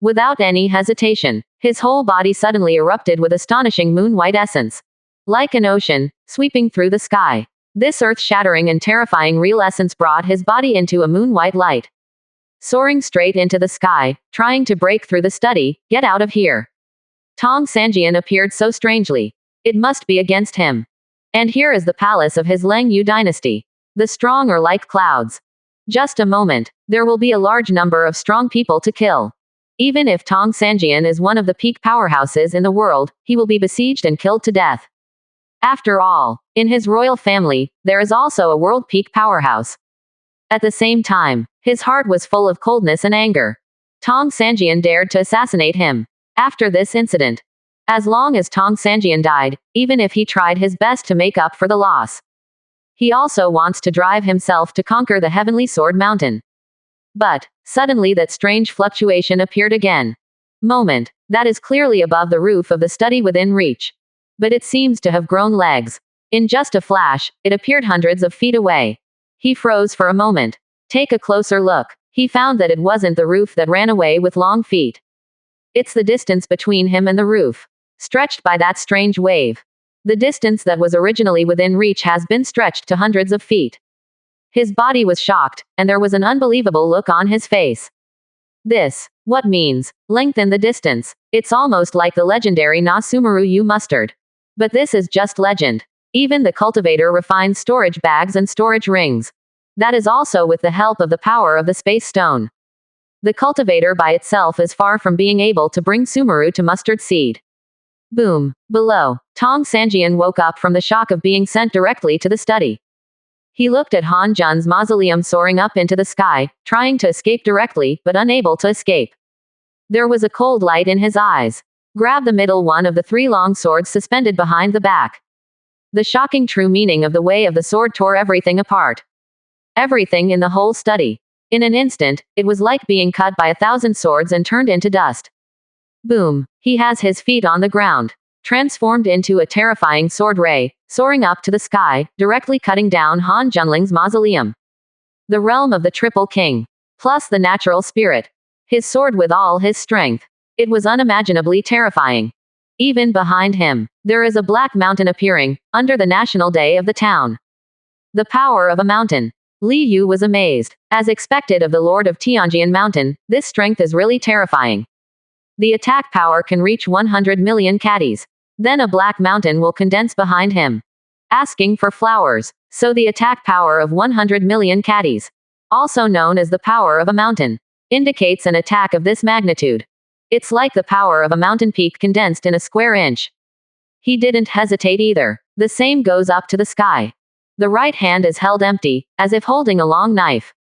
A: Without any hesitation, his whole body suddenly erupted with astonishing moon-white essence. Like an ocean, sweeping through the sky. This earth-shattering and terrifying real essence brought his body into a moon-white light. Soaring straight into the sky, trying to break through the study. "Get out of here. Tong Sanjian appeared so strangely. It must be against him. And here is the palace of his Lang Yu dynasty. The strong are like clouds. Just a moment. There will be a large number of strong people to kill. Even if Tong Sanjian is one of the peak powerhouses in the world, he will be besieged and killed to death. After all, in his royal family, there is also a world peak powerhouse. At the same time, his heart was full of coldness and anger. Tong Sanjian dared to assassinate him. After this incident, as long as Tong Sanjian died, even if he tried his best to make up for the loss, he also wants to drive himself to conquer the Heavenly Sword Mountain. But, suddenly that strange fluctuation appeared again. Moment, that is clearly above the roof of the study within reach. But it seems to have grown legs. In just a flash, it appeared hundreds of feet away. He froze for a moment. Take a closer look. He found that it wasn't the roof that ran away with long feet. It's the distance between him and the roof, stretched by that strange wave. The distance that was originally within reach has been stretched to hundreds of feet. His body was shocked, and there was an unbelievable look on his face. This, what means, lengthen the distance. It's almost like the legendary Na Sumeru Yu mustard. But this is just legend. Even the cultivator refines storage bags and storage rings. That is also with the help of the power of the space stone. The cultivator by itself is far from being able to bring Sumeru to mustard seed. Boom. Below, Tong Sanjian woke up from the shock of being sent directly to the study. He looked at Han Jun's mausoleum soaring up into the sky, trying to escape directly, but unable to escape. There was a cold light in his eyes. Grab the middle one of the three long swords suspended behind the back. The shocking true meaning of the way of the sword tore everything apart. Everything in the whole study. In an instant, it was like being cut by 1,000 swords and turned into dust. Boom. He has his feet on the ground, transformed into a terrifying sword ray, soaring up to the sky, directly cutting down Han Junling's mausoleum. The realm of the Triple King. Plus the natural spirit. His sword with all his strength. It was unimaginably terrifying. Even behind him, there is a black mountain appearing, under the national day of the town. The power of a mountain. Li Yu was amazed. As expected of the Lord of Tianjian Mountain, this strength is really terrifying. The attack power can reach 100 million caddies. Then a black mountain will condense behind him, asking for flowers. So the attack power of 100 million caddies, also known as the power of a mountain, indicates an attack of this magnitude. It's like the power of a mountain peak condensed in a square inch. He didn't hesitate either. The same goes up to the sky. The right hand is held empty, as if holding a long knife.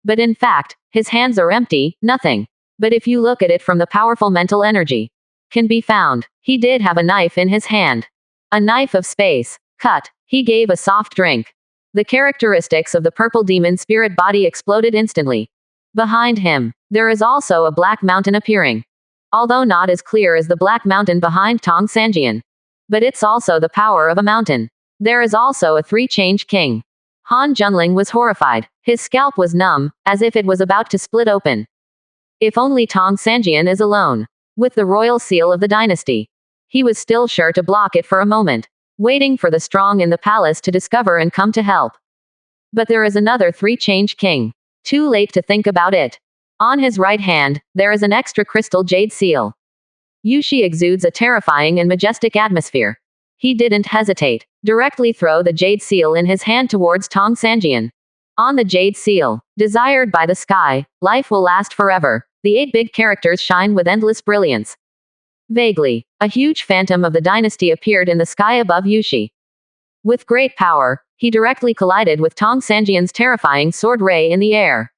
A: But in fact, his hands are empty, nothing. But if you look at it from the powerful mental energy can be found, he did have a knife in his hand. A knife of space. Cut. He gave a soft drink. The characteristics of the purple demon spirit body exploded instantly. Behind him, there is also a black mountain appearing. Although not as clear as the black mountain behind Tong Sanjian. But it's also the power of a mountain. There is also a three-change king. Han Junling was horrified. His scalp was numb, as if it was about to split open. If only Tong Sanjian is alone with the royal seal of the dynasty. He was still sure to block it for a moment, waiting for the strong in the palace to discover and come to help. But there is another three-change king. Too late to think about it. On his right hand, there is an extra crystal jade seal. Yushi exudes a terrifying and majestic atmosphere. He didn't hesitate. Directly throw the jade seal in his hand towards Tong Sanjian. On the jade seal, desired by the sky, life will last forever. The 8 big characters shine with endless brilliance. Vaguely, a huge phantom of the dynasty appeared in the sky above Yushi. With great power, he directly collided with Tong Sanjian's terrifying sword ray in the air.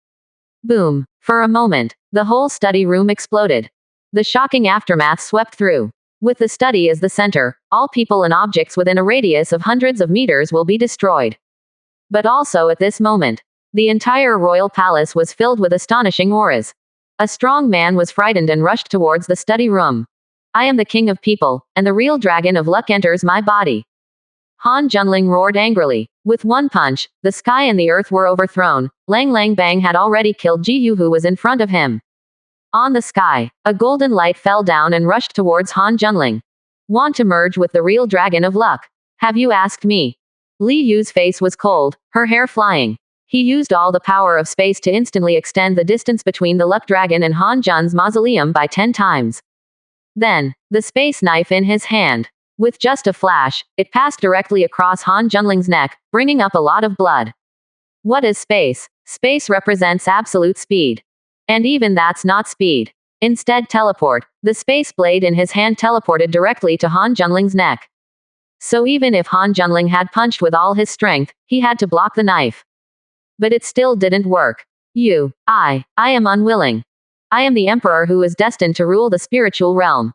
A: Boom. For a moment, the whole study room exploded. The shocking aftermath swept through. With the study as the center, all people and objects within a radius of hundreds of meters will be destroyed. But also at this moment, the entire royal palace was filled with astonishing auras. A strong man was frightened and rushed towards the study room. I am the king of people, and the real dragon of luck enters my body. Han Junling roared angrily. With one punch, the sky and the earth were overthrown. Lang Lang Bang had already killed Ji Yu, who was in front of him. On the sky, a golden light fell down and rushed towards Han Junling. Want to merge with the real dragon of luck? Have you asked me? Li Yu's face was cold, her hair flying. He used all the power of space to instantly extend the distance between the luck dragon and Han Jun's mausoleum by 10 times. Then, the space knife in his hand. With just a flash, it passed directly across Han Junling's neck, bringing up a lot of blood. What is space? Space represents absolute speed. And even that's not speed. Instead, teleport. The space blade in his hand teleported directly to Han Junling's neck. So even if Han Junling had punched with all his strength, he had to block the knife. But it still didn't work. I am unwilling. I am the emperor who is destined to rule the spiritual realm.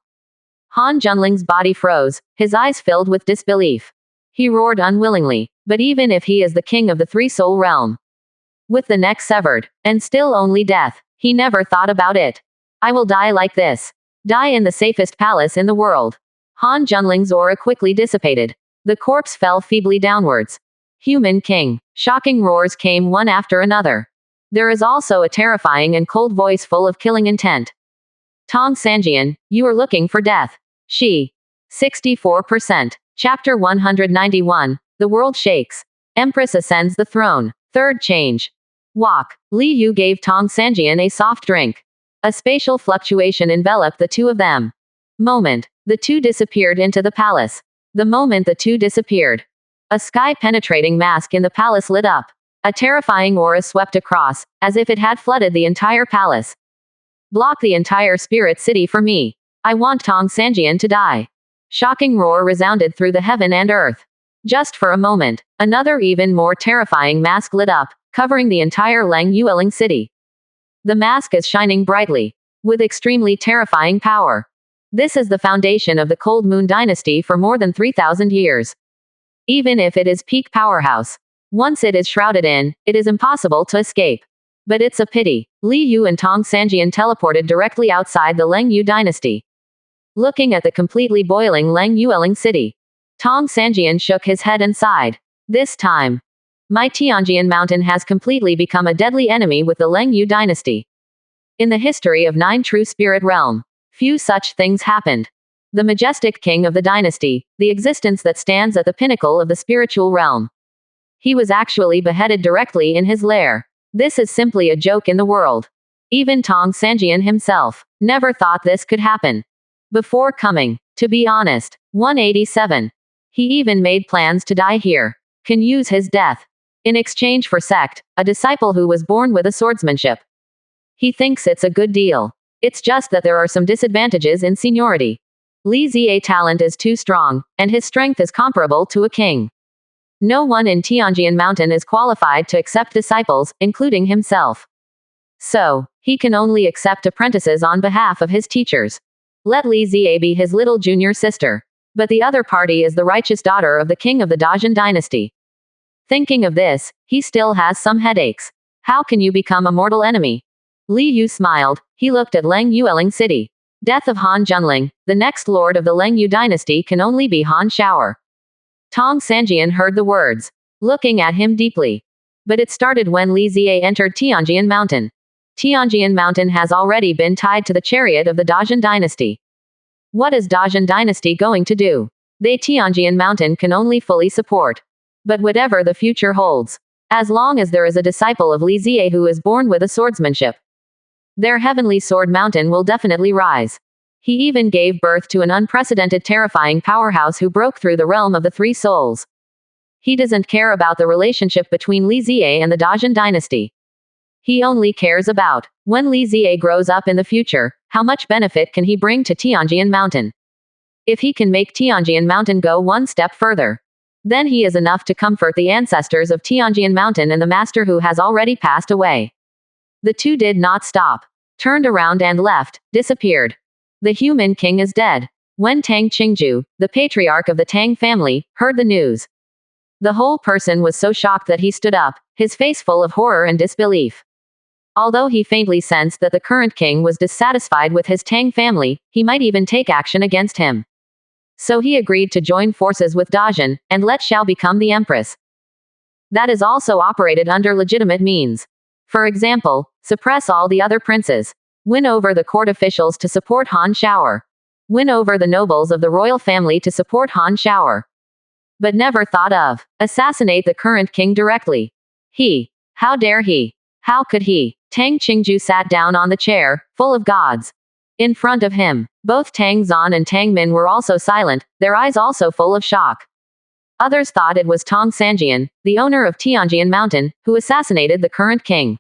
A: Han Junling's body froze, his eyes filled with disbelief. He roared unwillingly, but even if he is the king of the three-soul realm, with the neck severed, and still only death, he never thought about it. I will die like this. Die in the safest palace in the world. Han Junling's aura quickly dissipated. The corpse fell feebly downwards. Human king. Shocking roars came one after another. There is also a terrifying and cold voice full of killing intent. Tong Sanjian, you are looking for death. She. 64%. Chapter 191. The world shakes. Empress ascends the throne. Third change. Walk. Li Yu gave Tong Sanjian a soft drink. A spatial fluctuation enveloped the two of them. Moment. The two disappeared into the palace. The moment the two disappeared, a sky-penetrating mask in the palace lit up. A terrifying aura swept across, as if it had flooded the entire palace. Block the entire spirit city for me. I want Tong Sanjian to die. Shocking roar resounded through the heaven and earth. Just for a moment, another even more terrifying mask lit up, covering the entire Lang Yueling city. The mask is shining brightly, with extremely terrifying power. This is the foundation of the Cold Moon Dynasty for more than 3,000 years. Even if it is peak powerhouse, once it is shrouded in, it is impossible to escape. But it's a pity. Li Yu and Tong Sanjian teleported directly outside the Lang Yu dynasty. Looking at the completely boiling Lang Yueling city, Tong Sanjian shook his head and sighed. This time, my Tianjian mountain has completely become a deadly enemy with the Lang Yu dynasty. In the history of 9 true spirit realm, few such things happened. The majestic king of the dynasty, the existence that stands at the pinnacle of the spiritual realm. He was actually beheaded directly in his lair. This is simply a joke in the world. Even Tong Sanjian himself never thought this could happen. Before coming, to be honest, 187. He even made plans to die here. Can use his death in exchange for sect, a disciple who was born with a swordsmanship. He thinks it's a good deal. It's just that there are some disadvantages in seniority. Li Zi's talent is too strong, and his strength is comparable to a king. No one in Tianjian Mountain is qualified to accept disciples, including himself. So, he can only accept apprentices on behalf of his teachers. Let Li Zi be his little junior sister. But the other party is the righteous daughter of the king of the Dajin dynasty. Thinking of this, he still has some headaches. How can you become a mortal enemy? Li Yu smiled. He looked at Lang Yueling city. Death of Han Junling, the next lord of the Lang Yu dynasty, can only be Han Shower. Tong Sanjian heard the words, looking at him deeply. But it started when Li Zi entered Tianjian Mountain. Tianjian Mountain has already been tied to the chariot of the Dajin dynasty. What is Dajin dynasty going to do? They Tianjian Mountain can only fully support. But whatever the future holds, as long as there is a disciple of Li Zi who is born with a swordsmanship, their heavenly sword mountain will definitely rise. He even gave birth to an unprecedented terrifying powerhouse who broke through the realm of the 3 souls. He doesn't care about the relationship between Li Zi and the Dajin dynasty. He only cares about, when Li Zi grows up in the future, how much benefit can he bring to Tianjian Mountain. If he can make Tianjian Mountain go one step further, then he is enough to comfort the ancestors of Tianjian Mountain and the master who has already passed away. The two did not stop, turned around and left, disappeared. The human king is dead. When Tang Qingju, the patriarch of the Tang family, heard the news, the whole person was so shocked that he stood up, his face full of horror and disbelief. Although he faintly sensed that the current king was dissatisfied with his Tang family, he might even take action against him. So he agreed to join forces with Dajin, and let Xiao become the empress. That is also operated under legitimate means. For example, suppress all the other princes. Win over the court officials to support Han Shower. Win over the nobles of the royal family to support Han Shower. But never thought of, assassinate the current king directly. How dare he? How could he? Tang Qingju sat down on the chair, full of gods. In front of him, both Tang Zan and Tang Min were also silent, their eyes also full of shock. Others thought it was Tong Sanjian, the owner of Tianjian Mountain, who assassinated the current king.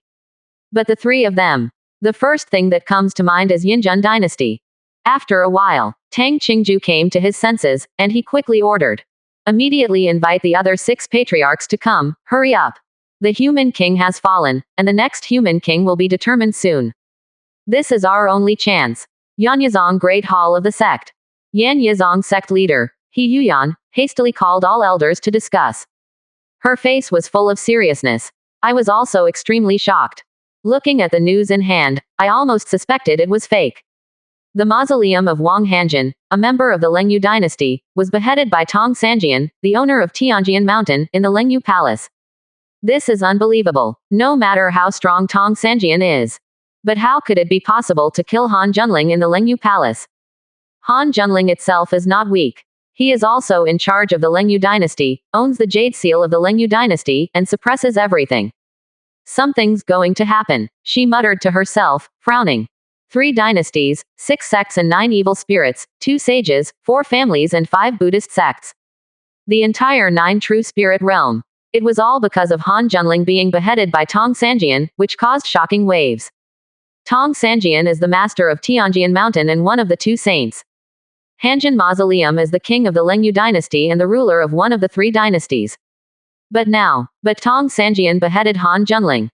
A: But the three of them. The first thing that comes to mind is Yinjun dynasty. After a while, Tang Qingju came to his senses, and he quickly ordered. Immediately invite the other 6 patriarchs to come, hurry up. The human king has fallen, and the next human king will be determined soon. This is our only chance. Yan Yazong Great Hall of the Sect. Yan Yazong sect leader, He Yuyan, hastily called all elders to discuss. Her face was full of seriousness. I was also extremely shocked. Looking at the news in hand, I almost suspected it was fake. The mausoleum of Wang Hanjin, a member of the Lengyu dynasty, was beheaded by Tong Sanjian, the owner of Tianjian Mountain, in the Lengyu Palace. This is unbelievable, no matter how strong Tong Sanjian is. But how could it be possible to kill Han Junling in the Lengyu Palace? Han Junling itself is not weak. He is also in charge of the Lengyu dynasty, owns the jade seal of the Lengyu dynasty, and suppresses everything. Something's going to happen, she muttered to herself, frowning. 3 dynasties, 6 sects and 9 evil spirits, 2 sages, 4 families and 5 Buddhist sects. The entire 9 true spirit realm. It was all because of Han Junling being beheaded by Tong Sanjian, which caused shocking waves. Tong Sanjian is the master of Tianjian Mountain and one of the 2 saints. Hanjin Mausoleum is the king of the Lengyu dynasty and the ruler of one of the 3 dynasties. But Tong Sanjian beheaded Han Junling.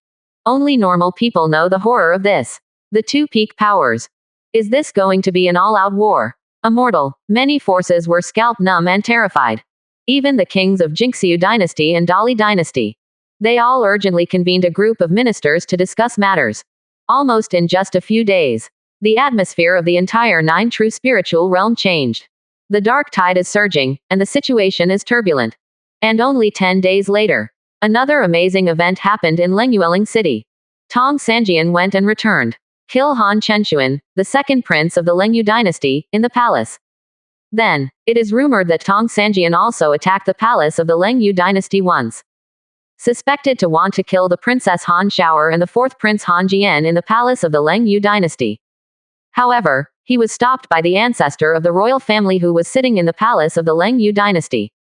A: Only normal people know the horror of this. The 2 peak powers. Is this going to be an all-out war? Immortal. Many forces were scalp-numb and terrified. Even the kings of Jinxiu dynasty and Dali dynasty. They all urgently convened a group of ministers to discuss matters. Almost in just a few days, the atmosphere of the entire 9 true spiritual realm changed. The dark tide is surging, and the situation is turbulent. And only 10 days later, another amazing event happened in Lengyueling City. Tong Sanjian went and returned. Kill Han Chenxuan, the second prince of the Lengyu dynasty, in the palace. Then, it is rumored that Tong Sanjian also attacked the palace of the Lengyu dynasty once. Suspected to want to kill the princess Han Shower and the 4th prince Han Jian in the palace of the Lengyu dynasty. However, he was stopped by the ancestor of the royal family who was sitting in the palace of the Lengyu dynasty.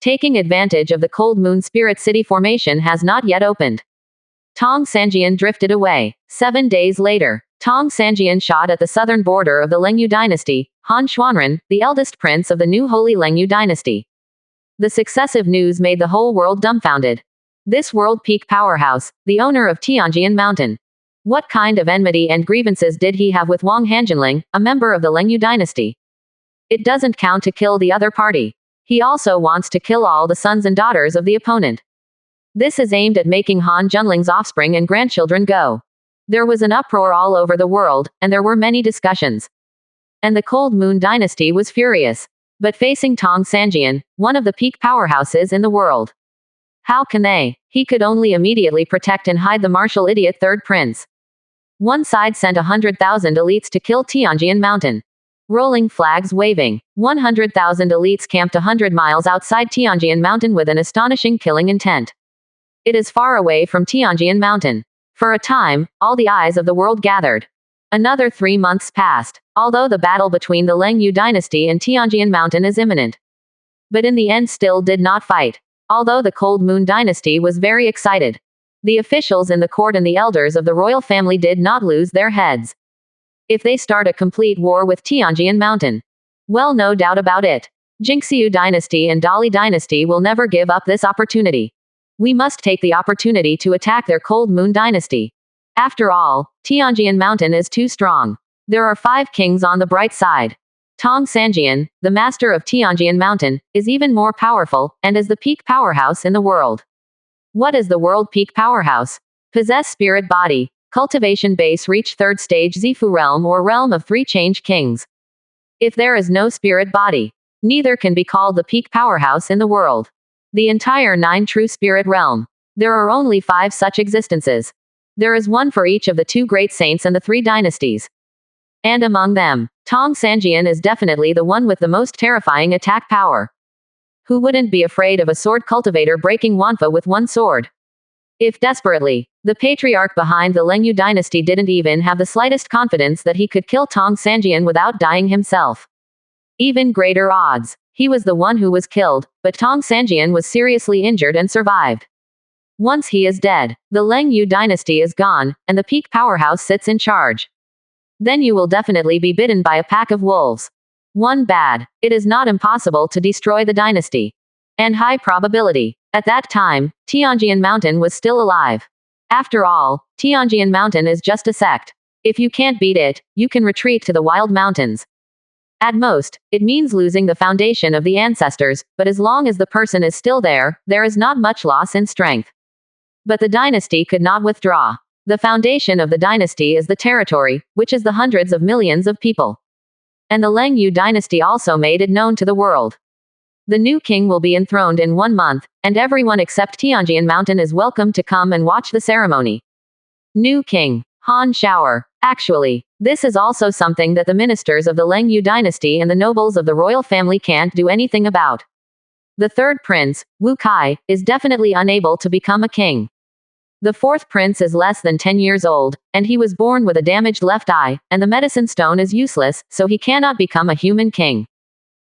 A: Taking advantage of the cold moon spirit city formation has not yet opened. Tong Sanjian drifted away. 7 days later, Tong Sanjian shot at the southern border of the Lengyu dynasty, Han Xuanren, the eldest prince of the new Holy Lengyu dynasty. The successive news made the whole world dumbfounded. This world peak powerhouse, the owner of Tianjian Mountain. What kind of enmity and grievances did he have with Wang Hanjinling, a member of the Lengyu dynasty? It doesn't count to kill the other party. He also wants to kill all the sons and daughters of the opponent. This is aimed at making Han Junling's offspring and grandchildren go. There was an uproar all over the world, and there were many discussions. And the Cold Moon dynasty was furious. But facing Tong Sanjian, one of the peak powerhouses in the world. How can they? He could only immediately protect and hide the martial idiot 3rd prince. One side sent 100,000 elites to kill Tianjian Mountain. Rolling flags waving. 100,000 elites camped 100 miles outside Tianjian Mountain with an astonishing killing intent. It is far away from Tianjian Mountain. For a time, all the eyes of the world gathered. Another 3 months passed, although the battle between the Lengyu dynasty and Tianjian Mountain is imminent. But in the end still did not fight. Although the Cold Moon dynasty was very excited. The officials in the court and the elders of the royal family did not lose their heads. If they start a complete war with Tianjian Mountain. Well, no doubt about it. Jinxiu dynasty and Dali dynasty will never give up this opportunity. We must take the opportunity to attack their Cold Moon dynasty. After all, Tianjian Mountain is too strong. There are 5 kings on the bright side. Tong Sanjian, the master of Tianjian Mountain, is even more powerful, and is the peak powerhouse in the world. What is the world peak powerhouse? Possess spirit body. Cultivation base reach 3rd stage Zifu realm or realm of 3 change kings. If there is no spirit body, neither can be called the peak powerhouse in the world. The entire 9 true spirit realm. There are only 5 such existences. There is one for each of the 2 great saints and the 3 dynasties. And among them, Tong Sanjian is definitely the one with the most terrifying attack power. Who wouldn't be afraid of a sword cultivator breaking Wanfa with one sword? If desperately, The patriarch behind the Lengyu dynasty didn't even have the slightest confidence that he could kill Tong Sanjian without dying himself. Even greater odds. He was the one who was killed, but Tong Sanjian was seriously injured and survived. Once he is dead, the Lengyu dynasty is gone, and the peak powerhouse sits in charge. Then you will definitely be bitten by a pack of wolves. One bad. It is not impossible to destroy the dynasty. And high probability. At that time, Tianjian Mountain was still alive. After all, Tianjian Mountain is just a sect. If you can't beat it, you can retreat to the wild mountains. At most, it means losing the foundation of the ancestors, but as long as the person is still there, there is not much loss in strength. But the dynasty could not withdraw. The foundation of the dynasty is the territory, which is the hundreds of millions of people. And the Lengyu dynasty also made it known to the world. The new king will be enthroned in 1 month, and everyone except Tianjian Mountain is welcome to come and watch the ceremony. New king, Han Shower. Actually, this is also something that the ministers of the Lengyu dynasty and the nobles of the royal family can't do anything about. The third prince, Wu Kai, is definitely unable to become a king. The fourth prince is less than 10 years old, and he was born with a damaged left eye, and the medicine stone is useless, so he cannot become a human king.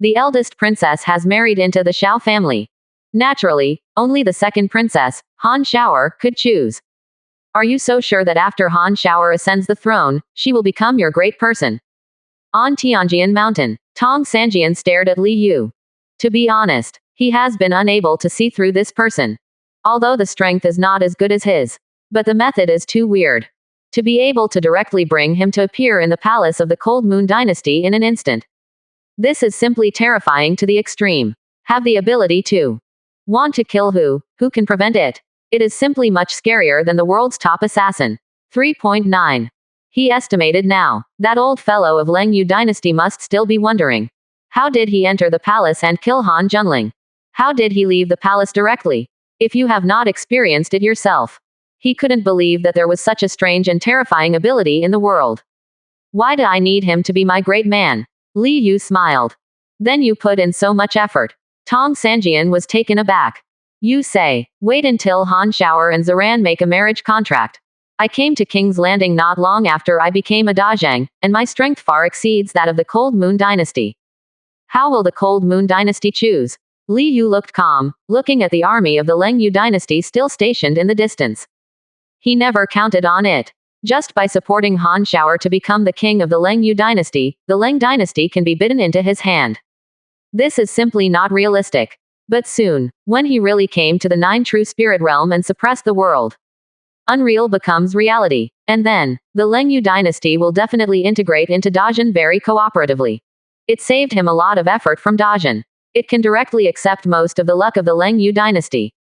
A: The eldest princess has married into the Xiao family. Naturally, only the second princess, Han Shower, could choose. Are you so sure that after Han Shower ascends the throne, she will become your great person? On Tianjian Mountain, Tong Sanjian stared at Li Yu. To be honest, he has been unable to see through this person. Although the strength is not as good as his. But the method is too weird. To be able to directly bring him to appear in the palace of the Cold Moon Dynasty in an instant. This is simply terrifying to the extreme. Have the ability to want to kill who can prevent it? It is simply much scarier than the world's top assassin. 3.9. He estimated now. That old fellow of Lengyu dynasty must still be wondering. How did he enter the palace and kill Han Junling? How did he leave the palace directly? If you have not experienced it yourself. He couldn't believe that there was such a strange and terrifying ability in the world. Why do I need him to be my great man? Li Yu smiled. Then you put in so much effort. Tong Sanjian was taken aback. You say, wait until Han Shower and Zaran make a marriage contract. I came to King's Landing not long after I became a Dazhang, and my strength far exceeds that of the Cold Moon Dynasty. How will the Cold Moon Dynasty choose? Li Yu looked calm, looking at the army of the Lengyu Dynasty still stationed in the distance. He never counted on it. Just by supporting Han Shower to become the king of the Lengyu Dynasty, the Leng Dynasty can be bitten into his hand. This is simply not realistic. But soon, when he really came to the 9 true spirit realm and suppressed the world, unreal becomes reality. And then, the Lengyu dynasty will definitely integrate into Dazhan very cooperatively. It saved him a lot of effort from Dazhan. It can directly accept most of the luck of the Lengyu dynasty.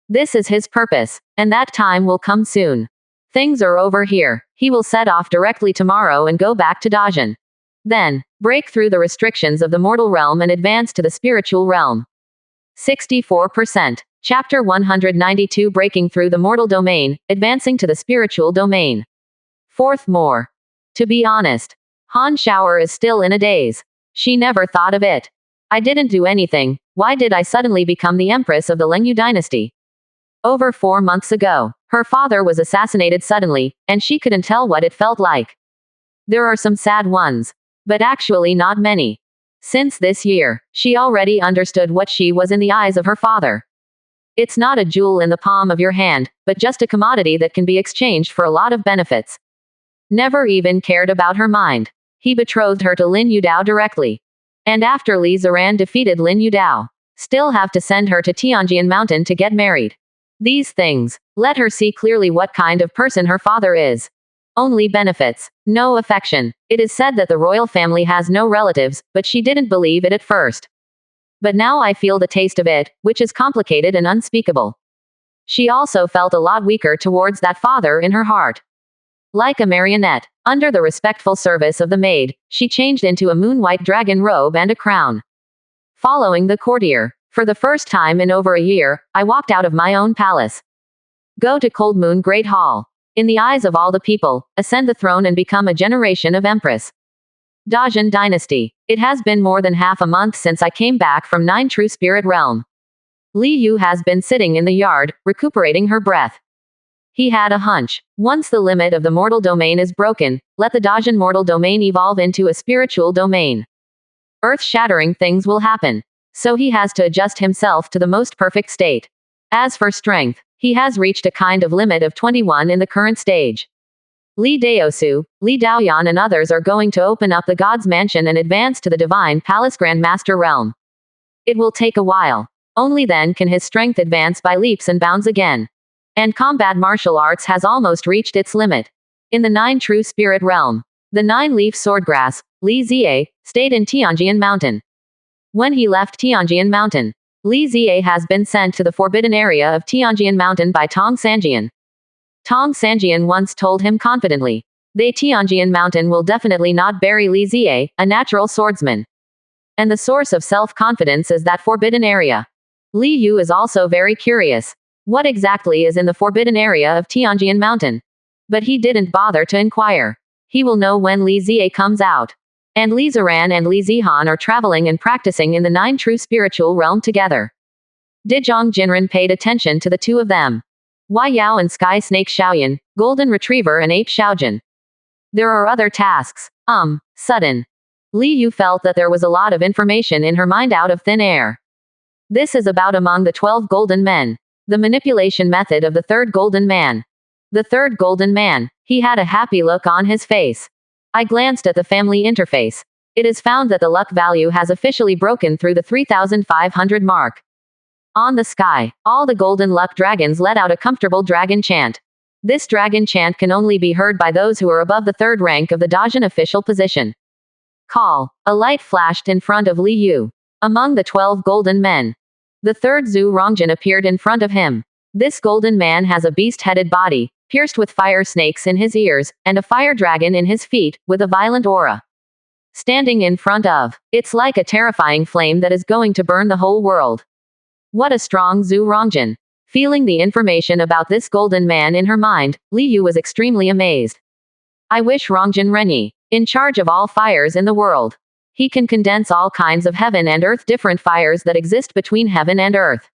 A: This is his purpose, and that time will come soon. Things are over here. He will set off directly tomorrow and go back to Dazhan. Then, break through the restrictions of the mortal realm and advance to the spiritual realm. 64%. Chapter 192 Breaking through the mortal domain, advancing to the spiritual domain. Fourth more. To be honest, Han Shower is still in a daze. She never thought of it. I didn't do anything. Why did I suddenly become the empress of the Lengyu dynasty? Over 4 months ago, her father was assassinated suddenly, and she couldn't tell what it felt like. There are some sad ones, but actually not many. Since this year, she already understood what she was in the eyes of her father. It's not a jewel in the palm of your hand, but just a commodity that can be exchanged for a lot of benefits. Never even cared about her mind. He betrothed her to Lin Yudao directly. And after Li Ziran defeated Lin Yudao, still have to send her to Tianjian Mountain to get married. These things, let her see clearly what kind of person her father is. Only benefits, no affection. It is said that the royal family has no relatives, but she didn't believe it at first. But now I feel the taste of it, which is complicated and unspeakable. She also felt a lot weaker towards that father in her heart. Like a marionette, under the respectful service of the maid, she changed into a moon-white dragon robe and a crown. Following the courtier, for the first time in over a year, I walked out of my own palace. Go to Cold Moon Great Hall. In the eyes of all the people, ascend the throne and become a generation of empress. Dazhan Dynasty. It has been more than half a month since I came back from 9 True Spirit Realm. Li Yu has been sitting in the yard, recuperating her breath. He had a hunch. Once the limit of the mortal domain is broken, let the Dajin mortal domain evolve into a spiritual domain. Earth-shattering things will happen. So he has to adjust himself to the most perfect state. As for strength, he has reached a kind of limit of 21 in the current stage. Li Daosu, Li Daoyan and others are going to open up the God's Mansion and advance to the Divine Palace Grandmaster realm. It will take a while. Only then can his strength advance by leaps and bounds again. And combat martial arts has almost reached its limit. In the 9 true spirit realm, the 9-leaf swordgrass, Li Ziye, stayed in Tianjian Mountain. When he left Tianjian Mountain, Li Ziye has been sent to the forbidden area of Tianjian Mountain by Tong Sanjian. Tong Sanjian once told him confidently, "The Tianjian Mountain will definitely not bury Li Ziye, a natural swordsman. And the source of self-confidence is that forbidden area." Li Yu is also very curious. What exactly is in the forbidden area of Tianjian Mountain? But he didn't bother to inquire. He will know when Li Ziye comes out. And Li Ziran and Li Zihan are traveling and practicing in the 9 true spiritual realm together. Dizhong Jinren paid attention to the two of them. Wai Yao and Sky Snake Xiaoyan, Golden Retriever and Ape Xiaojin. There are other tasks. Sudden. Li Yu felt that there was a lot of information in her mind out of thin air. This is about among the 12 golden men. The manipulation method of the third golden man. The third golden man. He had a happy look on his face. I glanced at the family interface. It is found that the luck value has officially broken through the 3,500 mark. On the sky, all the golden luck dragons let out a comfortable dragon chant. This dragon chant can only be heard by those who are above the 3rd rank of the Dajin official position. Call. A light flashed in front of Li Yu. Among the 12 golden men, the 3rd Zhu Rongjin appeared in front of him. This golden man has a beast-headed body, pierced with fire snakes in his ears, and a fire dragon in his feet, with a violent aura. Standing in front of, it's like a terrifying flame that is going to burn the whole world. What a strong Zhu Rongjin. Feeling the information about this golden man in her mind, Li Yu was extremely amazed. I wish Rongjin Renyi, in charge of all fires in the world. He can condense all kinds of heaven and earth, different fires that exist between heaven and earth.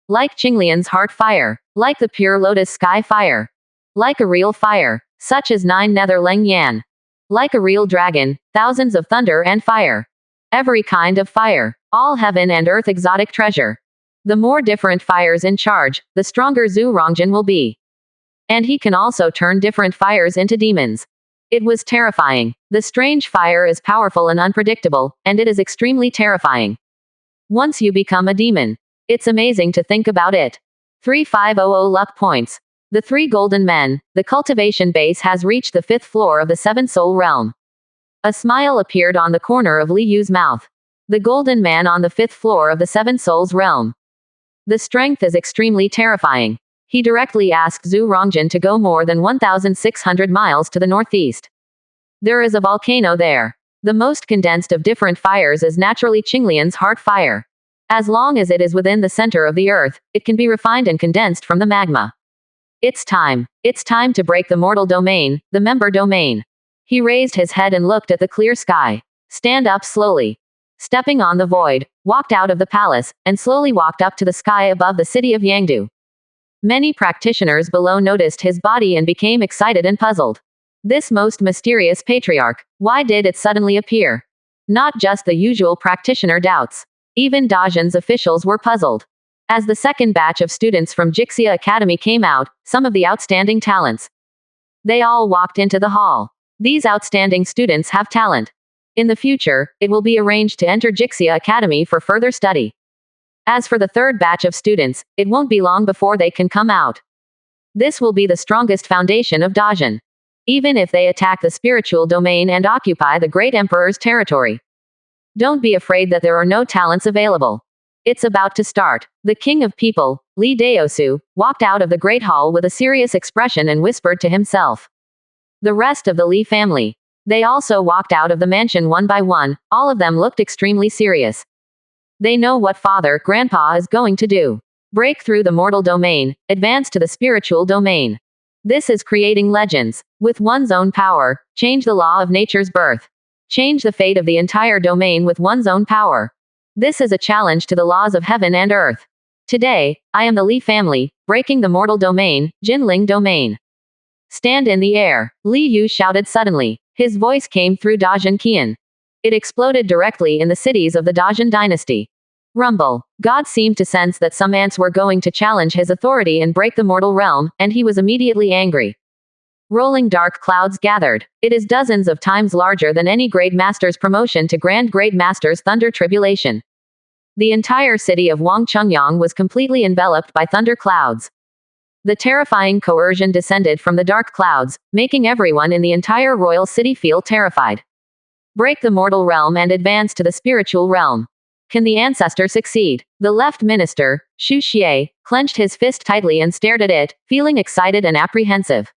A: Like Qinglian's heart fire, like the pure lotus sky fire. Like a real fire, such as 9 nether Leng Yan. Like a real dragon, thousands of thunder and fire. Every kind of fire, all heaven and earth exotic treasure. The more different fires in charge, the stronger Zhu Rongjin will be. And he can also turn different fires into demons. It was terrifying. The strange fire is powerful and unpredictable, and it is extremely terrifying. Once you become a demon, it's amazing to think about it. 3500 luck points. The 3 golden men, the cultivation base has reached the 5th floor of the 7 soul realm. A smile appeared on the corner of Li Yu's mouth. The golden man on the 5th floor of the 7 souls realm. The strength is extremely terrifying. He directly asked Zhu Rongjin to go more than 1,600 miles to the northeast. There is a volcano there. The most condensed of different fires is naturally Qinglian's heart fire. As long as it is within the center of the earth, it can be refined and condensed from the magma. It's time. It's time to break the mortal domain, the member domain. He raised his head and looked at the clear sky. Stand up slowly. Stepping on the void, walked out of the palace, and slowly walked up to the sky above the city of Yangdu. Many practitioners below noticed his body and became excited and puzzled. This most mysterious patriarch, why did it suddenly appear? Not just the usual practitioner doubts. Even Dajin's officials were puzzled. As the second batch of students from Jixia Academy came out, some of the outstanding talents. They all walked into the hall. These outstanding students have talent. In the future, it will be arranged to enter Jixia Academy for further study. As for the third batch of students, it won't be long before they can come out. This will be the strongest foundation of Dajin. Even if they attack the spiritual domain and occupy the great emperor's territory. Don't be afraid that there are no talents available. It's about to start. The king of people, Li Daosu, walked out of the great hall with a serious expression and whispered to himself. The rest of the Li family. They also walked out of the mansion one by one, all of them looked extremely serious. They know what father, grandpa is going to do. Break through the mortal domain, advance to the spiritual domain. This is creating legends. With one's own power, change the law of nature's birth. Change the fate of the entire domain with one's own power. This is a challenge to the laws of heaven and earth. Today, I am the Li family, breaking the mortal domain, Jinling domain. Stand in the air, Li Yu shouted suddenly. His voice came through Dajin Qian. It exploded directly in the cities of the Dajin dynasty. Rumble. God seemed to sense that some ants were going to challenge his authority and break the mortal realm, and he was immediately angry. Rolling dark clouds gathered. It is dozens of times larger than any Great Master's promotion to Grand Great Master's Thunder Tribulation. The entire city of Wangchungyang was completely enveloped by thunder clouds. The terrifying coercion descended from the dark clouds, making everyone in the entire royal city feel terrified. Break the mortal realm and advance to the spiritual realm. Can the ancestor succeed? The left minister, Xu Xie, clenched his fist tightly and stared at it, feeling excited and apprehensive.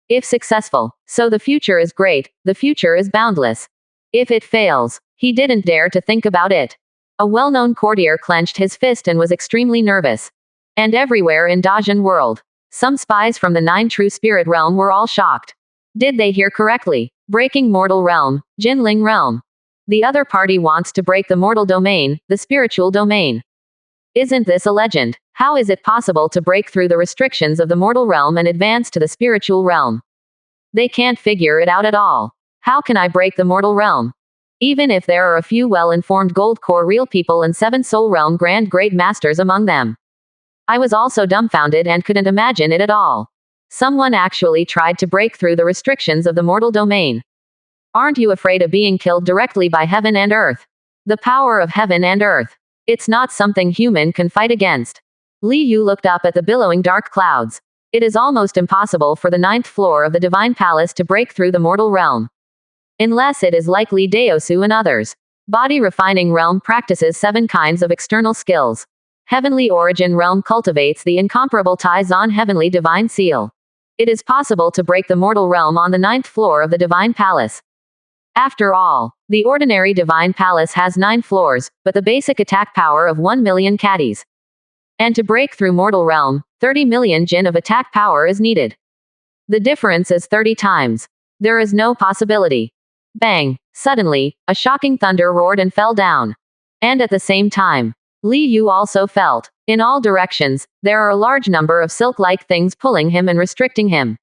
A: If successful, so the future is great, the future is boundless. If it fails, he didn't dare to think about it. A well-known courtier clenched his fist and was extremely nervous. And everywhere in Dajin world, some spies from the Nine True Spirit realm were all shocked. Did they hear correctly? Breaking mortal realm, Jinling realm. The other party wants to break the mortal domain, the spiritual domain. Isn't this a legend? How is it possible to break through the restrictions of the mortal realm and advance to the spiritual realm? They can't figure it out at all. How can I break the mortal realm? Even if there are a few well-informed gold core real people and 7 soul realm grand great masters among them. I was also dumbfounded and couldn't imagine it at all. Someone actually tried to break through the restrictions of the mortal domain. Aren't you afraid of being killed directly by heaven and earth? The power of heaven and earth. It's not something human can fight against. Li Yu looked up at the billowing dark clouds. It is almost impossible for the 9th floor of the divine palace to break through the mortal realm. Unless it is likely Deosu and others. Body refining realm practices 7 kinds of external skills. Heavenly origin realm cultivates the incomparable Tai-Zan heavenly divine seal. It is possible to break the mortal realm on the 9th floor of the divine palace. After all, the ordinary divine palace has 9 floors, but the basic attack power of 1 million caddies. And to break through mortal realm, 30 million jin of attack power is needed. The difference is 30 times. There is no possibility. Bang! Suddenly, a shocking thunder roared and fell down. And at the same time, Li Yu also felt, in all directions, there are a large number of silk-like things pulling him and restricting him.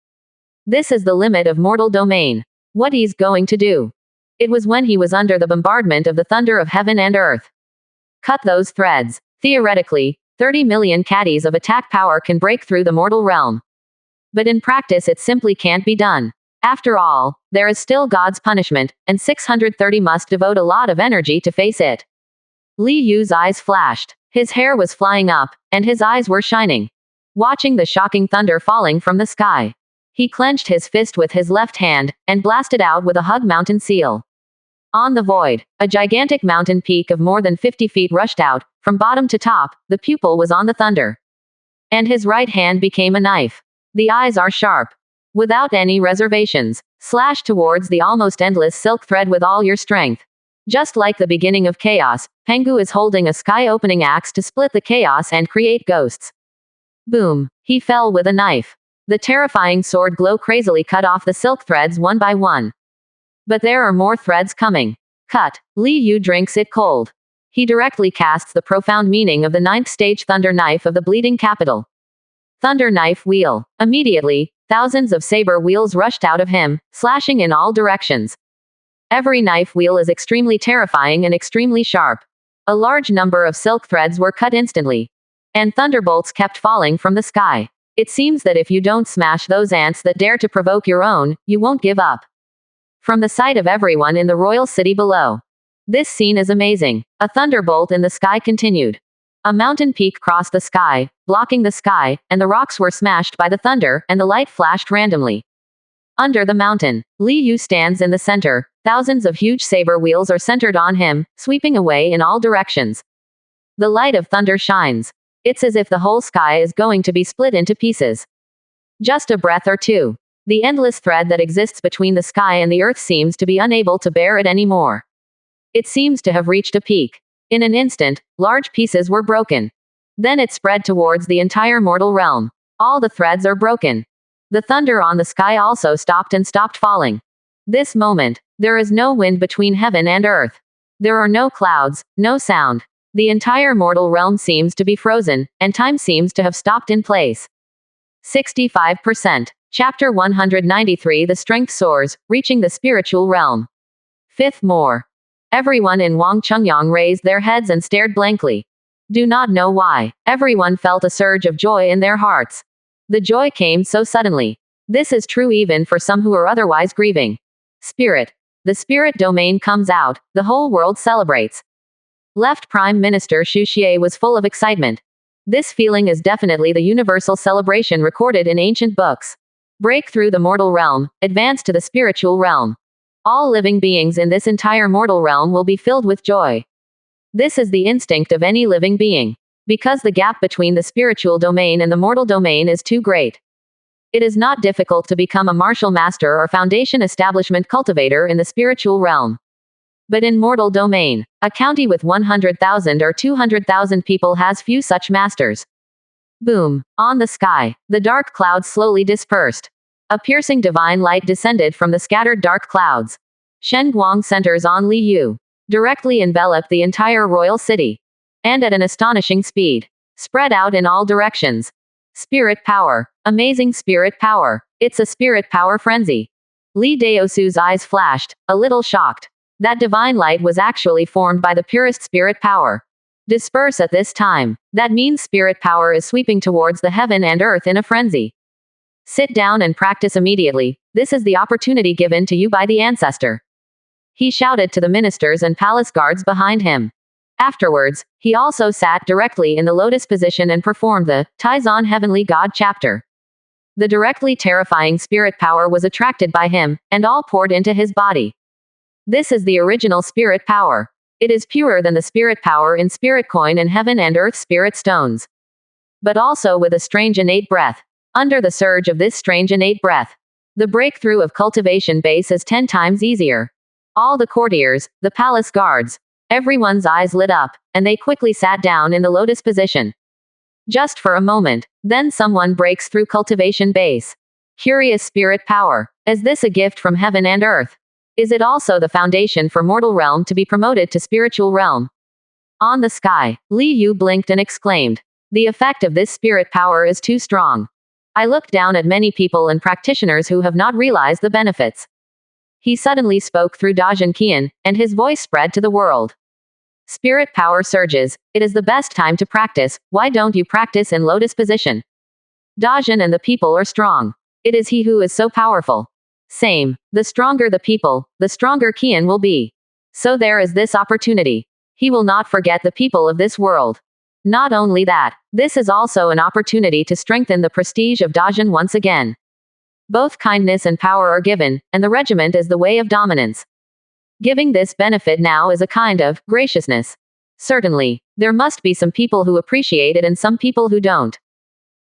A: This is the limit of mortal domain. What he's going to do? It was when he was under the bombardment of the thunder of heaven and earth. Cut those threads. Theoretically, 30 million caddies of attack power can break through the mortal realm. But in practice it simply can't be done. After all, there is still God's punishment, and 630 must devote a lot of energy to face it. Li Yu's eyes flashed. His hair was flying up, and his eyes were shining. Watching the shocking thunder falling from the sky. He clenched his fist with his left hand, and blasted out with a hug mountain seal. On the void, a gigantic mountain peak of more than 50 feet rushed out, from bottom to top, the pupil was on the thunder. And his right hand became a knife. The eyes are sharp. Without any reservations, slash towards the almost endless silk thread with all your strength. Just like the beginning of chaos, Pengu is holding a sky-opening axe to split the chaos and create ghosts. Boom! He fell with a knife. The terrifying sword glow crazily cut off the silk threads one by one. But there are more threads coming. Cut. Li Yu drinks it cold. He directly casts the profound meaning of the 9th stage thunder knife of the bleeding capital. Thunder knife wheel. Immediately, thousands of saber wheels rushed out of him, slashing in all directions. Every knife wheel is extremely terrifying and extremely sharp. A large number of silk threads were cut instantly. And thunderbolts kept falling from the sky. It seems that if you don't smash those ants that dare to provoke your own, you won't give up. From the sight of everyone in the royal city below. This scene is amazing. A thunderbolt in the sky continued. A mountain peak crossed the sky, blocking the sky, and the rocks were smashed by the thunder, and the light flashed randomly. Under the mountain, Li Yu stands in the center. Thousands of huge saber wheels are centered on him, sweeping away in all directions. The light of thunder shines. It's as if the whole sky is going to be split into pieces. Just a breath or two. The endless thread that exists between the sky and the earth seems to be unable to bear it anymore. It seems to have reached a peak. In an instant, large pieces were broken. Then it spread towards the entire mortal realm. All the threads are broken. The thunder on the sky also stopped and stopped falling. This moment, there is no wind between heaven and earth. There are no clouds, no sound. The entire mortal realm seems to be frozen, and time seems to have stopped in place. 65%. Chapter 193. The strength soars, reaching the spiritual realm. Fifth more. Everyone in Wang Chungyang raised their heads and stared blankly. Do not know why. Everyone felt a surge of joy in their hearts. The joy came so suddenly. This is true even for some who are otherwise grieving. Spirit. The spirit domain comes out, the whole world celebrates. Left Prime Minister Xu Xie was full of excitement. This feeling is definitely the universal celebration recorded in ancient books. Break through the mortal realm, advance to the spiritual realm. All living beings in this entire mortal realm will be filled with joy. This is the instinct of any living being. Because the gap between the spiritual domain and the mortal domain is too great. It is not difficult to become a martial master or foundation establishment cultivator in the spiritual realm. But in mortal domain, a county with 100,000 or 200,000 people has few such masters. Boom. On the sky, the dark clouds slowly dispersed. A piercing divine light descended from the scattered dark clouds. Shen Guang centers on Li Yu. Directly enveloped the entire royal city. And at an astonishing speed. Spread out in all directions. Spirit power. Amazing spirit power. It's a spirit power frenzy. Li Daosu's eyes flashed, a little shocked. That divine light was actually formed by the purest spirit power. Disperse at this time. That means spirit power is sweeping towards the heaven and earth in a frenzy. Sit down and practice immediately. This is the opportunity given to you by the ancestor. He shouted to the ministers and palace guards behind him. Afterwards, he also sat directly in the lotus position and performed the Taizan Heavenly God chapter. The directly terrifying spirit power was attracted by him, and all poured into his body. This is the original spirit power. It is purer than the spirit power in spirit coin and heaven and earth spirit stones. But also with a strange innate breath. Under the surge of this strange innate breath, the breakthrough of cultivation base is 10 times easier. All the courtiers, the palace guards, everyone's eyes lit up, and they quickly sat down in the lotus position. Just for a moment, then someone breaks through cultivation base. Curious spirit power. Is this a gift from heaven and earth? Is it also the foundation for mortal realm to be promoted to spiritual realm? On the sky, Li Yu blinked and exclaimed. The effect of this spirit power is too strong. I look down at many people and practitioners who have not realized the benefits. He suddenly spoke through Dajin Qian, and his voice spread to the world. Spirit power surges. It is the best time to practice. Why don't you practice in lotus position? Dajin and the people are strong. It is he who is so powerful. Same. The stronger the people, the stronger Qian will be. So there is this opportunity. He will not forget the people of this world. Not only that, this is also an opportunity to strengthen the prestige of Dajin once again. Both kindness and power are given, and the regiment is the way of dominance. Giving this benefit now is a kind of graciousness. Certainly, there must be some people who appreciate it and some people who don't.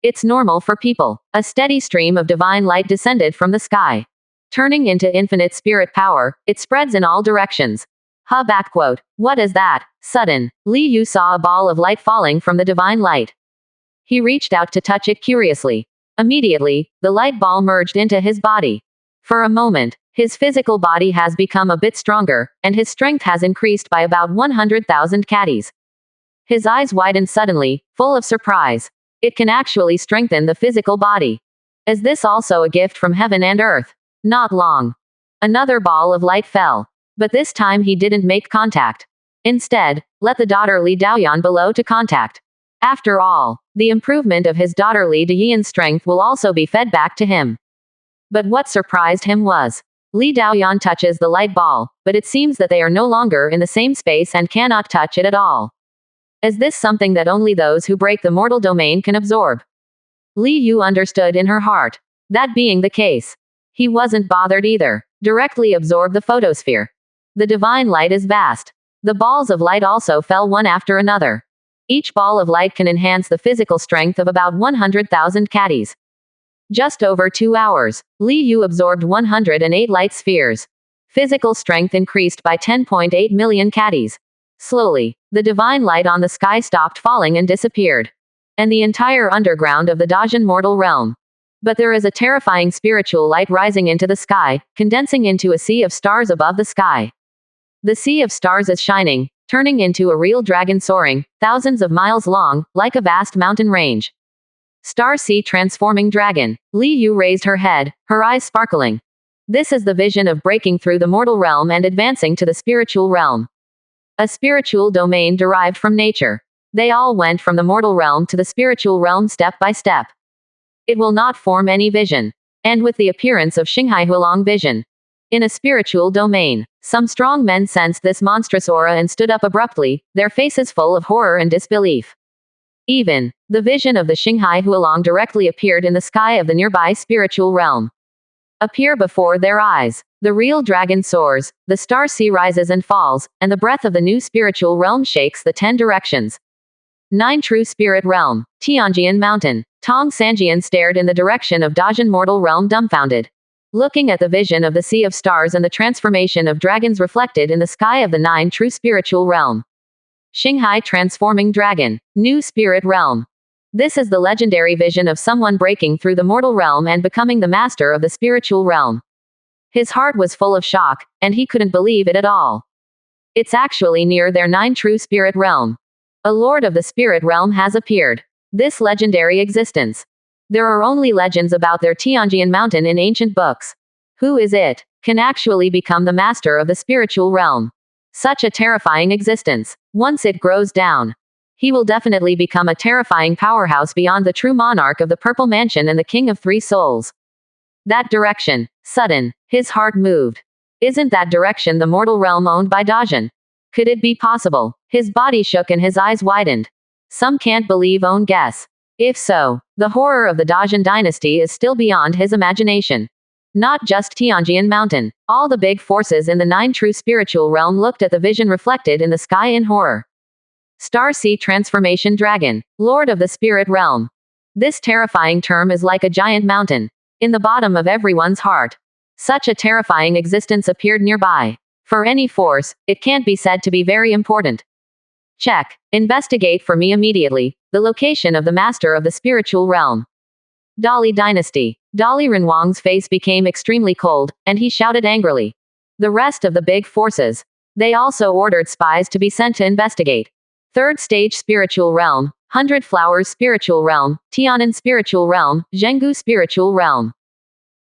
A: It's normal for people. A steady stream of divine light descended from the sky. Turning into infinite spirit power, it spreads in all directions. Backquote. What is that? Sudden, Li Yu saw a ball of light falling from the divine light. He reached out to touch it curiously. Immediately, the light ball merged into his body. For a moment, his physical body has become a bit stronger, and his strength has increased by about 100,000 caddies. His eyes widened suddenly, full of surprise. It can actually strengthen the physical body. Is this also a gift from heaven and earth? Not long. Another ball of light fell. But this time he didn't make contact. Instead, let the daughter Li Daoyan below to contact. After all, the improvement of his daughter Li Daoyan's strength will also be fed back to him. But what surprised him was, Li Daoyan touches the light ball, but it seems that they are no longer in the same space and cannot touch it at all. Is this something that only those who break the mortal domain can absorb? Li Yu understood in her heart. That being the case, he wasn't bothered either. Directly absorb the photosphere. The divine light is vast. The balls of light also fell one after another. Each ball of light can enhance the physical strength of about 100,000 caddies. Just over 2 hours, Li Yu absorbed 108 light spheres. Physical strength increased by 10.8 million caddies. Slowly, the divine light on the sky stopped falling and disappeared. And the entire underground of the Dajin mortal realm. But there is a terrifying spiritual light rising into the sky, condensing into a sea of stars above the sky. The sea of stars is shining. turning into a real dragon soaring, thousands of miles long, like a vast mountain range. Star Sea transforming dragon. Li Yu raised her head, her eyes sparkling. This is the vision of breaking through the mortal realm and advancing to the spiritual realm. A spiritual domain derived from nature. They all went from the mortal realm to the spiritual realm step by step. It will not form any vision. And with the appearance of Xinghai Hualong vision. In a spiritual domain, some strong men sensed this monstrous aura and stood up abruptly, their faces full of horror and disbelief. Even, the vision of the Xinghai Hualong directly appeared in the sky of the nearby spiritual realm. Appear before their eyes. The real dragon soars, the star sea rises and falls, and the breath of the new spiritual realm shakes the 10 directions. 9 True Spirit Realm. Tianjian Mountain. Tong Sanjian stared in the direction of Dajin mortal realm dumbfounded. Looking at the vision of the sea of stars and the transformation of dragons reflected in the sky of the 9 True Spiritual Realm. Xinghai transforming dragon. New spirit realm. This is the legendary vision of someone breaking through the mortal realm and becoming the master of the spiritual realm. His heart was full of shock, and he couldn't believe it at all. It's actually near their 9 True Spirit Realm. A lord of the spirit realm has appeared. This legendary existence. There are only legends about their Tianjian mountain in ancient books. Who is it? Can actually become the master of the spiritual realm. Such a terrifying existence. Once it grows down, he will definitely become a terrifying powerhouse beyond the true monarch of the Purple Mansion and the King of 3 Souls. That direction. Sudden, his heart moved. Isn't that direction the mortal realm owned by Dajin? Could it be possible? His body shook and his eyes widened. Some can't believe own guess. If so, the horror of the Dajin dynasty is still beyond his imagination. Not just Tianjian Mountain. All the big forces in the 9 True Spiritual Realm looked at the vision reflected in the sky in horror. Star Sea Transformation Dragon. Lord of the Spirit Realm. This terrifying term is like a giant mountain. In the bottom of everyone's heart. Such a terrifying existence appeared nearby. For any force, it can't be said to be very important. Check. Investigate for me immediately, the location of the master of the spiritual realm. Dali Dynasty. Dali Renwang's face became extremely cold, and he shouted angrily. The rest of the big forces. They also ordered spies to be sent to investigate. 3rd Stage Spiritual Realm, 100 Flowers Spiritual Realm, Tianan Spiritual Realm, Zhenggu Spiritual Realm.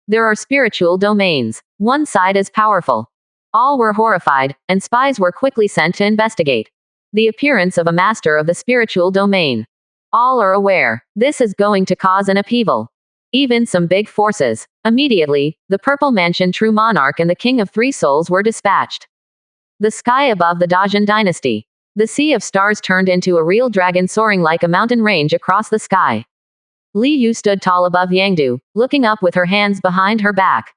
A: There are spiritual domains. One side is powerful. All were horrified, and spies were quickly sent to investigate the appearance of a master of the spiritual domain. All are aware this is going to cause an upheaval. Even some big forces. Immediately, the Purple Mansion True Monarch and the King of 3 Souls were dispatched. The sky above the Dajin dynasty. The sea of stars turned into a real dragon soaring like a mountain range across the sky. Li Yu stood tall above Yangdu, looking up with her hands behind her back.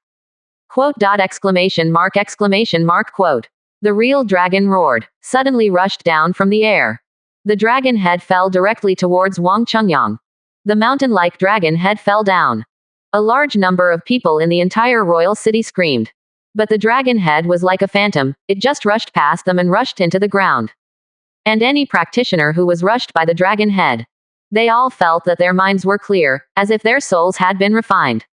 A: Quote. Exclamation mark. Quote. The real dragon roared, suddenly rushed down from the air. The dragon head fell directly towards Wang Chungyang. The mountain-like dragon head fell down. A large number of people in the entire royal city screamed. But the dragon head was like a phantom, it just rushed past them and rushed into the ground. And any practitioner who was rushed by the dragon head. They all felt that their minds were clear, as if their souls had been refined.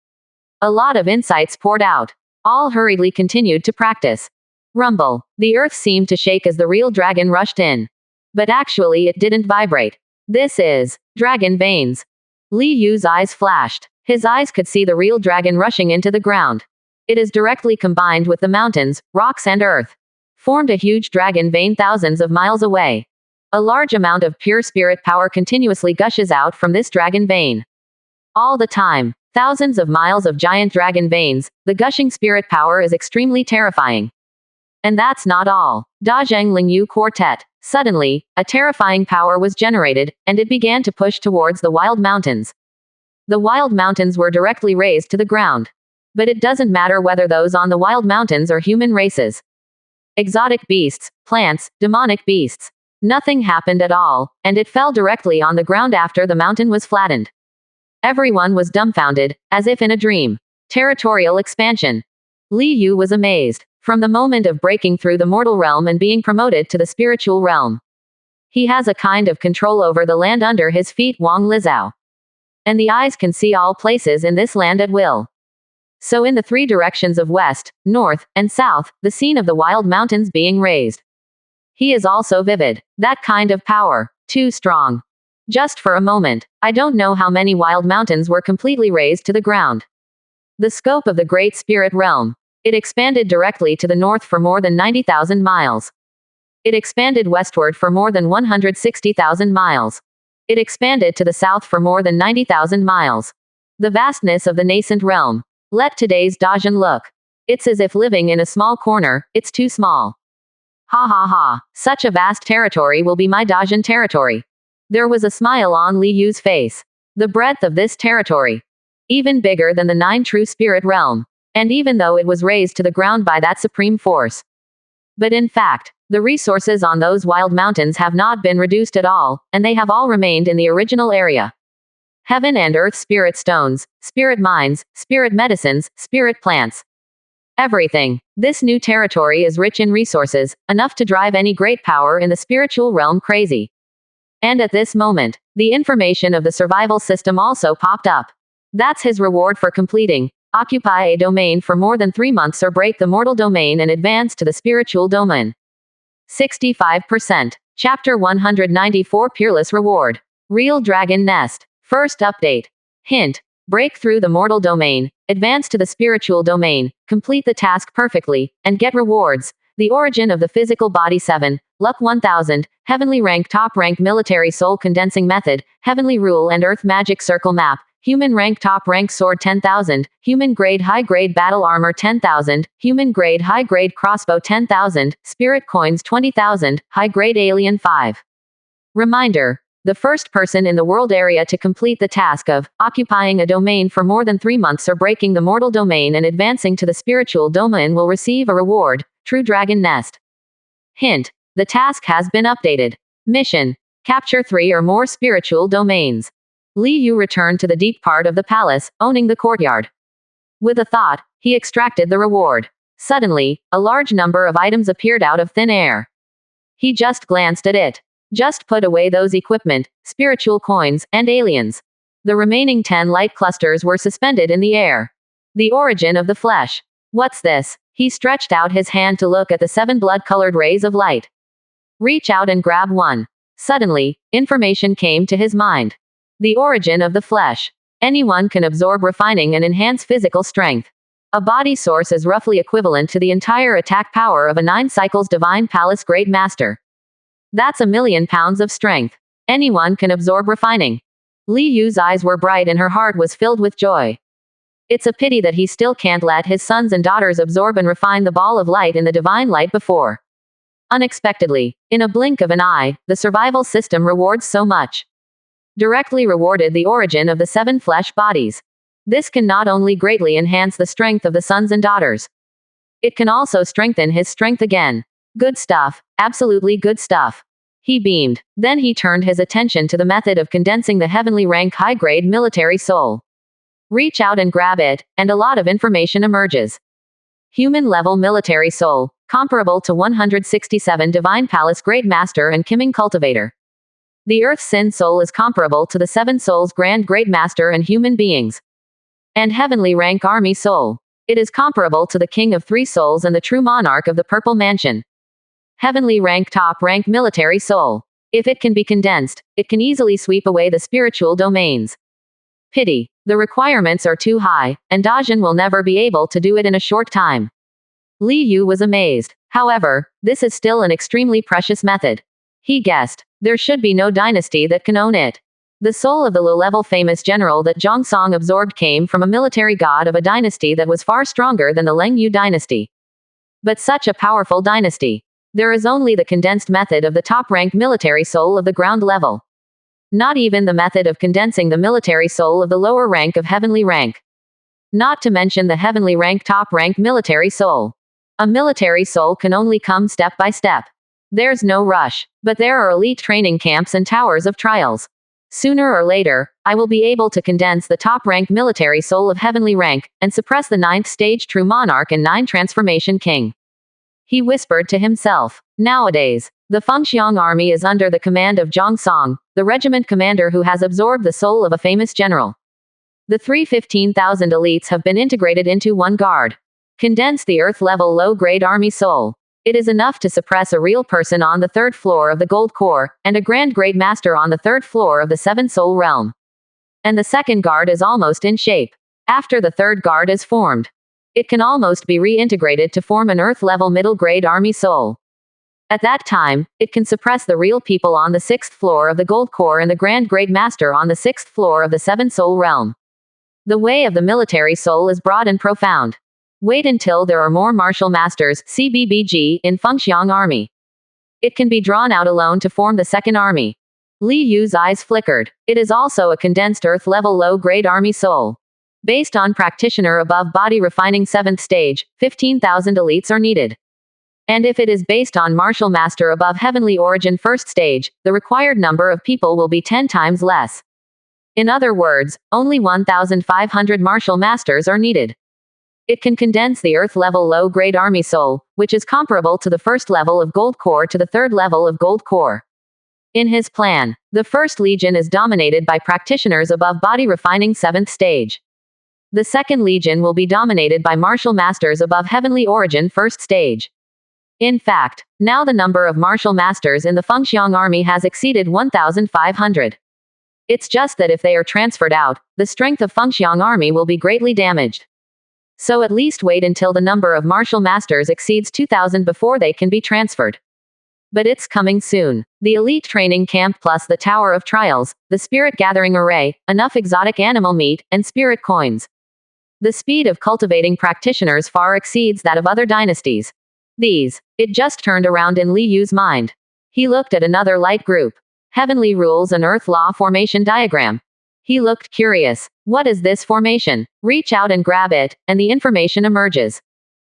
A: A lot of insights poured out. All hurriedly continued to practice. Rumble. The earth seemed to shake as the real dragon rushed in. But actually it didn't vibrate. This is dragon veins. Li Yu's eyes flashed. His eyes could see the real dragon rushing into the ground. It is directly combined with the mountains, rocks and earth. Formed a huge dragon vein thousands of miles away. A large amount of pure spirit power continuously gushes out from this dragon vein. All the time. Thousands of miles of giant dragon veins, the gushing spirit power is extremely terrifying. And that's not all. Dazheng Lingyu Quartet. Suddenly, a terrifying power was generated, and it began to push towards the wild mountains. The wild mountains were directly razed to the ground. But it doesn't matter whether those on the wild mountains are human races. Exotic beasts, plants, demonic beasts. Nothing happened at all, and it fell directly on the ground after the mountain was flattened. Everyone was dumbfounded, as if in a dream. Territorial expansion. Li Yu was amazed. From the moment of breaking through the mortal realm and being promoted to the spiritual realm. He has a kind of control over the land under his feet. Wang Lizao. And the eyes can see all places in this land at will. So in the 3 directions of west, north, and south, the scene of the wild mountains being raised. He is also vivid. That kind of power. Too strong. Just for a moment, I don't know how many wild mountains were completely razed to the ground. The scope of the Great Spirit Realm. It expanded directly to the north for more than 90,000 miles. It expanded westward for more than 160,000 miles. It expanded to the south for more than 90,000 miles. The vastness of the nascent realm. Let today's Dajan look. It's as if living in a small corner, it's too small. Ha ha ha, such a vast territory will be my Dajan territory. There was a smile on Li Yu's face. The breadth of this territory. Even bigger than the 9 true spirit realm. And even though it was razed to the ground by that supreme force. But in fact, the resources on those wild mountains have not been reduced at all, and they have all remained in the original area. Heaven and earth spirit stones, spirit mines, spirit medicines, spirit plants. Everything. This new territory is rich in resources, enough to drive any great power in the spiritual realm crazy. And at this moment, the information of the survival system also popped up. That's his reward for completing. Occupy a domain for more than 3 months or break the mortal domain and advance to the spiritual domain. 65%. Chapter 194 Peerless Reward. Real Dragon Nest. First update. Hint. Break through the mortal domain, advance to the spiritual domain, complete the task perfectly, and get rewards. The origin of the physical body 7, luck 1000, heavenly rank top rank military soul condensing method, heavenly rule and earth magic circle map, human rank top rank sword 10,000, human grade high grade battle armor 10,000, human grade high grade crossbow 10,000, spirit coins 20,000, high grade alien 5. Reminder. The first person in the world area to complete the task of occupying a domain for more than 3 months or breaking the mortal domain and advancing to the spiritual domain will receive a reward, True Dragon Nest. Hint. The task has been updated. Mission. Capture 3 or more spiritual domains. Li Yu returned to the deep part of the palace, owning the courtyard. With a thought, he extracted the reward. Suddenly, a large number of items appeared out of thin air. He just glanced at it. Just put away those equipment, spiritual coins, and aliens. The remaining 10 light clusters were suspended in the air. The origin of the flesh. What's this? He stretched out his hand to look at the 7 blood-colored rays of light. Reach out and grab one. Suddenly, information came to his mind. The origin of the flesh. Anyone can absorb refining and enhance physical strength. A body source is roughly equivalent to the entire attack power of a 9 cycles Divine Palace Great Master. That's 1,000,000 pounds of strength. Anyone can absorb refining. Li Yu's eyes were bright and her heart was filled with joy. It's a pity that he still can't let his sons and daughters absorb and refine the ball of light in the divine light before. Unexpectedly, in a blink of an eye, the survival system rewards so much. Directly rewarded the origin of the 7 flesh bodies. This can not only greatly enhance the strength of the sons and daughters. It can also strengthen his strength again. Good stuff. Absolutely good stuff. He beamed. Then he turned his attention to the method of condensing the heavenly rank high-grade military soul. Reach out and grab it, and a lot of information emerges. Human-level military soul, comparable to 167 Divine Palace Great Master and Kiming Cultivator. The Earth Sin soul is comparable to the 7 souls Grand Great Master and human beings. And heavenly rank army soul. It is comparable to the King of 3 souls and the true monarch of the Purple Mansion. Heavenly rank top rank military soul. If it can be condensed, it can easily sweep away the spiritual domains. Pity. The requirements are too high, and Dajan will never be able to do it in a short time. Li Yu was amazed. However, this is still an extremely precious method. He guessed. There should be no dynasty that can own it. The soul of the low-level famous general that Zhongsong absorbed came from a military god of a dynasty that was far stronger than the Leng Yu dynasty. But such a powerful dynasty. There is only the condensed method of the top-rank military soul of the ground level. Not even the method of condensing the military soul of the lower rank of heavenly rank. Not to mention the heavenly rank top-rank military soul. A military soul can only come step by step. There's no rush, but there are elite training camps and towers of trials. Sooner or later, I will be able to condense the top-rank military soul of heavenly rank, and suppress the 9th stage true monarch and 9 transformation king. He whispered to himself. Nowadays, the Fengxiang army is under the command of Zhongsong, the regiment commander who has absorbed the soul of a famous general. The 315,000 elites have been integrated into one guard. Condense the Earth-level low-grade army soul. It is enough to suppress a real person on the third floor of the gold core, and a grand great master on the third floor of the seven soul realm. And the second guard is almost in shape. After the third guard is formed, it can almost be reintegrated to form an Earth-level middle-grade army soul. At that time, it can suppress the real people on the sixth floor of the gold core and the grand great master on the sixth floor of the seven soul realm. The way of the military soul is broad and profound. Wait until there are more martial masters, CBBG, in Fengxiang army. It can be drawn out alone to form the second army. Li Yu's eyes flickered. It is also a condensed Earth-level low-grade army soul. Based on practitioner above body refining 7th stage, 15,000 elites are needed. And if it is based on martial master above heavenly origin 1st stage, the required number of people will be 10 times less. In other words, only 1,500 martial masters are needed. It can condense the Earth-level low-grade army soul, which is comparable to the first level of gold core to the third level of gold core. In his plan, the first legion is dominated by practitioners above body refining 7th stage. The second legion will be dominated by martial masters above heavenly origin 1st stage. In fact, now the number of martial masters in the Fengxiang army has exceeded 1,500. It's just that if they are transferred out, the strength of Fengxiang army will be greatly damaged. So at least wait until the number of martial masters exceeds 2,000 before they can be transferred. But it's coming soon. The elite training camp plus the Tower of Trials, the spirit gathering array, enough exotic animal meat, and spirit coins. The speed of cultivating practitioners far exceeds that of other dynasties. It just turned around in Li Yu's mind. He looked at another light group. Heavenly rules and earth law formation diagram. He looked curious. What is this formation? Reach out and grab it, and the information emerges.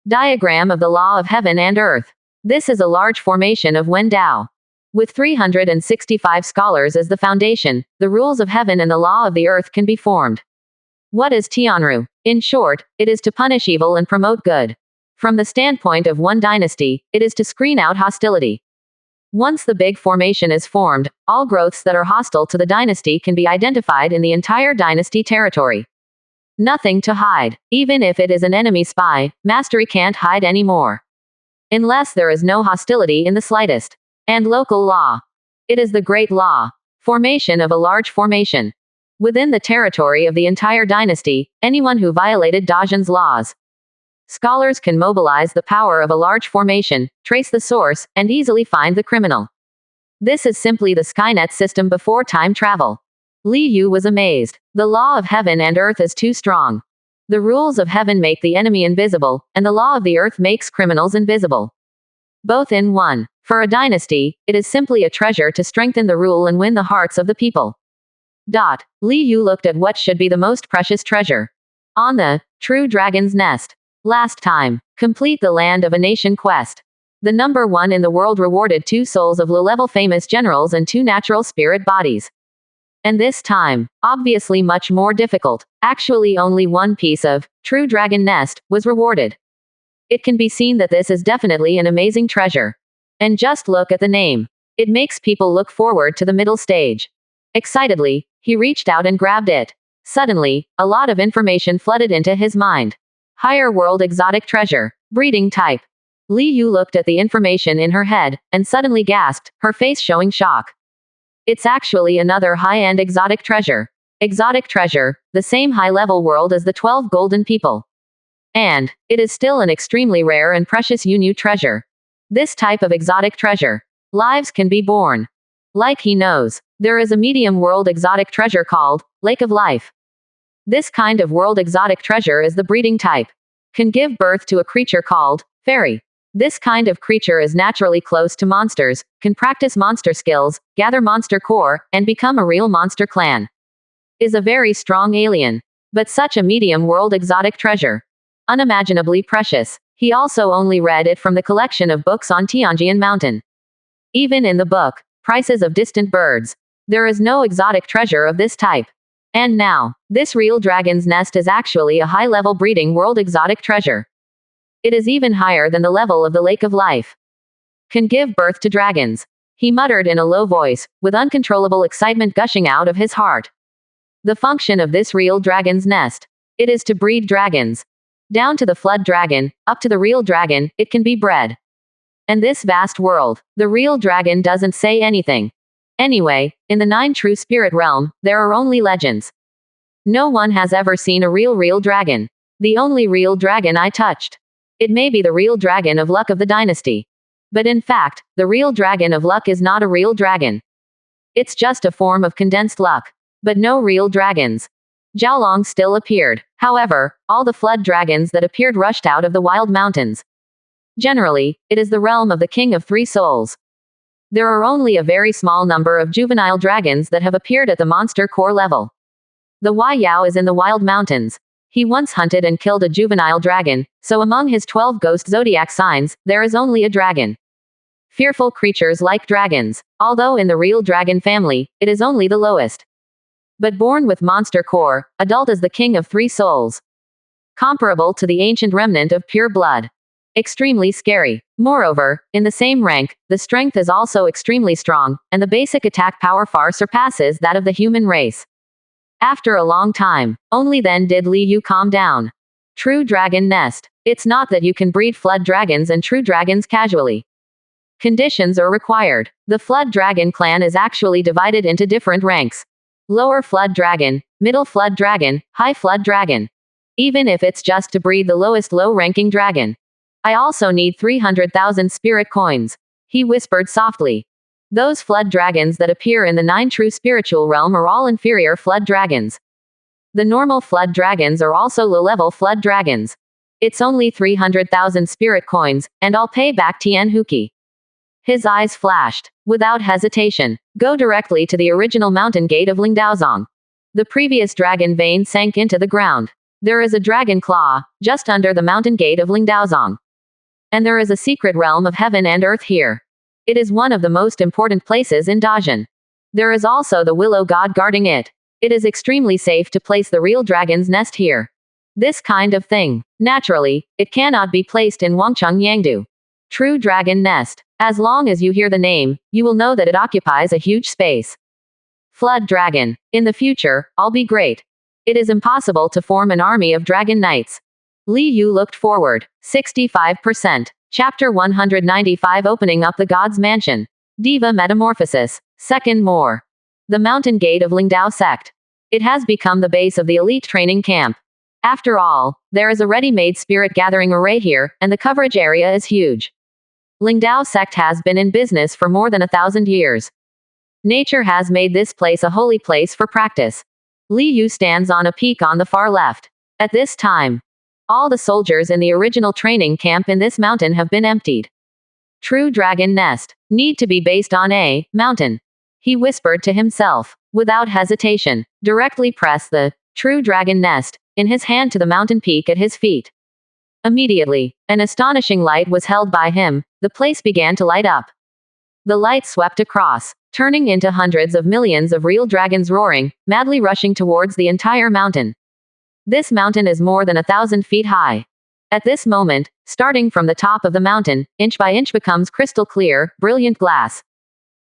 A: Diagram of the law of heaven and earth. This is a large formation of Wen Dao. With 365 scholars as the foundation, the rules of heaven and the law of the earth can be formed. What is Tianru? In short, it is to punish evil and promote good. From the standpoint of one dynasty, it is to screen out hostility. Once the big formation is formed, all growths that are hostile to the dynasty can be identified in the entire dynasty territory. Nothing to hide. Even if it is an enemy spy, mastery can't hide anymore. Unless there is no hostility in the slightest. And local law. It is the great law. Formation of a large formation. Within the territory of the entire dynasty, anyone who violated Dazhen's laws. Scholars can mobilize the power of a large formation, trace the source, and easily find the criminal. This is simply the Skynet system before time travel. Li Yu was amazed. The law of heaven and earth is too strong. The rules of heaven make the enemy invisible, and the law of the earth makes criminals invisible. Both in one. For a dynasty, it is simply a treasure to strengthen the rule and win the hearts of the people. Li Yu looked at what should be the most precious treasure. On the true dragon's nest. Last time. Complete the land of a nation quest. The number 1 in the world rewarded 2 souls of low-level famous generals and 2 natural spirit bodies. And this time, obviously much more difficult, actually only 1 piece of true dragon nest was rewarded. It can be seen that this is definitely an amazing treasure. And just look at the name. It makes people look forward to the middle stage. Excitedly, he reached out and grabbed it. Suddenly, a lot of information flooded into his mind. Higher world exotic treasure. Breeding type. Li Yu looked at the information in her head, and suddenly gasped, her face showing shock. It's actually another high-end exotic treasure. Exotic treasure, the same high-level world as the 12 golden people. And it is still an extremely rare and precious Yunyu treasure. This type of exotic treasure. Lives can be born. Like he knows, there is a medium world exotic treasure called Lake of Life. This kind of world exotic treasure is the breeding type. Can give birth to a creature called fairy. This kind of creature is naturally close to monsters, can practice monster skills, gather monster core, and become a real monster clan. Is a very strong alien. But such a medium world exotic treasure. Unimaginably precious. He also only read it from the collection of books on Tianjian Mountain. Even in the book, Prices of Distant Birds, there is no exotic treasure of this type. And now, this real dragon's nest is actually a high-level breeding world exotic treasure. It is even higher than the level of the Lake of Life. Can give birth to dragons. He muttered in a low voice, with uncontrollable excitement gushing out of his heart. The function of this real dragon's nest. It is to breed dragons. Down to the flood dragon, up to the real dragon, it can be bred. And this vast world, the real dragon doesn't say anything. Anyway, in the 9 true spirit realm, there are only legends. No one has ever seen a real dragon. The only real dragon I touched. It may be the real dragon of luck of the dynasty. But in fact, the real dragon of luck is not a real dragon. It's just a form of condensed luck. But no real dragons. Jiaolong still appeared. However, all the flood dragons that appeared rushed out of the wild mountains. Generally, it is the realm of the King of Three Souls. There are only a very small number of juvenile dragons that have appeared at the monster core level. The Wai Yao is in the wild mountains. He once hunted and killed a juvenile dragon, so among his 12 ghost zodiac signs, there is only a dragon. Fearful creatures like dragons, although in the real dragon family, it is only the lowest. But born with monster core, adult as the King of Three Souls. Comparable to the ancient remnant of pure blood. Extremely scary. Moreover, in the same rank, the strength is also extremely strong, and the basic attack power far surpasses that of the human race. After a long time, only then did Li Yu calm down. True dragon nest. It's not that you can breed flood dragons and true dragons casually. Conditions are required. The flood dragon clan is actually divided into different ranks. Lower flood dragon, middle flood dragon, high flood dragon. Even if it's just to breed the lowest low-ranking dragon. I also need 300,000 spirit coins. He whispered softly. Those flood dragons that appear in the 9 true spiritual realm are all inferior flood dragons. The normal flood dragons are also low-level flood dragons. It's only 300,000 spirit coins, and I'll pay back Tian Huki. His eyes flashed. Without hesitation, go directly to the original mountain gate of Lingdaozong. The previous dragon vein sank into the ground. There is a dragon claw, just under the mountain gate of Lingdaozong. And there is a secret realm of heaven and earth here. It is one of the most important places in Dajin. There is also the willow god guarding it. It is extremely safe to place the real dragon's nest here. This kind of thing. Naturally, it cannot be placed in Wangcheng Yangdu. True dragon nest. As long as you hear the name, you will know that it occupies a huge space. Flood dragon. In the future, I'll be great. It is impossible to form an army of dragon knights. Li Yu looked forward. 65%. Chapter 195 Opening up the God's Mansion. Diva Metamorphosis. Second more. The mountain gate of Lingdao sect. It has become the base of the elite training camp. After all, there is a ready-made spirit gathering array here, and the coverage area is huge. Lingdao sect has been in business for more than 1,000 years. Nature has made this place a holy place for practice. Li Yu stands on a peak on the far left. At this time, all the soldiers in the original training camp in this mountain have been emptied. True dragon nest. Need to be based on a mountain. He whispered to himself. Without hesitation, directly press the true dragon nest in his hand to the mountain peak at his feet. Immediately, an astonishing light was held by him. The place began to light up. The light swept across, turning into hundreds of millions of real dragons roaring, madly rushing towards the entire mountain. This mountain is more than 1,000 feet high. At this moment, starting from the top of the mountain, inch by inch becomes crystal clear, brilliant glass.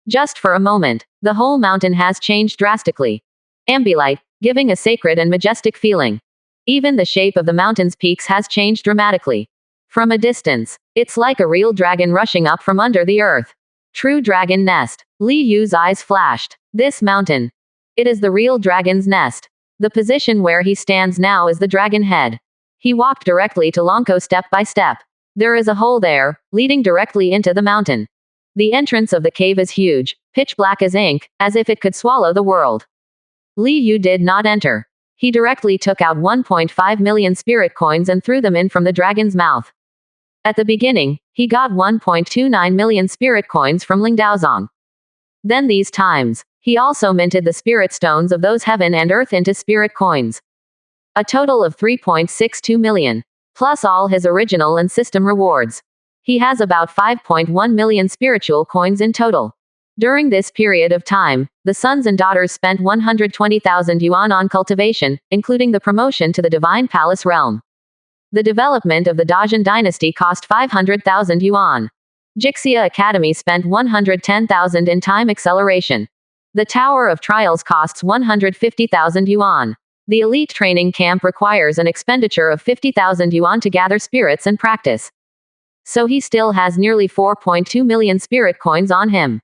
A: Just for a moment, the whole mountain has changed drastically. Ambilight, giving a sacred and majestic feeling. Even the shape of the mountain's peaks has changed dramatically. From a distance, it's like a real dragon rushing up from under the earth. True dragon nest. Li Yu's eyes flashed. This mountain. It is the real dragon's nest. The position where he stands now is the dragon head. He walked directly to Lonko step by step. There is a hole there, leading directly into the mountain. The entrance of the cave is huge, pitch black as ink, as if it could swallow the world. Li Yu did not enter. He directly took out 1.5 million spirit coins and threw them in from the dragon's mouth. At the beginning, he got 1.29 million spirit coins from Lingdaozong. Then these times, he also minted the spirit stones of those heaven and earth into spirit coins. A total of 3.62 million. Plus all his original and system rewards. He has about 5.1 million spiritual coins in total. During this period of time, the sons and daughters spent 120,000 yuan on cultivation, including the promotion to the Divine Palace realm. The development of the Dajin dynasty cost 500,000 yuan. Jixia Academy spent 110,000 in time acceleration. The Tower of Trials costs 150,000 yuan. The elite training camp requires an expenditure of 50,000 yuan to gather spirits and practice. so he still has nearly 4.2 million spirit coins on him.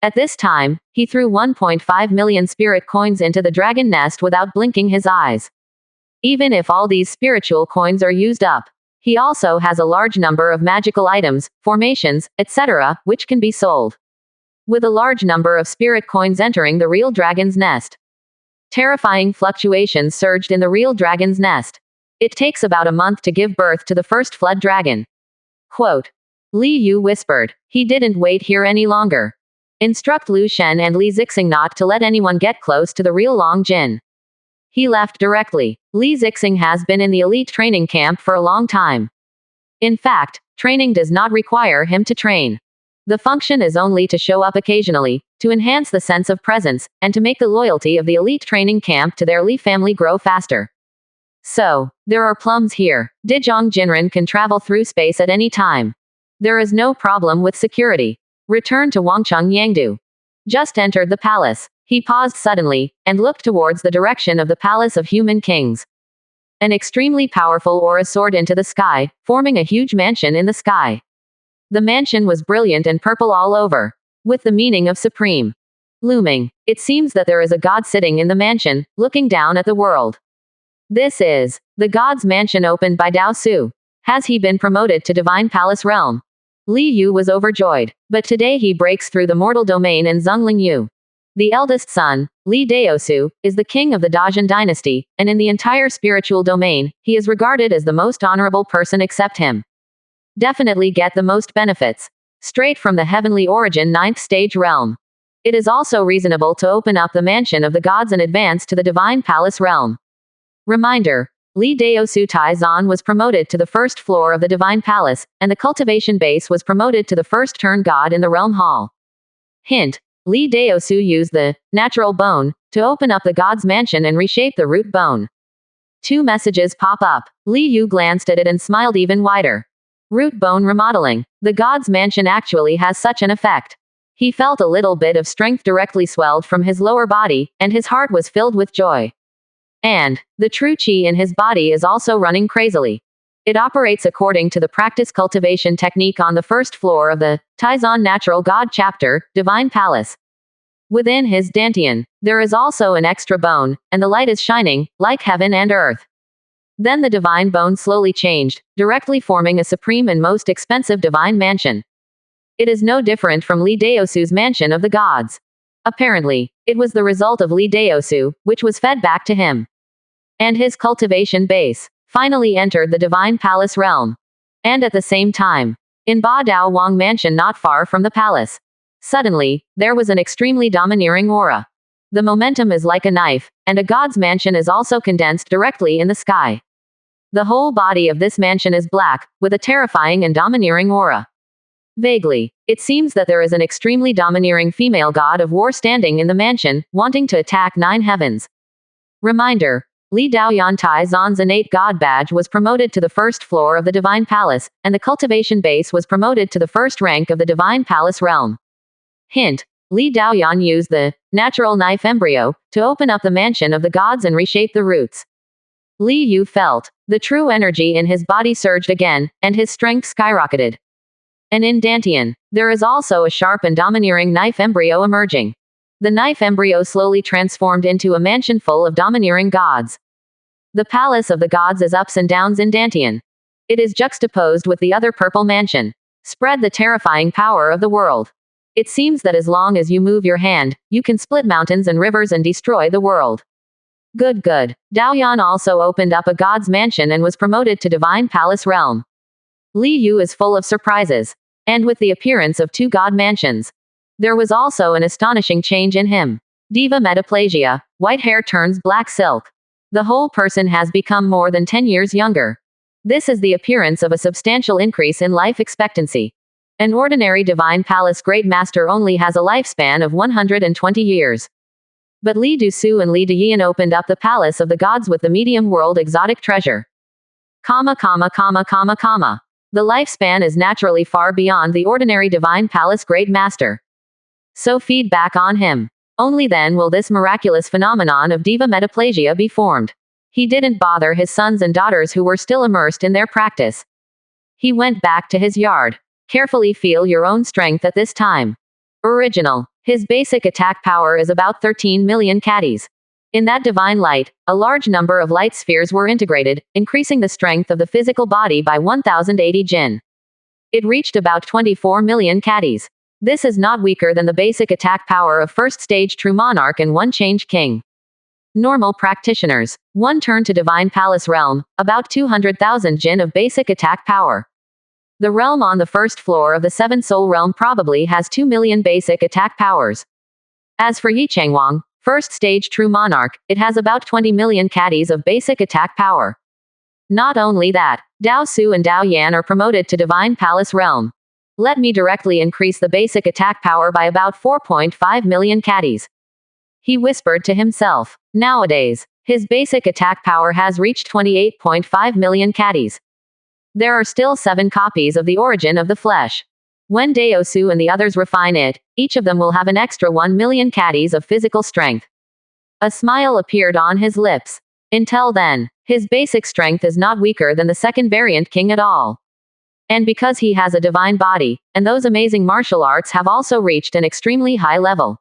A: At this time, he threw 1.5 million spirit coins into the dragon nest without blinking his eyes. Even if all these spiritual coins are used up, he also has a large number of magical items, formations, etc., which can be sold. With a large number of spirit coins entering the real dragon's nest. Terrifying fluctuations surged in the real dragon's nest. It takes about a month to give birth to the first flood dragon. Quote. Li Yu whispered. He didn't wait here any longer. Instruct Lu Shen and Li Zixing not to let anyone get close to the real Long Jin. He left directly. Li Zixing has been in the elite training camp for a long time. In fact, training does not require him to train. The function is only to show up occasionally, to enhance the sense of presence, and to make the loyalty of the elite training camp to their Li family grow faster. So, there are plums here. Dizhong Jinren can travel through space at any time. There is no problem with security. Return to Wangcheng Yangdu. Just entered the palace. He paused suddenly, and looked towards the direction of the Palace of Human Kings. An extremely powerful aura soared into the sky, forming a huge mansion in the sky. The mansion was brilliant and purple all over, with the meaning of supreme looming. It seems that there is a god sitting in the mansion, looking down at the world. This is the god's mansion opened by Dao Su. Has he been promoted to Divine Palace realm? Li Yu was overjoyed, but today he breaks through the mortal domain in Zhongling Yu. The eldest son, Li Daosu, is the king of the Dajin dynasty, and in the entire spiritual domain, he is regarded as the most honorable person except him. Definitely get the most benefits. Straight from the heavenly origin 9th stage realm. It is also reasonable to open up the mansion of the gods and advance to the Divine Palace realm. Reminder. Li Daosu Taizan was promoted to the first floor of the Divine Palace, and the cultivation base was promoted to the first turn god in the realm hall. Hint. Li Daosu used the natural bone to open up the god's mansion and reshape the root bone. 2 messages pop up. Li Yu glanced at it and smiled even wider. Root bone remodeling. The god's mansion actually has such an effect. He felt a little bit of strength directly swelled from his lower body, and his heart was filled with joy. And the true qi in his body is also running crazily. It operates according to the practice cultivation technique on the first floor of the Taizan Natural God Chapter, Divine Palace. Within his dantian, there is also an extra bone, and the light is shining, like heaven and earth. Then the divine bone slowly changed, directly forming a supreme and most expensive divine mansion. It is no different from Li Daosu's mansion of the gods. Apparently, it was the result of Li Daosu, which was fed back to him. And his cultivation base finally entered the Divine Palace realm. And at the same time, in Ba Dao Wang Mansion not far from the palace, suddenly, there was an extremely domineering aura. The momentum is like a knife, and a god's mansion is also condensed directly in the sky. The whole body of this mansion is black, with a terrifying and domineering aura. Vaguely, it seems that there is an extremely domineering female god of war standing in the mansion, wanting to attack 9 heavens. Reminder. Li Daoyan Taizan's innate god badge was promoted to the first floor of the Divine Palace, and the cultivation base was promoted to the first rank of the Divine Palace realm. Hint. Li Daoyan used the natural knife embryo to open up the mansion of the gods and reshape the roots. Li Yu felt the true energy in his body surged again, and his strength skyrocketed. And in Dantian, there is also a sharp and domineering knife embryo emerging. The knife embryo slowly transformed into a mansion full of domineering gods. The palace of the gods is ups and downs in Dantian. It is juxtaposed with the other purple mansion. Spread the terrifying power of the world. It seems that as long as you move your hand, you can split mountains and rivers and destroy the world. Good. Daoyan also opened up a god's mansion and was promoted to Divine Palace realm. Li Yu is full of surprises. And with the appearance of 2 god mansions, there was also an astonishing change in him. Diva metaplasia, white hair turns black silk. The whole person has become more than 10 years younger. This is the appearance of a substantial increase in life expectancy. An ordinary Divine Palace Great Master only has a lifespan of 120 years. But Li Dusu and Li Deyan opened up the Palace of the Gods with the medium world exotic treasure. The lifespan is naturally far beyond the ordinary Divine Palace Great Master. So feed back on him. Only then will this miraculous phenomenon of diva metaplasia be formed. He didn't bother his sons and daughters who were still immersed in their practice. He went back to his yard. Carefully feel your own strength at this time. Original. His basic attack power is about 13 million caddies. In that divine light, a large number of light spheres were integrated, increasing the strength of the physical body by 1080 jin. It reached about 24 million caddies. This is not weaker than the basic attack power of first stage True Monarch and one Changed King. Normal practitioners. One turn to Divine Palace Realm, about 200,000 jin of basic attack power. The realm on the first floor of the Seven Soul Realm probably has 2 million basic attack powers. As for Yi Changwang, first stage True Monarch, it has about 20 million caddies of basic attack power. Not only that, Dao Su and Dao Yan are promoted to Divine Palace Realm. Let me directly increase the basic attack power by about 4.5 million caddies. He whispered to himself. Nowadays, his basic attack power has reached 28.5 million caddies. There are still 7 copies of the Origin of the Flesh. When Dao Su and the others refine it, each of them will have an extra 1 million caddies of physical strength. A smile appeared on his lips. Until then, his basic strength is not weaker than the second variant king at all. And because he has a divine body, and those amazing martial arts have also reached an extremely high level.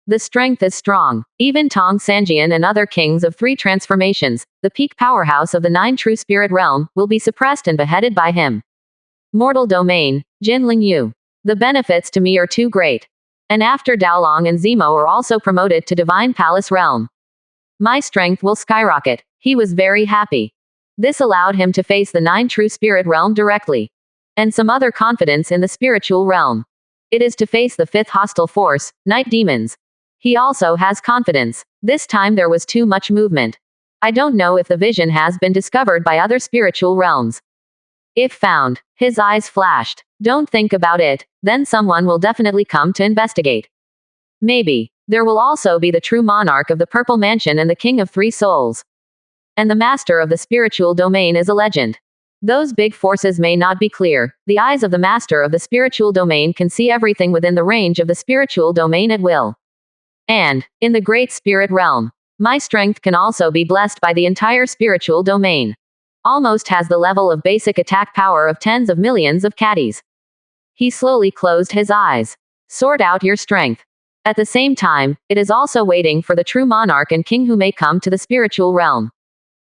A: The strength is strong. Even Tong Sanjian and other kings of 3 transformations, the peak powerhouse of the 9 true spirit realm, will be suppressed and beheaded by him. Mortal domain, Jin Ling Yu. The benefits to me are too great. And after Daolong and Zemo are also promoted to Divine Palace Realm. My strength will skyrocket. He was very happy. This allowed him to face the 9 true spirit realm directly. And some other confidence in the spiritual realm. It is to face the 5th hostile force, night demons. He also has confidence. This time there was too much movement. I don't know if the vision has been discovered by other spiritual realms. If found, his eyes flashed. Don't think about it, then someone will definitely come to investigate. Maybe. There will also be the true monarch of the Purple Mansion and the King of 3 Souls. And the master of the spiritual domain is a legend. Those big forces may not be clear. The eyes of the master of the spiritual domain can see everything within the range of the spiritual domain at will. And, in the great spirit realm, my strength can also be blessed by the entire spiritual domain. Almost has the level of basic attack power of tens of millions of caddies. He slowly closed his eyes. Sort out your strength. At the same time, it is also waiting for the true monarch and king who may come to the spiritual realm.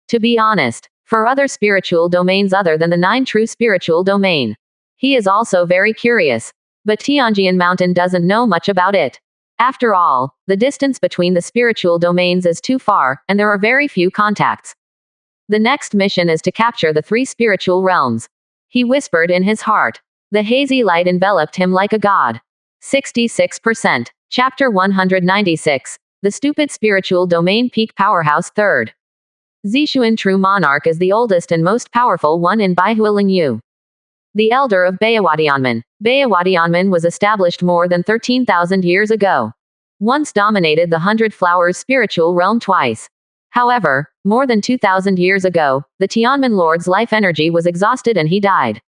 A: To be honest, for other spiritual domains other than the 9 true spiritual domain, he is also very curious. But Tianjian Mountain doesn't know much about it. After all, the distance between the spiritual domains is too far, and there are very few contacts. The next mission is to capture the 3 spiritual realms. He whispered in his heart. The hazy light enveloped him like a god. 66%. Chapter 196. The Stupid Spiritual Domain Peak Powerhouse 3rd. Zixuan True Monarch is the oldest and most powerful one in Baihua Lingyu. The elder of Bayawadianmen. Bayawadianmen was established more than 13,000 years ago. Once dominated the 100 Flowers spiritual realm twice. However, more than 2,000 years ago, the Tianmen Lord's life energy was exhausted and he died.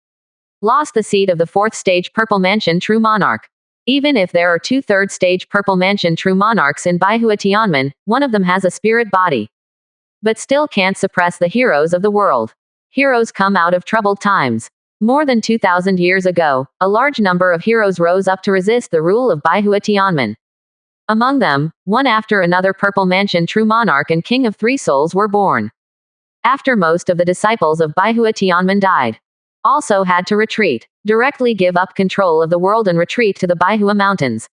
A: Lost the seat of the 4th stage Purple Mansion True Monarch. Even if there are 2 3rd stage Purple Mansion True Monarchs in Baihua Tianmen, one of them has a spirit body. But still can't suppress the heroes of the world. Heroes come out of troubled times. More than 2,000 years ago, a large number of heroes rose up to resist the rule of Baihua Tianmen. Among them, one after another Purple Mansion True Monarch and King of 3 Souls were born. After most of the disciples of Baihua Tianmen died. Also had to retreat. Directly give up control of the world and retreat to the Baihua Mountains.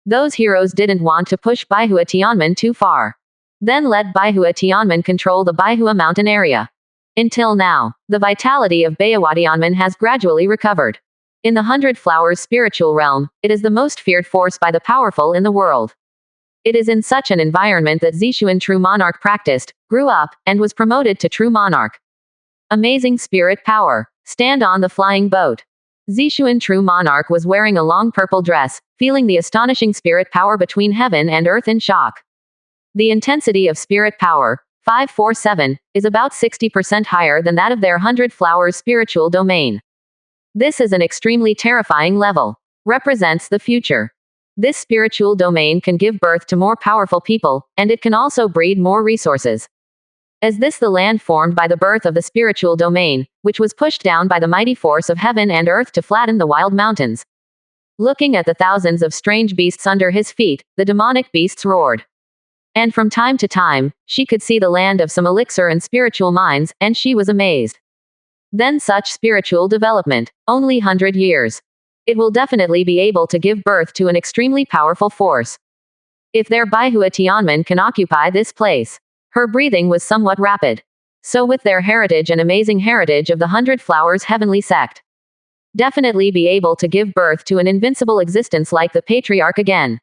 A: Those heroes didn't want to push Baihua Tianmen too far. Then let Baihua Tianmen control the Baihua Mountain area. Until now, the vitality of Bayawadianmen has gradually recovered. In the 100 Flowers spiritual realm, it is the most feared force by the powerful in the world. It is in such an environment that Zixuan True Monarch practiced, grew up, and was promoted to True Monarch. Amazing spirit power. Stand on the flying boat. Zixuan True Monarch was wearing a long purple dress, feeling the astonishing spirit power between heaven and earth in shock. The intensity of spirit power, 547, is about 60% higher than that of their 100 Flowers spiritual domain. This is an extremely terrifying level. Represents the future. This spiritual domain can give birth to more powerful people, and it can also breed more resources. Is this the land formed by the birth of the spiritual domain, which was pushed down by the mighty force of heaven and earth to flatten the wild mountains? Looking at the thousands of strange beasts under his feet, the demonic beasts roared. And from time to time, she could see the land of some elixir and spiritual mines, and she was amazed. Then such spiritual development, only 100 years. It will definitely be able to give birth to an extremely powerful force. If their Baihua Tianmen can occupy this place. Her breathing was somewhat rapid. So with their heritage and amazing heritage of the 100 Flowers heavenly sect. Definitely be able to give birth to an invincible existence like the patriarch again.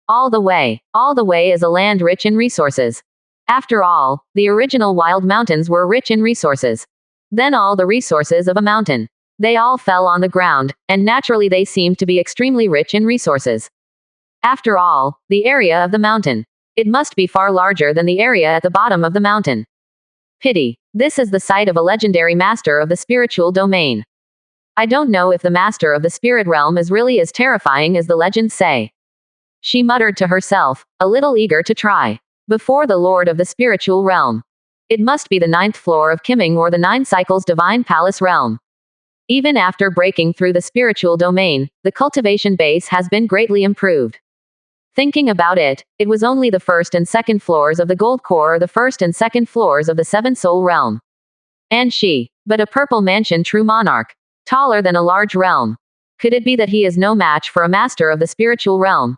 A: All the way is a land rich in resources. After all, the original wild mountains were rich in resources. Then all the resources of a mountain. They all fell on the ground, and naturally they seemed to be extremely rich in resources. After all, the area of the mountain. It must be far larger than the area at the bottom of the mountain. Pity. This is the site of a legendary master of the spiritual domain. I don't know if the master of the spirit realm is really as terrifying as the legends say. She muttered to herself, a little eager to try. Before the lord of the spiritual realm. It must be the 9th floor of Kiming or the 9 cycles divine palace realm. Even after breaking through the spiritual domain, the cultivation base has been greatly improved. Thinking about it, it was only the 1st and 2nd floors of the gold core or the 1st and 2nd floors of the 7 soul realm. And she, but a purple mansion true monarch, taller than a large realm. Could it be that he is no match for a master of the spiritual realm?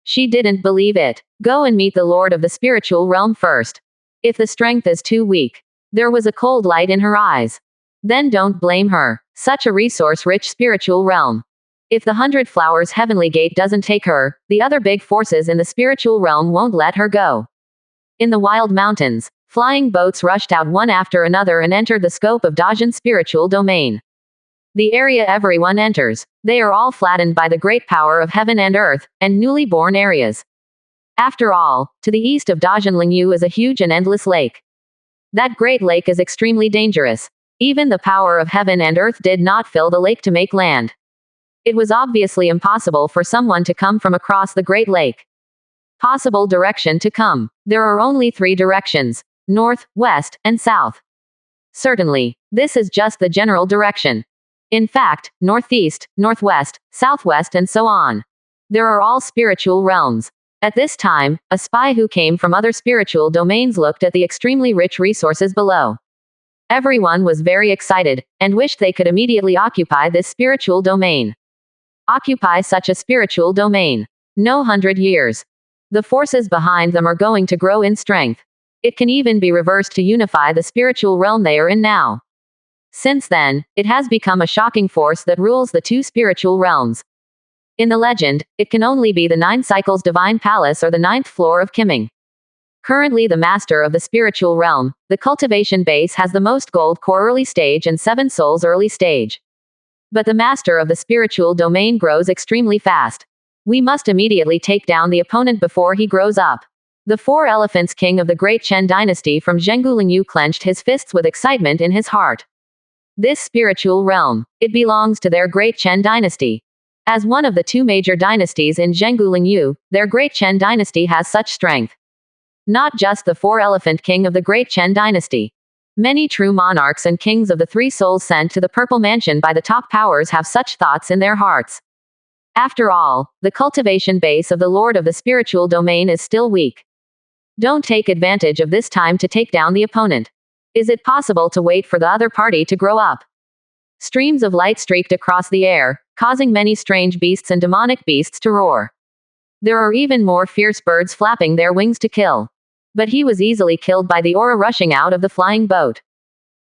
A: She didn't believe it. Go and meet the lord of the spiritual realm first. If the strength is too weak. There was a cold light in her eyes. Then don't blame her. Such a resource-rich spiritual realm. If the 100 Flowers heavenly gate doesn't take her, the other big forces in the spiritual realm won't let her go. In the wild mountains, flying boats rushed out one after another and entered the scope of Dajin's spiritual domain. The area everyone enters, they are all flattened by the great power of heaven and earth, and newly born areas. After all, to the east of Dajin Lingyu is a huge and endless lake. That great lake is extremely dangerous. Even the power of heaven and earth did not fill the lake to make land. It was obviously impossible for someone to come from across the Great Lake. Possible direction to come. There are only 3 directions: north, west, and south. Certainly, this is just the general direction. In fact, northeast, northwest, southwest, and so on. There are all spiritual realms. At this time, a spy who came from other spiritual domains looked at the extremely rich resources below. Everyone was very excited, and wished they could immediately occupy this spiritual domain. Occupy such a spiritual domain. No 100 years. The forces behind them are going to grow in strength. It can even be reversed to unify the spiritual realm they are in now. Since then, it has become a shocking force that rules the 2 spiritual realms. In the legend, it can only be the 9 cycles divine palace or the 9th floor of Kiming. Currently the master of the spiritual realm, the cultivation base has the most gold core early stage and 7 souls early stage. But the master of the spiritual domain grows extremely fast. We must immediately take down the opponent before he grows up. The 4 elephants king of the great Chen dynasty from Zhenggu Lingyu clenched his fists with excitement in his heart. This spiritual realm, it belongs to their great Chen dynasty. As one of the 2 major dynasties in Zhenggu Lingyu, their great Chen dynasty has such strength. Not just the 4 elephant king of the great Chen dynasty. Many true monarchs and kings of the 3 souls sent to the Purple Mansion by the top powers have such thoughts in their hearts. After all, the cultivation base of the Lord of the spiritual domain is still weak. Don't take advantage of this time to take down the opponent. Is it possible to wait for the other party to grow up? Streams of light streaked across the air, causing many strange beasts and demonic beasts to roar. There are even more fierce birds flapping their wings to kill. But he was easily killed by the aura rushing out of the flying boat.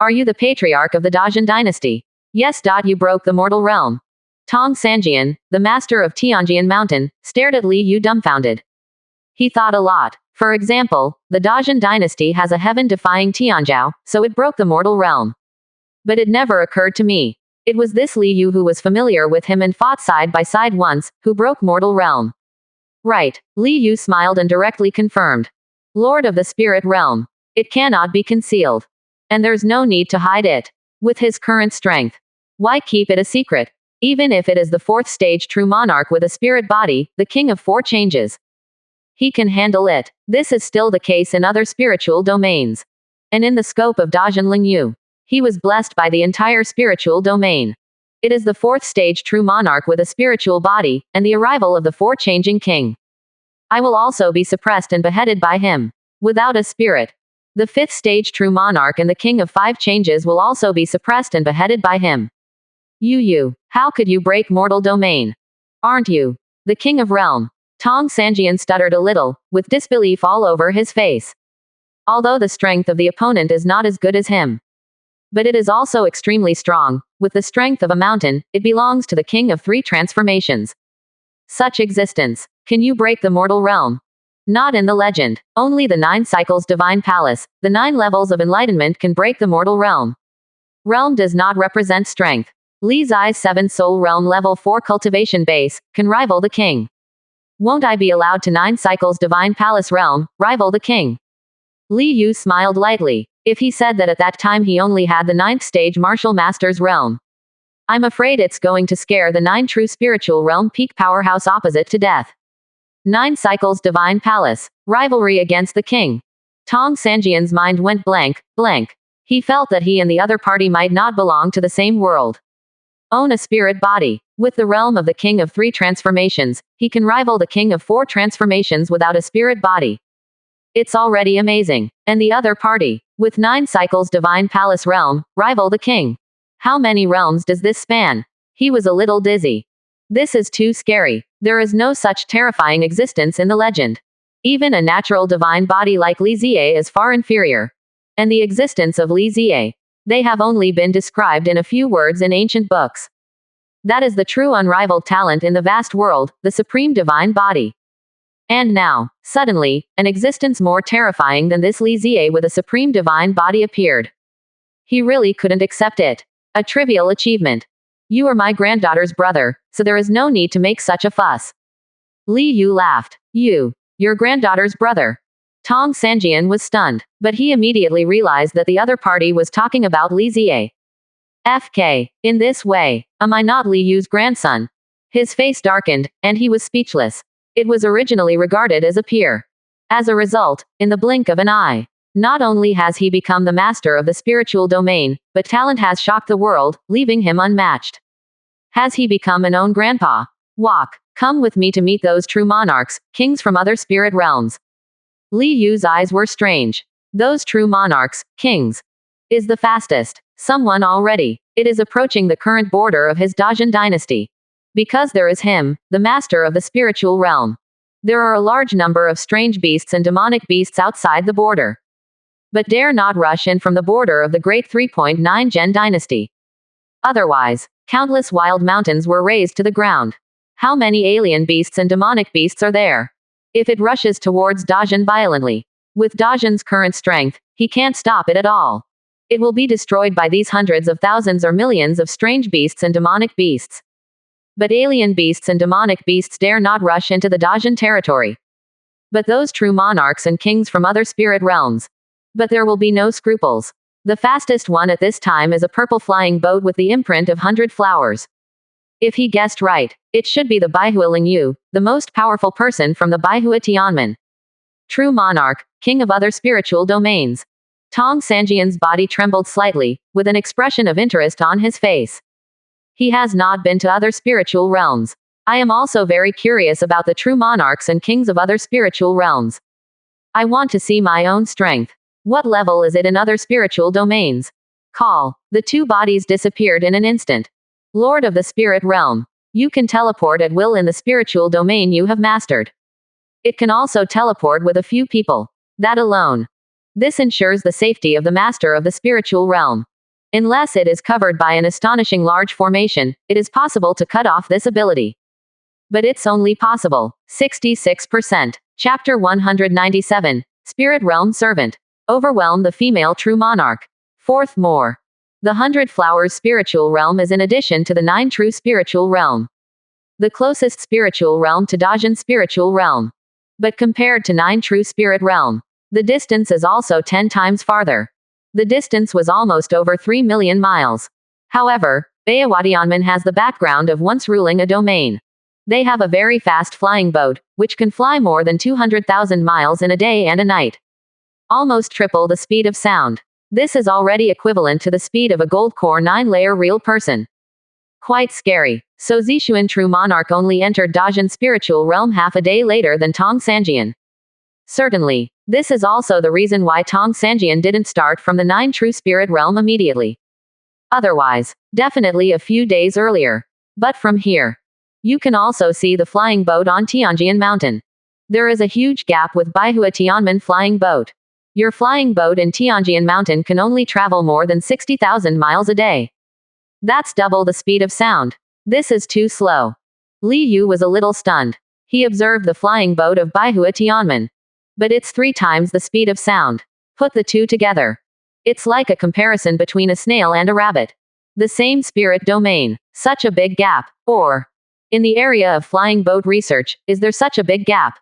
A: Are you the patriarch of the Dajin dynasty? Yes. You broke the mortal realm. Tong Sanjian, the master of Tianjian Mountain, stared at Li Yu dumbfounded. He thought a lot. For example, the Dajin dynasty has a heaven-defying Tianjiao, so it broke the mortal realm. But it never occurred to me. It was this Li Yu who was familiar with him and fought side by side once, who broke mortal realm. Right. Li Yu smiled and directly confirmed. Lord of the spirit realm. It cannot be concealed. And there's no need to hide it. With his current strength. Why keep it a secret? Even if it is the 4th stage true monarch with a spirit body, the king of 4 changes. He can handle it. This is still the case in other spiritual domains. And in the scope of Dajin Lingyu, he was blessed by the entire spiritual domain. It is the fourth stage true monarch with a spiritual body, and the arrival of the four-changing king. I will also be suppressed and beheaded by him. Without a spirit. The fifth stage true monarch and the king of five changes will also be suppressed and beheaded by him. You, how could you break mortal domain? Aren't you the king of realm? Tong Sanjian stuttered a little, with disbelief all over his face. Although the strength of the opponent is not as good as him, but it is also extremely strong. With the strength of a mountain, it belongs to the king of three transformations. Such existence. Can you break the mortal realm? Not in the legend. Only the 9 cycles divine palace, the 9 levels of enlightenment can break the mortal realm. Realm does not represent strength. Li Zai's 7 soul realm level 4 cultivation base can rival the king. Won't I be allowed to 9 cycles divine palace realm, rival the king? Li Yu smiled lightly. If he said that at that time he only had the 9th stage martial master's realm, I'm afraid it's going to scare the 9 true spiritual realm peak powerhouse opposite to death. 9 cycles divine palace. Rivalry against the king. Tong Sanjian's mind went blank. He felt that he and the other party might not belong to the same world. Own a spirit body. With the realm of the king of 3 transformations, he can rival the king of 4 transformations without a spirit body. It's already amazing. And the other party, with 9 cycles divine palace realm, rival the king. How many realms does this span? He was a little dizzy. This is too scary. There is no such terrifying existence in the legend. Even a natural divine body like Li Ziye is far inferior. And the existence of Li Ziye, they have only been described in a few words in ancient books. That is the true unrivaled talent in the vast world, the supreme divine body. And now, suddenly, an existence more terrifying than this Li Ziye with a supreme divine body appeared. He really couldn't accept it. A trivial achievement. You are my granddaughter's brother, so there is no need to make such a fuss. Li Yu laughed. Your granddaughter's brother. Tong Sanjian was stunned, but he immediately realized that the other party was talking about Li Ziye. FK. In this way, am I not Li Yu's grandson? His face darkened, and he was speechless. It was originally regarded as a peer. As a result, in the blink of an eye, not only has he become the master of the spiritual domain, but talent has shocked the world, leaving him unmatched. Has he become an own grandpa? Walk. Come with me to meet those true monarchs, kings from other spirit realms. Li Yu's eyes were strange. Those true monarchs, kings. Is the fastest. Someone already. It is approaching the current border of his Dajin dynasty. Because there is him, the master of the spiritual realm. There are a large number of strange beasts and demonic beasts outside the border. But dare not rush in from the border of the great 3.9 Gen dynasty. Otherwise, countless wild mountains were razed to the ground. How many alien beasts and demonic beasts are there? If it rushes towards Dajin violently, with Dajin's current strength, he can't stop it at all. It will be destroyed by these hundreds of thousands or millions of strange beasts and demonic beasts. But alien beasts and demonic beasts dare not rush into the Dajin territory. But those true monarchs and kings from other spirit realms. But there will be no scruples. The fastest one at this time is a purple flying boat with the imprint of 100 flowers. If he guessed right, it should be the Baihua Lingyu, the most powerful person from the Baihua Tianmen. True monarch, king of other spiritual domains. Tong Sanjian's body trembled slightly, with an expression of interest on his face. He has not been to other spiritual realms. I am also very curious about the true monarchs and kings of other spiritual realms. I want to see my own strength. What level is it in other spiritual domains? Call. The 2 bodies disappeared in an instant. Lord of the spirit realm. You can teleport at will in the spiritual domain you have mastered. It can also teleport with a few people. That alone. This ensures the safety of the master of the spiritual realm. Unless it is covered by an astonishing large formation, it is possible to cut off this ability. But it's only possible. 66%. Chapter 197. Spirit Realm Servant. Overwhelm the female true monarch. 4th more. The 100 flowers spiritual realm is in addition to the 9 true spiritual realm. The closest spiritual realm to Dajin spiritual realm. But compared to 9 true spirit realm, the distance is also 10 times farther. The distance was almost over 3 million miles. However, Bayawadianman has the background of once ruling a domain. They have a very fast flying boat, which can fly more than 200,000 miles in a day and a night. Almost triple the speed of sound. This is already equivalent to the speed of a gold-core 9-layer real person. Quite scary. So Zixuan True Monarch only entered Dajin's spiritual realm half a day later than Tong Sanjian. Certainly. This is also the reason why Tong Sanjian didn't start from the 9 True Spirit realm immediately. Otherwise, definitely a few days earlier. But from here, you can also see the flying boat on Tianjian Mountain. There is a huge gap with Baihua Tianmen flying boat. Your flying boat in Tianjian Mountain can only travel more than 60,000 miles a day. That's double the speed of sound. This is too slow. Li Yu was a little stunned. He observed the flying boat of Baihua Tianmen. But it's 3 times the speed of sound. Put the two together. It's like a comparison between a snail and a rabbit. The same spirit domain. Such a big gap. Or, in the area of flying boat research, is there such a big gap?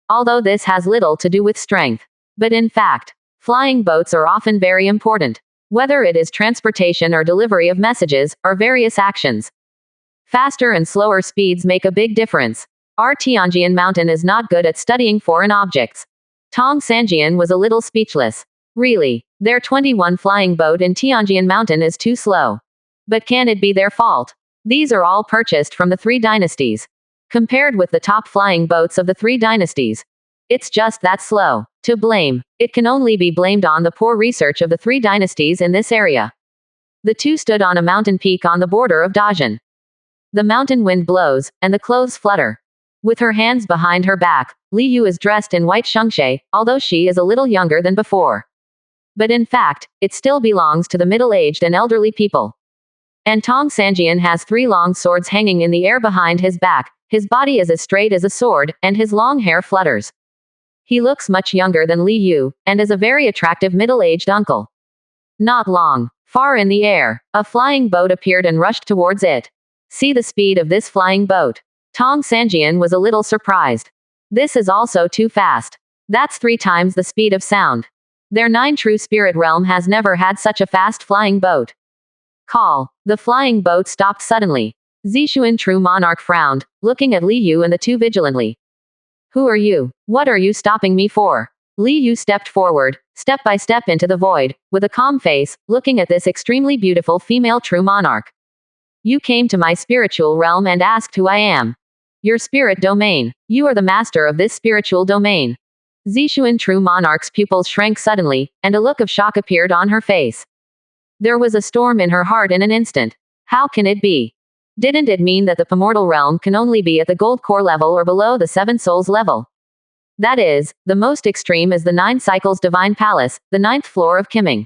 A: Although this has little to do with strength. But in fact, flying boats are often very important. Whether it is transportation or delivery of messages, or various actions. Faster and slower speeds make a big difference. Our Tianjian Mountain is not good at studying foreign objects. Tong Sanjian was a little speechless. Really, their 21 flying boat in Tianjian Mountain is too slow. But can it be their fault? These are all purchased from the 3 dynasties. Compared with the top flying boats of the 3 dynasties, it's just that slow. To blame, it can only be blamed on the poor research of the 3 dynasties in this area. The two stood on a mountain peak on the border of Dajin. The mountain wind blows, and the clothes flutter. With her hands behind her back, Li Yu is dressed in white shengxie, although she is a little younger than before. But in fact, it still belongs to the middle-aged and elderly people. And Tong Sanjian has 3 long swords hanging in the air behind his back, his body is as straight as a sword, and his long hair flutters. He looks much younger than Li Yu, and is a very attractive middle-aged uncle. Not long. Far in the air, a flying boat appeared and rushed towards it. See the speed of this flying boat. Tong Sanjian was a little surprised. This is also too fast. That's 3 times the speed of sound. Their 9 True Spirit realm has never had such a fast flying boat. Call. The flying boat stopped suddenly. Zixuan True Monarch frowned, looking at Li Yu and the two vigilantly. Who are you? What are you stopping me for? Li Yu stepped forward, step by step into the void, with a calm face, looking at this extremely beautiful female True Monarch. You came to my spiritual realm and asked who I am. Your spirit domain. You are the master of this spiritual domain. Zixuan True Monarch's pupils shrank suddenly, and a look of shock appeared on her face. There was a storm in her heart in an instant. How can it be? Didn't it mean that the Primordial realm can only be at the gold core level or below the 7 souls level? That is, the most extreme is the 9 cycles divine palace, the 9th floor of Kiming.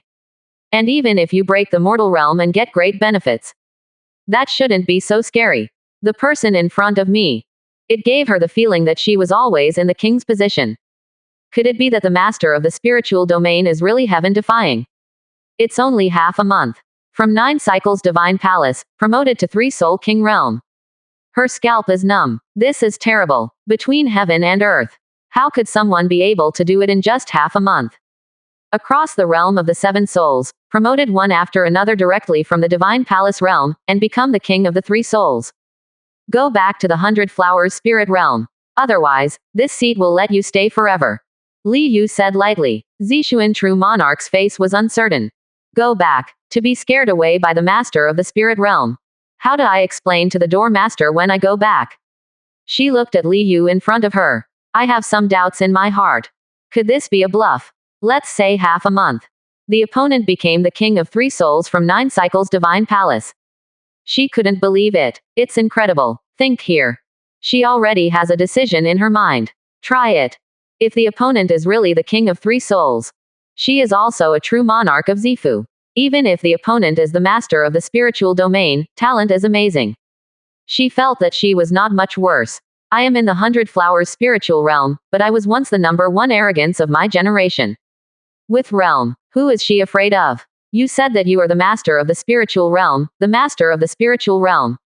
A: And even if you break the mortal realm and get great benefits, that shouldn't be so scary. The person in front of me. It gave her the feeling that she was always in the king's position. Could it be that the master of the spiritual domain is really heaven-defying? It's only half a month. From 9 cycles divine palace, promoted to 3 soul king realm. Her scalp is numb. This is terrible. Between heaven and earth. How could someone be able to do it in just half a month? Across the realm of the 7 souls, promoted one after another directly from the divine palace realm, and become the king of the 3 souls. Go back to the 100 Flowers spirit realm. Otherwise, this seat will let you stay forever. Li Yu said lightly. Zixuan True Monarch's face was uncertain. Go back. To be scared away by the master of the spirit realm. How do I explain to the door master when I go back? She looked at Li Yu in front of her. I have some doubts in my heart. Could this be a bluff? Let's say half a month. The opponent became the king of 3 souls from 9 cycles divine palace. She couldn't believe it. It's incredible. Think here. She already has a decision in her mind. Try it. If the opponent is really the king of 3 souls, she is also a true monarch of Zifu. Even if the opponent is the master of the spiritual domain, talent is amazing. She felt that she was not much worse. I am in the 100 Flowers spiritual realm, but I was once the number 1 arrogance of my generation. With realm, who is she afraid of? You said that you are the master of the spiritual realm, the master of the spiritual realm.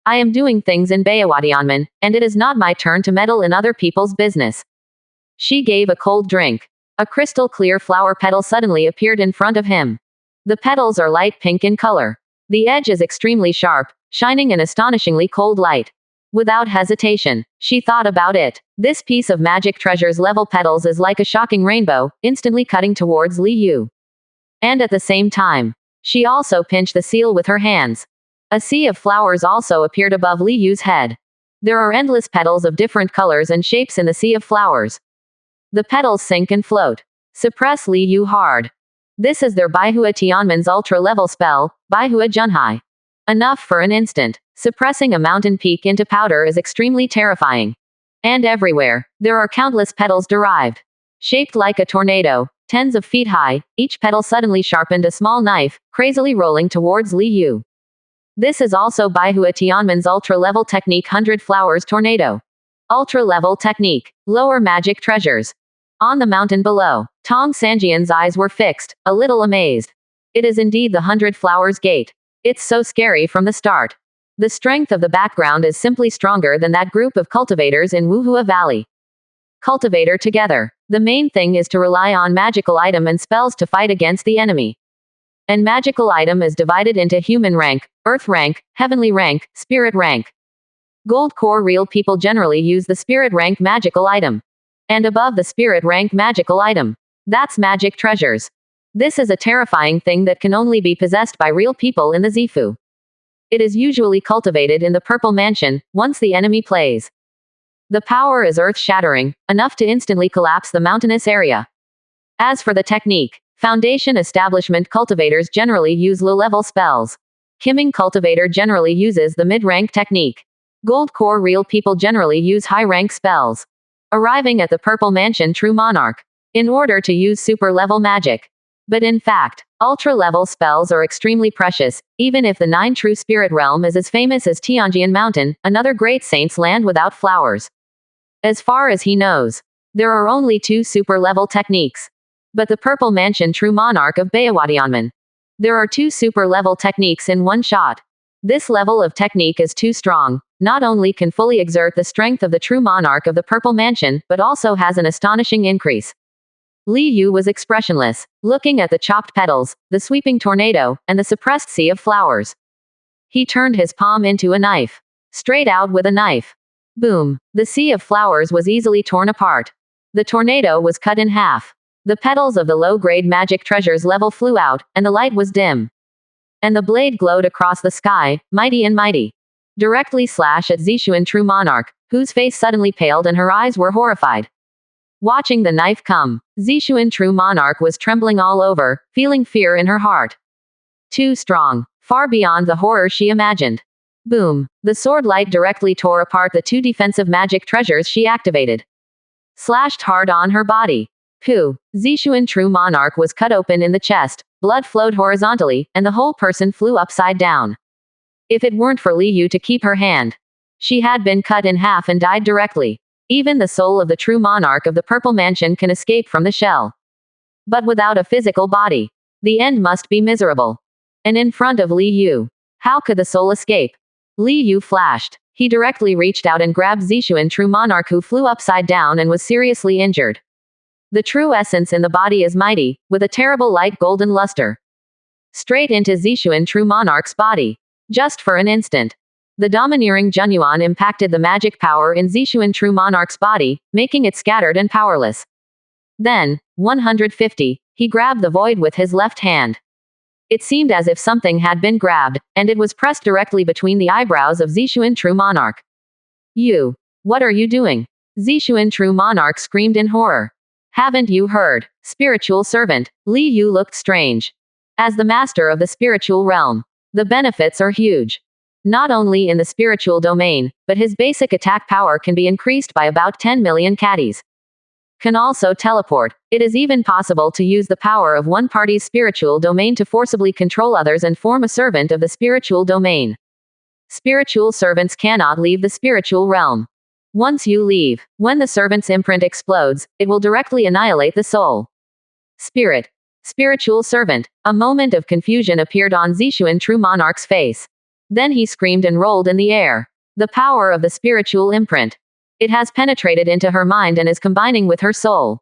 A: I am doing things in Bayawadianman, and it is not my turn to meddle in other people's business. She gave a cold drink. A crystal clear flower petal suddenly appeared in front of him. The petals are light pink in color. The edge is extremely sharp, shining an astonishingly cold light. Without hesitation, she thought about it. This piece of magic treasure's level petals is like a shocking rainbow, instantly cutting towards Li Yu. And at the same time, she also pinched the seal with her hands. A sea of flowers also appeared above Li Yu's head. There are endless petals of different colors and shapes in the sea of flowers. The petals sink and float. Suppress Li Yu hard. This is their Baihua Tianmen's ultra-level spell, Baihua Junhai. Enough for an instant. Suppressing a mountain peak into powder is extremely terrifying. And everywhere, there are countless petals derived. Shaped like a tornado, tens of feet high, each petal suddenly sharpened a small knife, crazily rolling towards Li Yu. This is also Baihua Tianmen's ultra-level technique 100 Flowers Tornado. Ultra-level technique. Lower magic treasures. On the mountain below, Tong Sanjian's eyes were fixed, a little amazed. It is indeed the 100 Flowers Gate. It's so scary from the start. The strength of the background is simply stronger than that group of cultivators in Wuhua Valley. Cultivator together. The main thing is to rely on magical item and spells to fight against the enemy. And magical item is divided into human rank, earth rank, heavenly rank, spirit rank. Gold core real people generally use the spirit rank magical item. And above the spirit rank magical item. That's magic treasures. This is a terrifying thing that can only be possessed by real people in the Zifu. It is usually cultivated in the Purple Mansion, once the enemy plays. The power is earth-shattering, enough to instantly collapse the mountainous area. As for the technique, Foundation Establishment cultivators generally use low-level spells. Kiming cultivator generally uses the mid-rank technique. Gold core real people generally use high-rank spells. Arriving at the Purple Mansion True Monarch. In order to use super-level magic. But in fact, ultra-level spells are extremely precious, even if the 9 True Spirit Realm is as famous as Tianjian Mountain, another great saint's land without flowers. As far as he knows, there are only 2 super-level techniques. But the Purple Mansion True Monarch of Bayawadianman. There are 2 super-level techniques in one shot. This level of technique is too strong, not only can fully exert the strength of the True Monarch of the Purple Mansion, but also has an astonishing increase. Li Yu was expressionless, looking at the chopped petals, the sweeping tornado, and the suppressed sea of flowers. He turned his palm into a knife. Straight out with a knife. Boom. The sea of flowers was easily torn apart. The tornado was cut in half. The petals of the low-grade magic treasures level flew out, and the light was dim. And the blade glowed across the sky, mighty and mighty. Directly slash at Zishuan True Monarch, whose face suddenly paled and her eyes were horrified. Watching the knife come, Zishuan True Monarch was trembling all over, feeling fear in her heart. Too strong, far beyond the horror she imagined. Boom. The sword light directly tore apart the 2 defensive magic treasures she activated. Slashed hard on her body. Pooh. Zishuan True Monarch was cut open in the chest, blood flowed horizontally, and the whole person flew upside down. If it weren't for Li Yu to keep her hand, she had been cut in half and died directly. Even the soul of the true monarch of the Purple Mansion can escape from the shell. But without a physical body, the end must be miserable. And in front of Li Yu, how could the soul escape? Li Yu flashed. He directly reached out and grabbed Zishuan True Monarch, who flew upside down and was seriously injured. The true essence in the body is mighty, with a terrible light golden luster. Straight into Zishuan True Monarch's body. Just for an instant. The domineering Junyuan impacted the magic power in Zishuan True Monarch's body, making it scattered and powerless. Then, 150, he grabbed the void with his left hand. It seemed as if something had been grabbed, and it was pressed directly between the eyebrows of Zishuan True Monarch. You. What are you doing? Zishuan True Monarch screamed in horror. Haven't you heard? Spiritual servant. Li Yu looked strange. As the master of the spiritual realm, the benefits are huge. Not only in the spiritual domain, but his basic attack power can be increased by about 10 million caddies. Can also teleport. It is even possible to use the power of one party's spiritual domain to forcibly control others and form a servant of the spiritual domain. Spiritual servants cannot leave the spiritual realm. Once you leave, when the servant's imprint explodes, it will directly annihilate the soul. Spirit. Spiritual servant. A moment of confusion appeared on Zishuan True Monarch's face. Then he screamed and rolled in the air. The power of the spiritual imprint. It has penetrated into her mind and is combining with her soul.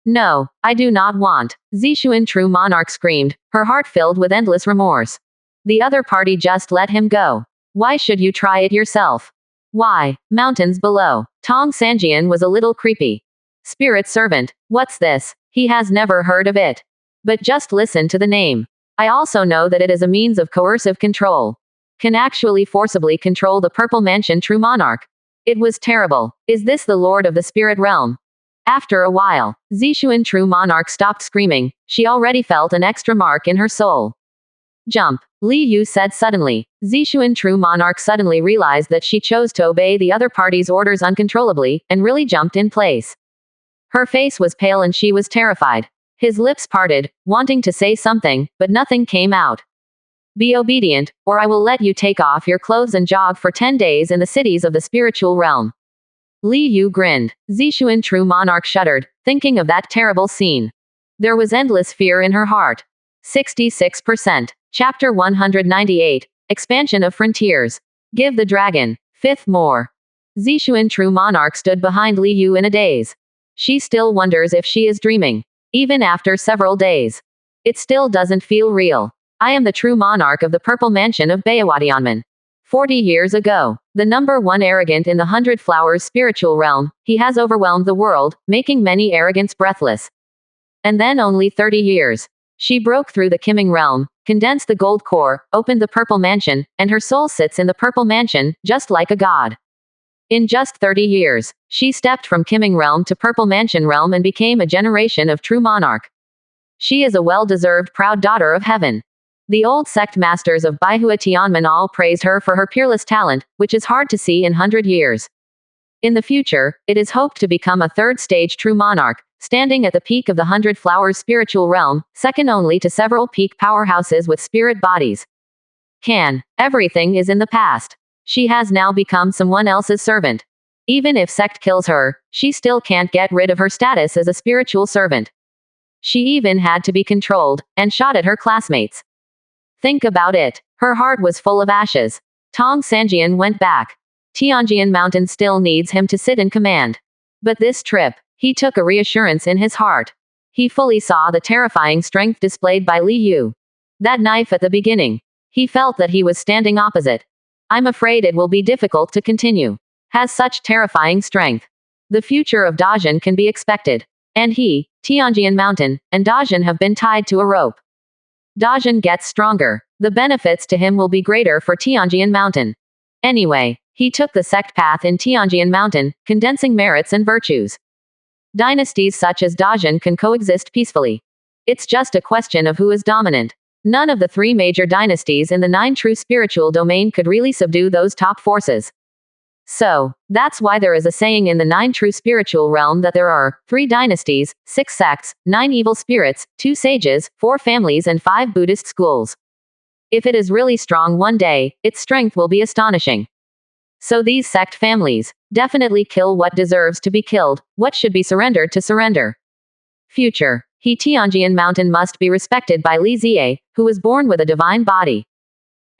A: No, I do not want. Zishuan True Monarch screamed, her heart filled with endless remorse. The other party just let him go. Why should you try it yourself? Why? Mountains below. Tong Sanjian was a little creepy. Spirit servant. What's this? He has never heard of it. But just listen to the name. I also know that it is a means of coercive control. Can actually forcibly control the Purple Mansion True Monarch. It was terrible. Is this the Lord of the Spirit Realm? After a while, Zixuan True Monarch stopped screaming. She already felt an extra mark in her soul. Jump, Li Yu said suddenly. Zixuan True Monarch suddenly realized that she chose to obey the other party's orders uncontrollably, and really jumped in place. Her face was pale and she was terrified. His lips parted, wanting to say something, but nothing came out. Be obedient, or I will let you take off your clothes and jog for 10 days in the cities of the spiritual realm. Li Yu grinned. Zixuan True Monarch shuddered, thinking of that terrible scene. There was endless fear in her heart. 66%. Chapter 198. Expansion of Frontiers. Give the dragon. Fifth more. Zixuan True Monarch stood behind Li Yu in a daze. She still wonders if she is dreaming. Even after several days. It still doesn't feel real. I am the true monarch of the Purple Mansion of Bayawadianman. 40 years ago, the number one arrogant in the 100 Flowers spiritual realm, he has overwhelmed the world, making many arrogants breathless. And then only 30 years. She broke through the Kimming realm, condensed the gold core, opened the Purple Mansion, and her soul sits in the Purple Mansion, just like a god. In just 30 years, she stepped from Kimming realm to Purple Mansion realm and became a generation of true monarch. She is a well-deserved proud daughter of heaven. The old sect masters of Baihua Tianmen all praised her for her peerless talent, which is hard to see in 100 years. In the future, it is hoped to become a third-stage true monarch, standing at the peak of the 100 Flowers spiritual realm, second only to several peak powerhouses with spirit bodies. Everything is in the past. She has now become someone else's servant. Even if sect kills her, she still can't get rid of her status as a spiritual servant. She even had to be controlled, and shot at her classmates. Think about it. Her heart was full of ashes. Tong Sanjian went back. Tianjian Mountain still needs him to sit in command. But this trip, he took a reassurance in his heart. He fully saw the terrifying strength displayed by Li Yu. That knife at the beginning. He felt that he was standing opposite. I'm afraid it will be difficult to continue. Has such terrifying strength. The future of Dajin can be expected. And he, Tianjian Mountain, and Dajin have been tied to a rope. Dajin gets stronger. The benefits to him will be greater for Tianjian Mountain. Anyway, he took the sect path in Tianjian Mountain, condensing merits and virtues. Dynasties such as Dajin can coexist peacefully. It's just a question of who is dominant. None of the three major dynasties in the 9 true spiritual domain could really subdue those top forces. So, that's why there is a saying in the 9 true spiritual realm that there are 3 dynasties, 6 sects, 9 evil spirits, 2 sages, 4 families and 5 Buddhist schools. If it is really strong one day, its strength will be astonishing. So these sect families definitely kill what deserves to be killed, what should be surrendered to surrender. Future. He Tianjian Mountain must be respected by Li Ziye, who was born with a divine body.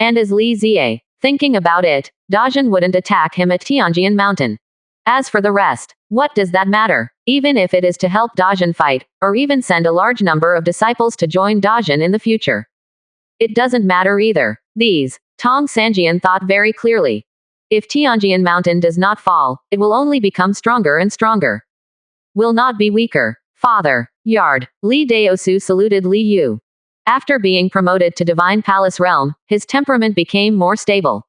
A: And as Li Ziye, thinking about it, Dajin wouldn't attack him at Tianjian Mountain. As for the rest, what does that matter? Even if it is to help Dajin fight, or even send a large number of disciples to join Dajin in the future. It doesn't matter either. Tong Sanjian thought very clearly. If Tianjian Mountain does not fall, it will only become stronger and stronger. Will not be weaker. Father, Yard, Li Daosu saluted Li Yu. After being promoted to Divine Palace Realm, his temperament became more stable.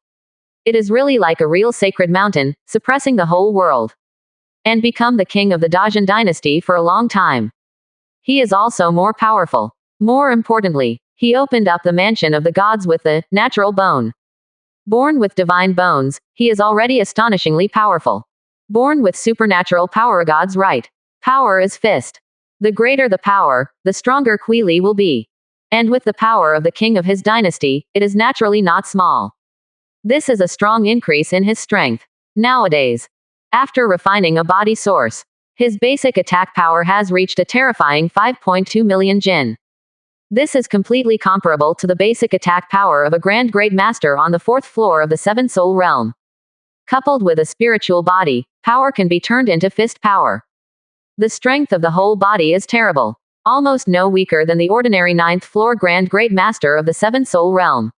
A: It is really like a real sacred mountain, suppressing the whole world. And become the king of the Dajin dynasty for a long time. He is also more powerful. More importantly, he opened up the mansion of the gods with the natural bone. Born with divine bones, he is already astonishingly powerful. Born with supernatural power, God's right. Power is fist. The greater the power, the stronger Quili will be. And with the power of the king of his dynasty, it is naturally not small. This is a strong increase in his strength. Nowadays, after refining a body source, his basic attack power has reached a terrifying 5.2 million jin. This is completely comparable to the basic attack power of a Grand Great Master on the 4th floor of the 7 Soul Realm. Coupled with a spiritual body, power can be turned into fist power. The strength of the whole body is terrible. Almost no weaker than the ordinary 9th floor Grand Great Master of the 7 Soul Realm.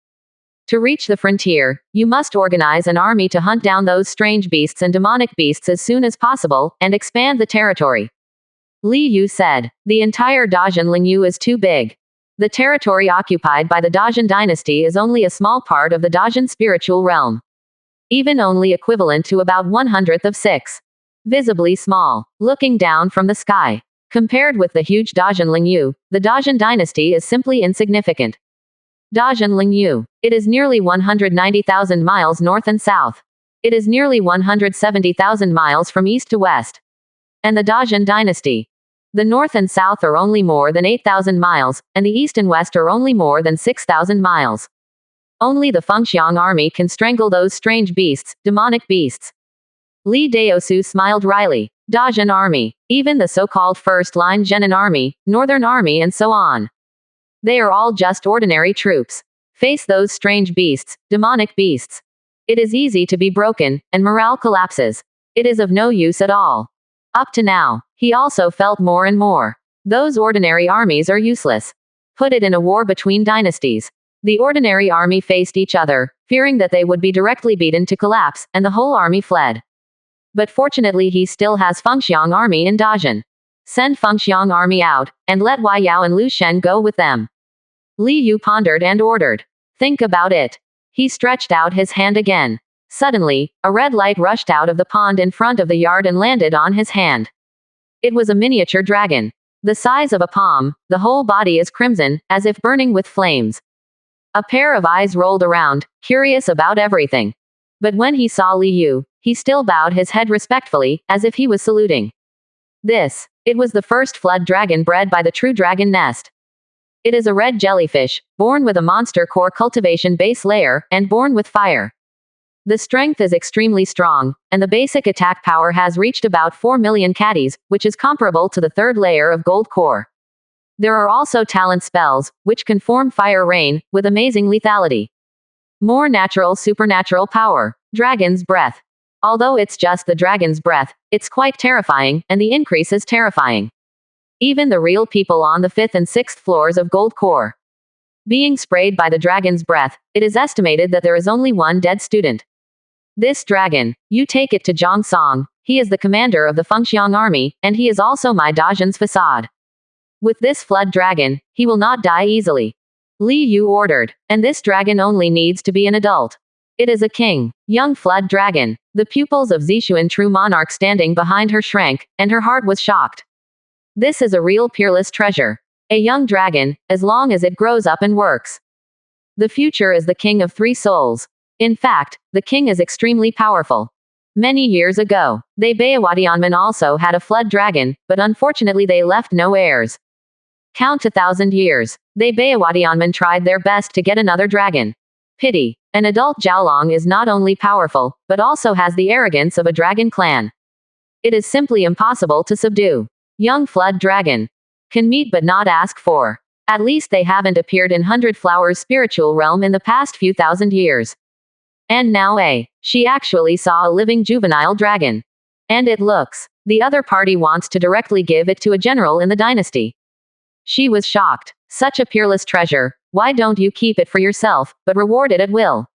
A: To reach the frontier, you must organize an army to hunt down those strange beasts and demonic beasts as soon as possible, and expand the territory. Li Yu said. The entire Dajin Lingyu is too big. The territory occupied by the Dajin dynasty is only a small part of the Dajin spiritual realm. Even only equivalent to about 1/100th of 6. Visibly small. Looking down from the sky. Compared with the huge Dajin Lingyu, the Dajin dynasty is simply insignificant. Dajin Lingyu. It is nearly 190,000 miles north and south. It is nearly 170,000 miles from east to west. And the Dajin dynasty. The north and south are only more than 8,000 miles, and the east and west are only more than 6,000 miles. Only the Fengxiang army can strangle those strange beasts, demonic beasts. Li Daosu smiled wryly. Dajin army. Even the so-called first-line Zhenin army, northern army and so on. They are all just ordinary troops. Face those strange beasts, demonic beasts. It is easy to be broken, and morale collapses. It is of no use at all. Up to now, he also felt more and more. Those ordinary armies are useless. Put it in a war between dynasties. The ordinary army faced each other, fearing that they would be directly beaten to collapse, and the whole army fled. But fortunately he still has Fengxiang army in Dajin. Send Fengxiang army out, and let Wai Yao and Lu Shen go with them. Li Yu pondered and ordered. Think about it. He stretched out his hand again. Suddenly, a red light rushed out of the pond in front of the yard and landed on his hand. It was a miniature dragon. The size of a palm, the whole body is crimson, as if burning with flames. A pair of eyes rolled around, curious about everything. But when he saw Li Yu, he still bowed his head respectfully, as if he was saluting. It was the first flood dragon bred by the true dragon nest. It is a red jellyfish, born with a monster core cultivation base layer, and born with fire. The strength is extremely strong, and the basic attack power has reached about 4 million caddies, which is comparable to the third layer of gold core. There are also talent spells, which can form fire rain, with amazing lethality. More natural supernatural power. Dragon's breath. Although it's just the dragon's breath, it's quite terrifying, and the increase is terrifying. Even the real people on the 5th and 6th floors of gold core. Being sprayed by the dragon's breath, it is estimated that there is only one dead student. This dragon, you take it to Zhang Song, he is the commander of the Fengxiang army, and he is also my Dajin's facade. With this flood dragon, he will not die easily. Li Yu ordered, and this dragon only needs to be an adult. It is a king, young flood dragon. The pupils of Zixuan true monarch standing behind her shrank, and her heart was shocked. This is a real peerless treasure. A young dragon, as long as it grows up and works. The future is the king of 3 souls. In fact, the king is extremely powerful. Many years ago, they Baowadianmen also had a flood dragon, but unfortunately they left no heirs. Count 1,000 years. They Baowadianmen tried their best to get another dragon. Pity. An adult Jiaolong is not only powerful, but also has the arrogance of a dragon clan. It is simply impossible to subdue. Young flood dragon. Can meet but not ask for. At least they haven't appeared in 100 Flowers spiritual realm in the past few thousand years. And now she actually saw a living juvenile dragon. And it looks. The other party wants to directly give it to a general in the dynasty. She was shocked. Such a peerless treasure, why don't you keep it for yourself, but reward it at will?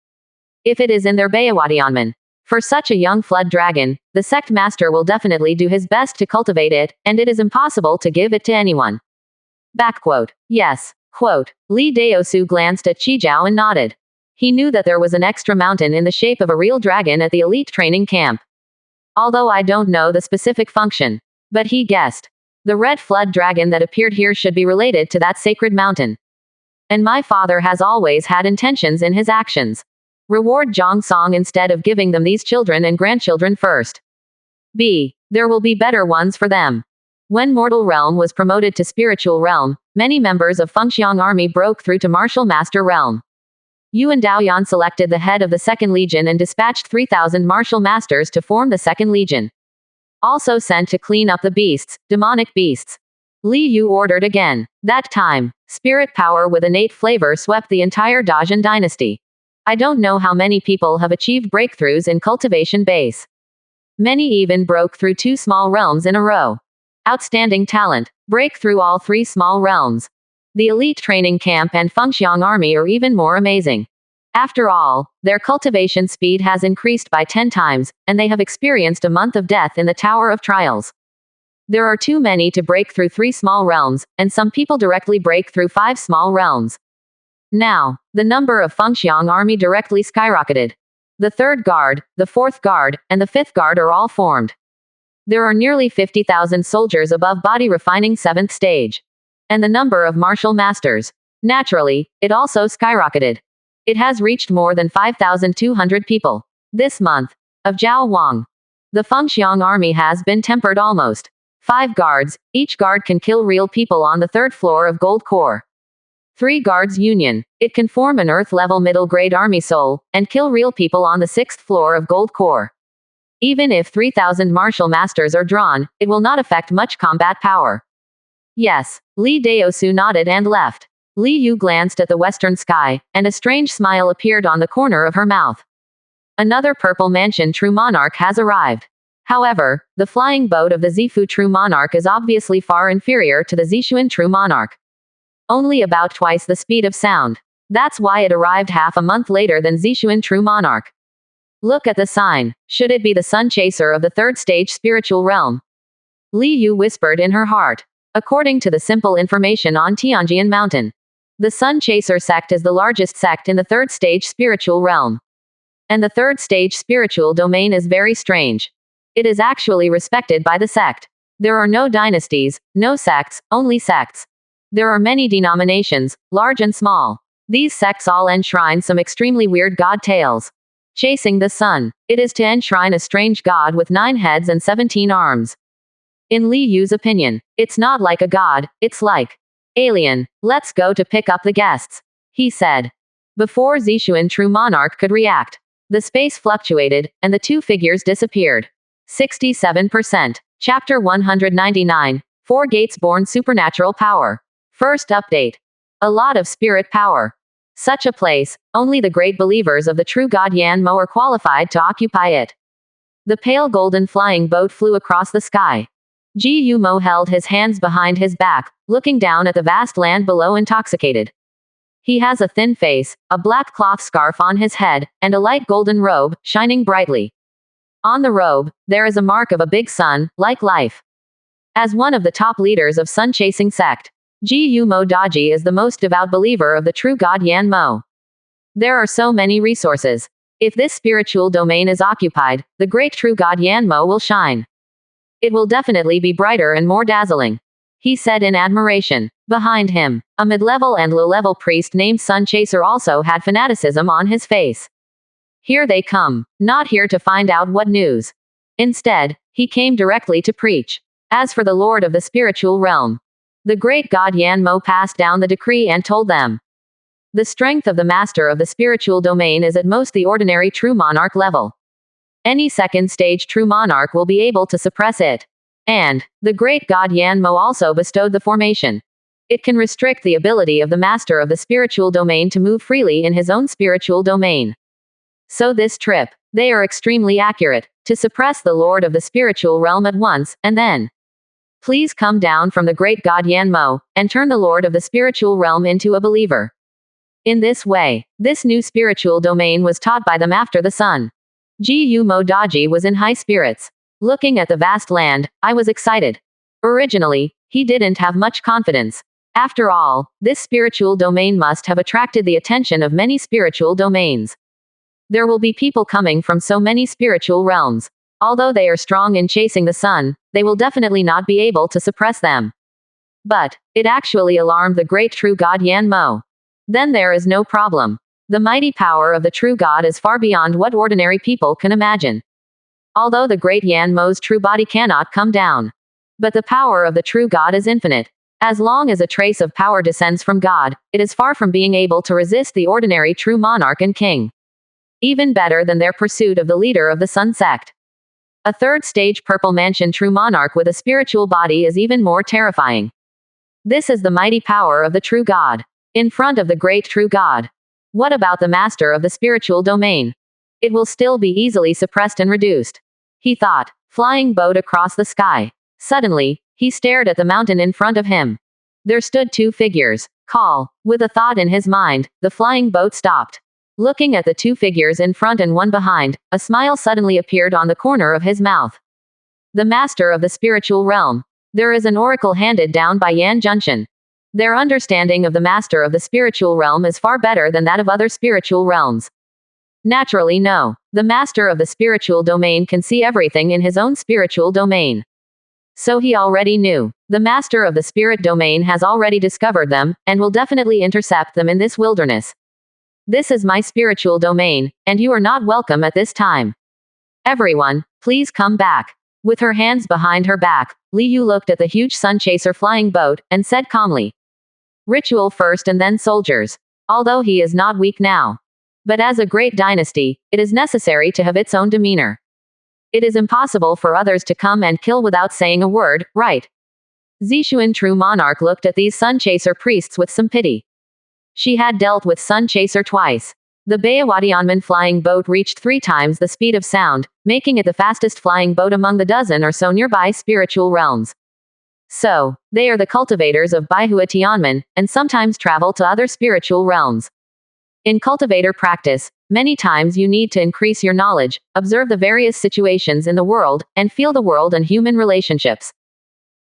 A: If it is in their Baowadianmen. For such a young flood dragon, the sect master will definitely do his best to cultivate it, and it is impossible to give it to anyone. Backquote. Yes. Quote. Li Daosu glanced at Qijiao and nodded. He knew that there was an extra mountain in the shape of a real dragon at the elite training camp. Although I don't know the specific function. But he guessed. The red flood dragon that appeared here should be related to that sacred mountain. And my father has always had intentions in his actions. Reward Zhang Song instead of giving them these children and grandchildren first. B. There will be better ones for them. When mortal realm was promoted to spiritual realm, many members of Fengxiang army broke through to martial master realm. Yuan Daoyan selected the head of the 2nd Legion and dispatched 3,000 martial masters to form the 2nd Legion. Also sent to clean up the beasts, demonic beasts. Li Yu ordered again. That time, spirit power with innate flavor swept the entire Dajin dynasty. I don't know how many people have achieved breakthroughs in cultivation base. Many even broke through 2 small realms in a row. Outstanding talent. Break through all 3 small realms. The elite training camp and Fengxiang army are even more amazing. After all, their cultivation speed has increased by 10 times, and they have experienced a month of death in the Tower of Trials. There are too many to break through 3 small realms, and some people directly break through 5 small realms. Now, the number of Fengxiang army directly skyrocketed. The 3rd Guard, the 4th Guard, and the 5th Guard are all formed. There are nearly 50,000 soldiers above body refining 7th stage. And the number of martial masters. Naturally, it also skyrocketed. It has reached more than 5,200 people. This month. Of Zhao Wang. The Fengxiang army has been tempered almost. 5 guards, each guard can kill real people on the 3rd floor of Gold Core. 3 guards union. It can form an Earth-level middle-grade army soul, and kill real people on the 6th floor of Gold Core. Even if 3,000 martial masters are drawn, it will not affect much combat power. Yes, Li Daosu nodded and left. Li Yu glanced at the western sky, and a strange smile appeared on the corner of her mouth. Another purple mansion true monarch has arrived. However, the flying boat of the Zifu true monarch is obviously far inferior to the Zixuan true monarch. Only about twice the speed of sound. That's why it arrived half a month later than Zixuan true monarch. Look at the sign. Should it be the sun chaser of the 3rd stage spiritual realm? Li Yu whispered in her heart. According to the simple information on Tianjian Mountain, the Sun Chaser sect is the largest sect in the 3rd stage spiritual realm. And the 3rd stage spiritual domain is very strange. It is actually respected by the sect. There are no dynasties, no sects, only sects. There are many denominations, large and small. These sects all enshrine some extremely weird god tales. Chasing the sun. It is to enshrine a strange god with 9 heads and 17 arms. In Li Yu's opinion, it's not like a god, it's like alien. Let's go to pick up the guests, he said. Before Zixuan true monarch could react, the space fluctuated, and the 2 figures disappeared. 67%. Chapter 199. 4 Gates Born Supernatural Power. First update. A lot of spirit power. Such a place, only the great believers of the true God Yan Mo are qualified to occupy it. The pale golden flying boat flew across the sky. Ji Yu Mo held his hands behind his back, looking down at the vast land below intoxicated. He has a thin face, a black cloth scarf on his head, and a light golden robe, shining brightly. On the robe, there is a mark of a big sun, like life. As one of the top leaders of sun-chasing sect, Ji Yu Mo Daji is the most devout believer of the true God Yan Mo. There are so many resources. If this spiritual domain is occupied, the great true God Yan Mo will shine. It will definitely be brighter and more dazzling, he said in admiration. Behind him, a mid-level and low-level priest named Sun Chaser also had fanaticism on his face. Here they come, not here to find out what news. Instead, he came directly to preach. As for the Lord of the spiritual realm, the great God Yan Mo passed down the decree and told them. The strength of the master of the spiritual domain is at most the ordinary true monarch level. Any 2nd stage true monarch will be able to suppress it. And, the great God Yan Mo also bestowed the formation. It can restrict the ability of the master of the spiritual domain to move freely in his own spiritual domain. So this trip, they are extremely accurate, to suppress the Lord of the spiritual realm at once, and then please come down from the great God Yan Mo, and turn the Lord of the spiritual realm into a believer. In this way, this new spiritual domain was taught by them after the sun. Ji Yu Mo Daji was in high spirits. Looking at the vast land, I was excited. Originally, he didn't have much confidence. After all, this spiritual domain must have attracted the attention of many spiritual domains. There will be people coming from so many spiritual realms. Although they are strong in chasing the sun, they will definitely not be able to suppress them. But, it actually alarmed the great true God Yan Mo. Then there is no problem. The mighty power of the true God is far beyond what ordinary people can imagine. Although the great Yan Mo's true body cannot come down. But the power of the true God is infinite. As long as a trace of power descends from God, it is far from being able to resist the ordinary true monarch and king. Even better than their pursuit of the leader of the sun sect. A 3rd stage purple mansion true monarch with a spiritual body is even more terrifying. This is the mighty power of the true God. In front of the great true God. What about the master of the spiritual domain? It will still be easily suppressed and reduced, he thought, flying boat across the sky. Suddenly, he stared at the mountain in front of him. There stood 2 figures. Call. With a thought in his mind, the flying boat stopped. Looking at the two figures in front and one behind, a smile suddenly appeared on the corner of his mouth. The master of the spiritual realm. There is an oracle handed down by Yan Junshan. Their understanding of the master of the spiritual realm is far better than that of other spiritual realms. Naturally, no. The master of the spiritual domain can see everything in his own spiritual domain. So he already knew. The master of the spirit domain has already discovered them, and will definitely intercept them in this wilderness. This is my spiritual domain, and you are not welcome at this time. Everyone, please come back. With her hands behind her back, Li Yu looked at the huge sun chaser flying boat, and said calmly. Ritual first and then soldiers. Although he is not weak now. But as a great dynasty, it is necessary to have its own demeanor. It is impossible for others to come and kill without saying a word, right? Zixuan True Monarch looked at these Sun Chaser priests with some pity. She had dealt with Sun Chaser twice. The Bayawadianman flying boat reached 3 times the speed of sound, making it the fastest flying boat among the dozen or so nearby spiritual realms. So, they are the cultivators of Baihua Tianmen, and sometimes travel to other spiritual realms. In cultivator practice, many times you need to increase your knowledge, observe the various situations in the world, and feel the world and human relationships.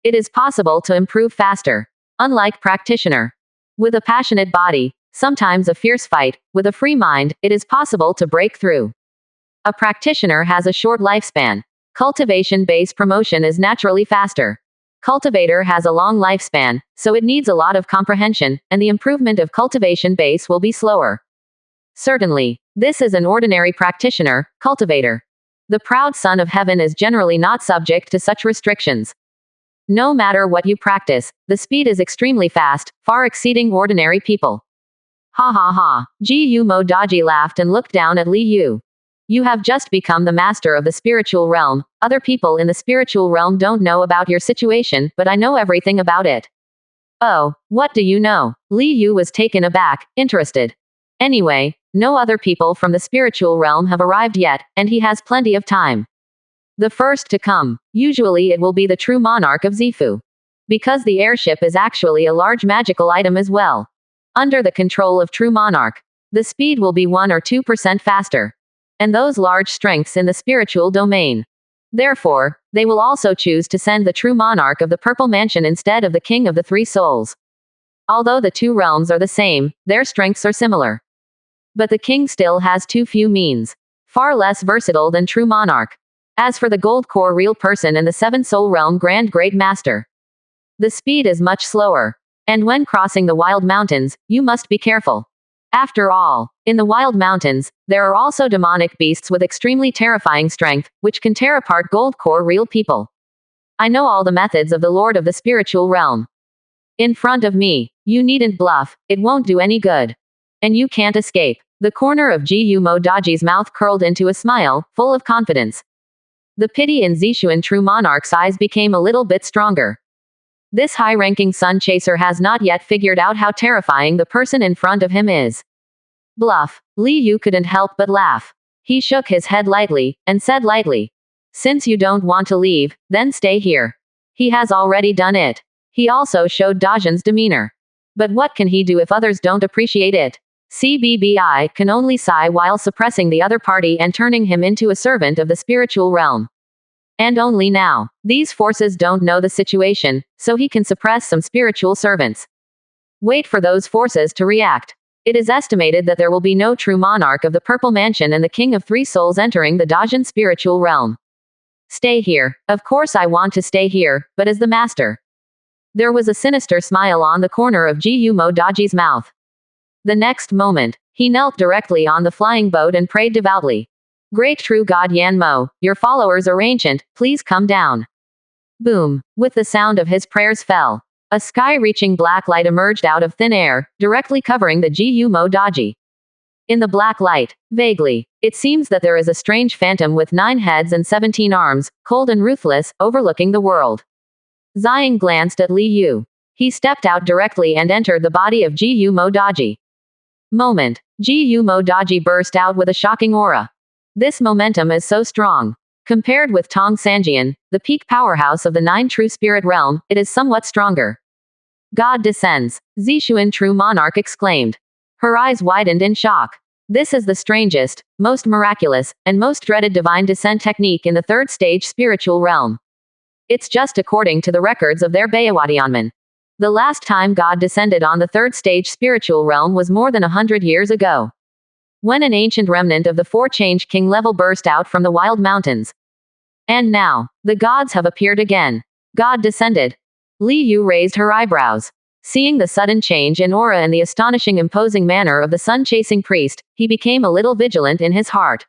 A: It is possible to improve faster. Unlike practitioner. With a passionate body, sometimes a fierce fight, with a free mind, it is possible to break through. A practitioner has a short lifespan. Cultivation-based promotion is naturally faster. Cultivator has a long lifespan, so it needs a lot of comprehension, and the improvement of cultivation base will be slower. Certainly, this is an ordinary practitioner, cultivator. The proud son of heaven is generally not subject to such restrictions. No matter what you practice, the speed is extremely fast, far exceeding ordinary people. Ha ha ha. Ji Yu Mo Daji laughed and looked down at Li Yu. You have just become the master of the spiritual realm. Other people in the spiritual realm don't know about your situation, but I know everything about it. Oh, what do you know? Li Yu was taken aback, interested. Anyway, no other people from the spiritual realm have arrived yet, and he has plenty of time. The first to come. Usually it will be the true monarch of Zifu. Because the airship is actually a large magical item as well. Under the control of true monarch, the speed will be 1 or 2% faster. And those large strengths in the spiritual domain. Therefore, they will also choose to send the true monarch of the Purple Mansion instead of the King of the Three Souls. Although the two realms are the same, their strengths are similar. But the king still has too few means. Far less versatile than true monarch. As for the gold core real person and the 7 soul realm grand great master. The speed is much slower. And when crossing the wild mountains, you must be careful. After all, in the wild mountains, there are also demonic beasts with extremely terrifying strength, which can tear apart gold core real people. I know all the methods of the Lord of the spiritual realm. In front of me, you needn't bluff, it won't do any good. And you can't escape. The corner of Ji Yu Mo Daji's mouth curled into a smile, full of confidence. The pity in Zixuan True Monarch's eyes became a little bit stronger. This high-ranking sun chaser has not yet figured out how terrifying the person in front of him is. Bluff. Li Yu couldn't help but laugh. He shook his head lightly, and said lightly. Since you don't want to leave, then stay here. He has already done it. He also showed Dajin's demeanor. But what can he do if others don't appreciate it? CBBI can only sigh while suppressing the other party and turning him into a servant of the spiritual realm. And only now. These forces don't know the situation, so he can suppress some spiritual servants. Wait for those forces to react. It is estimated that there will be no true monarch of the Purple Mansion and the King of Three Souls entering the Dajin spiritual realm. Stay here. Of course I want to stay here, but as the master. There was a sinister smile on the corner of Ji Yu Mo Daji's mouth. The next moment, he knelt directly on the flying boat and prayed devoutly. Great true God Yan Mo, your followers are ancient, please come down. Boom. With the sound of his prayers fell. A sky-reaching black light emerged out of thin air, directly covering the Ji Yu Mo Daji. In the black light, vaguely, it seems that there is a strange phantom with 9 heads and 17 arms, cold and ruthless, overlooking the world. Ziying glanced at Li Yu. He stepped out directly and entered the body of Ji Yu Mo Daji. Moment. Ji Yu Mo Daji burst out with a shocking aura. This momentum is so strong. Compared with Tong Sanjian, the peak powerhouse of the 9 true spirit realm, it is somewhat stronger. God descends. Zixuan True Monarch exclaimed. Her eyes widened in shock. This is the strangest, most miraculous, and most dreaded divine descent technique in the third stage spiritual realm. It's just according to the records of their Bayawadiyanman. The last time God descended on the third stage spiritual realm was more than 100 years ago, when an ancient remnant of the four-change king level burst out from the wild mountains. And now, the gods have appeared again. God descended. Li Yu raised her eyebrows. Seeing the sudden change in aura and the astonishing imposing manner of the sun-chasing priest, he became a little vigilant in his heart.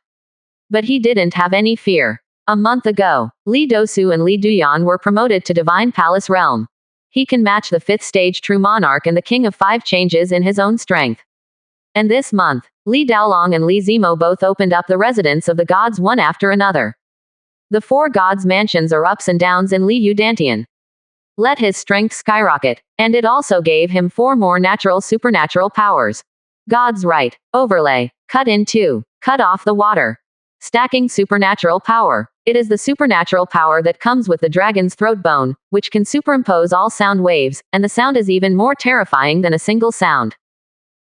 A: But he didn't have any fear. A month ago, Li Dosu and Li Duyan were promoted to Divine Palace Realm. He can match the 5th stage true monarch and the king of 5 changes in his own strength. And this month, Li Daolong and Li Zimo both opened up the residence of the gods one after another. The 4 gods' mansions are ups and downs in Li Yu Dantian. Let his strength skyrocket, and it also gave him 4 more natural supernatural powers. God's right, overlay, cut in 2, cut off the water. Stacking supernatural power. It is the supernatural power that comes with the dragon's throat bone, which can superimpose all sound waves, and the sound is even more terrifying than a single sound.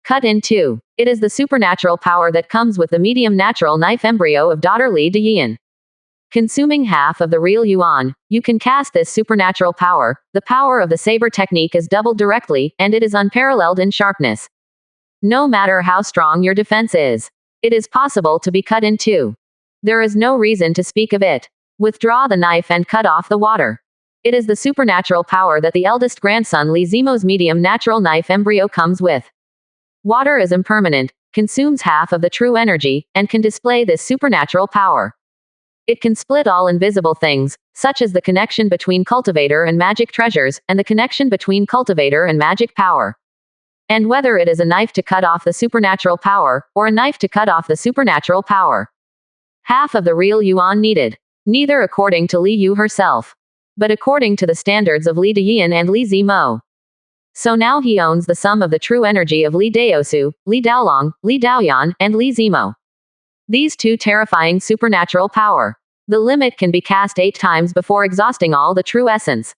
A: Cut in 2. It is the supernatural power that comes with the medium natural knife embryo of daughter Li Deyin. Consuming half of the real yuan, you can cast this supernatural power. The power of the saber technique is doubled directly, and it is unparalleled in sharpness. No matter how strong your defense is, it is possible to be cut in 2. There is no reason to speak of it. Withdraw the knife and cut off the water. It is the supernatural power that the eldest grandson Li Zimo's medium natural knife embryo comes with. Water is impermanent, consumes half of the true energy, and can display this supernatural power. It can split all invisible things, such as the connection between cultivator and magic treasures, and the connection between cultivator and magic power. And whether it is a knife to cut off the supernatural power, or a knife to cut off the supernatural power. Half of the real yuan needed. Neither according to Li Yu herself, but according to the standards of Li Deyin and Li Zimo. So now he owns the sum of the true energy of Li Daosu, Li Daolong, Li Daoyan, and Li Zimo. These 2 terrifying supernatural power. The limit can be cast 8 times before exhausting all the true essence.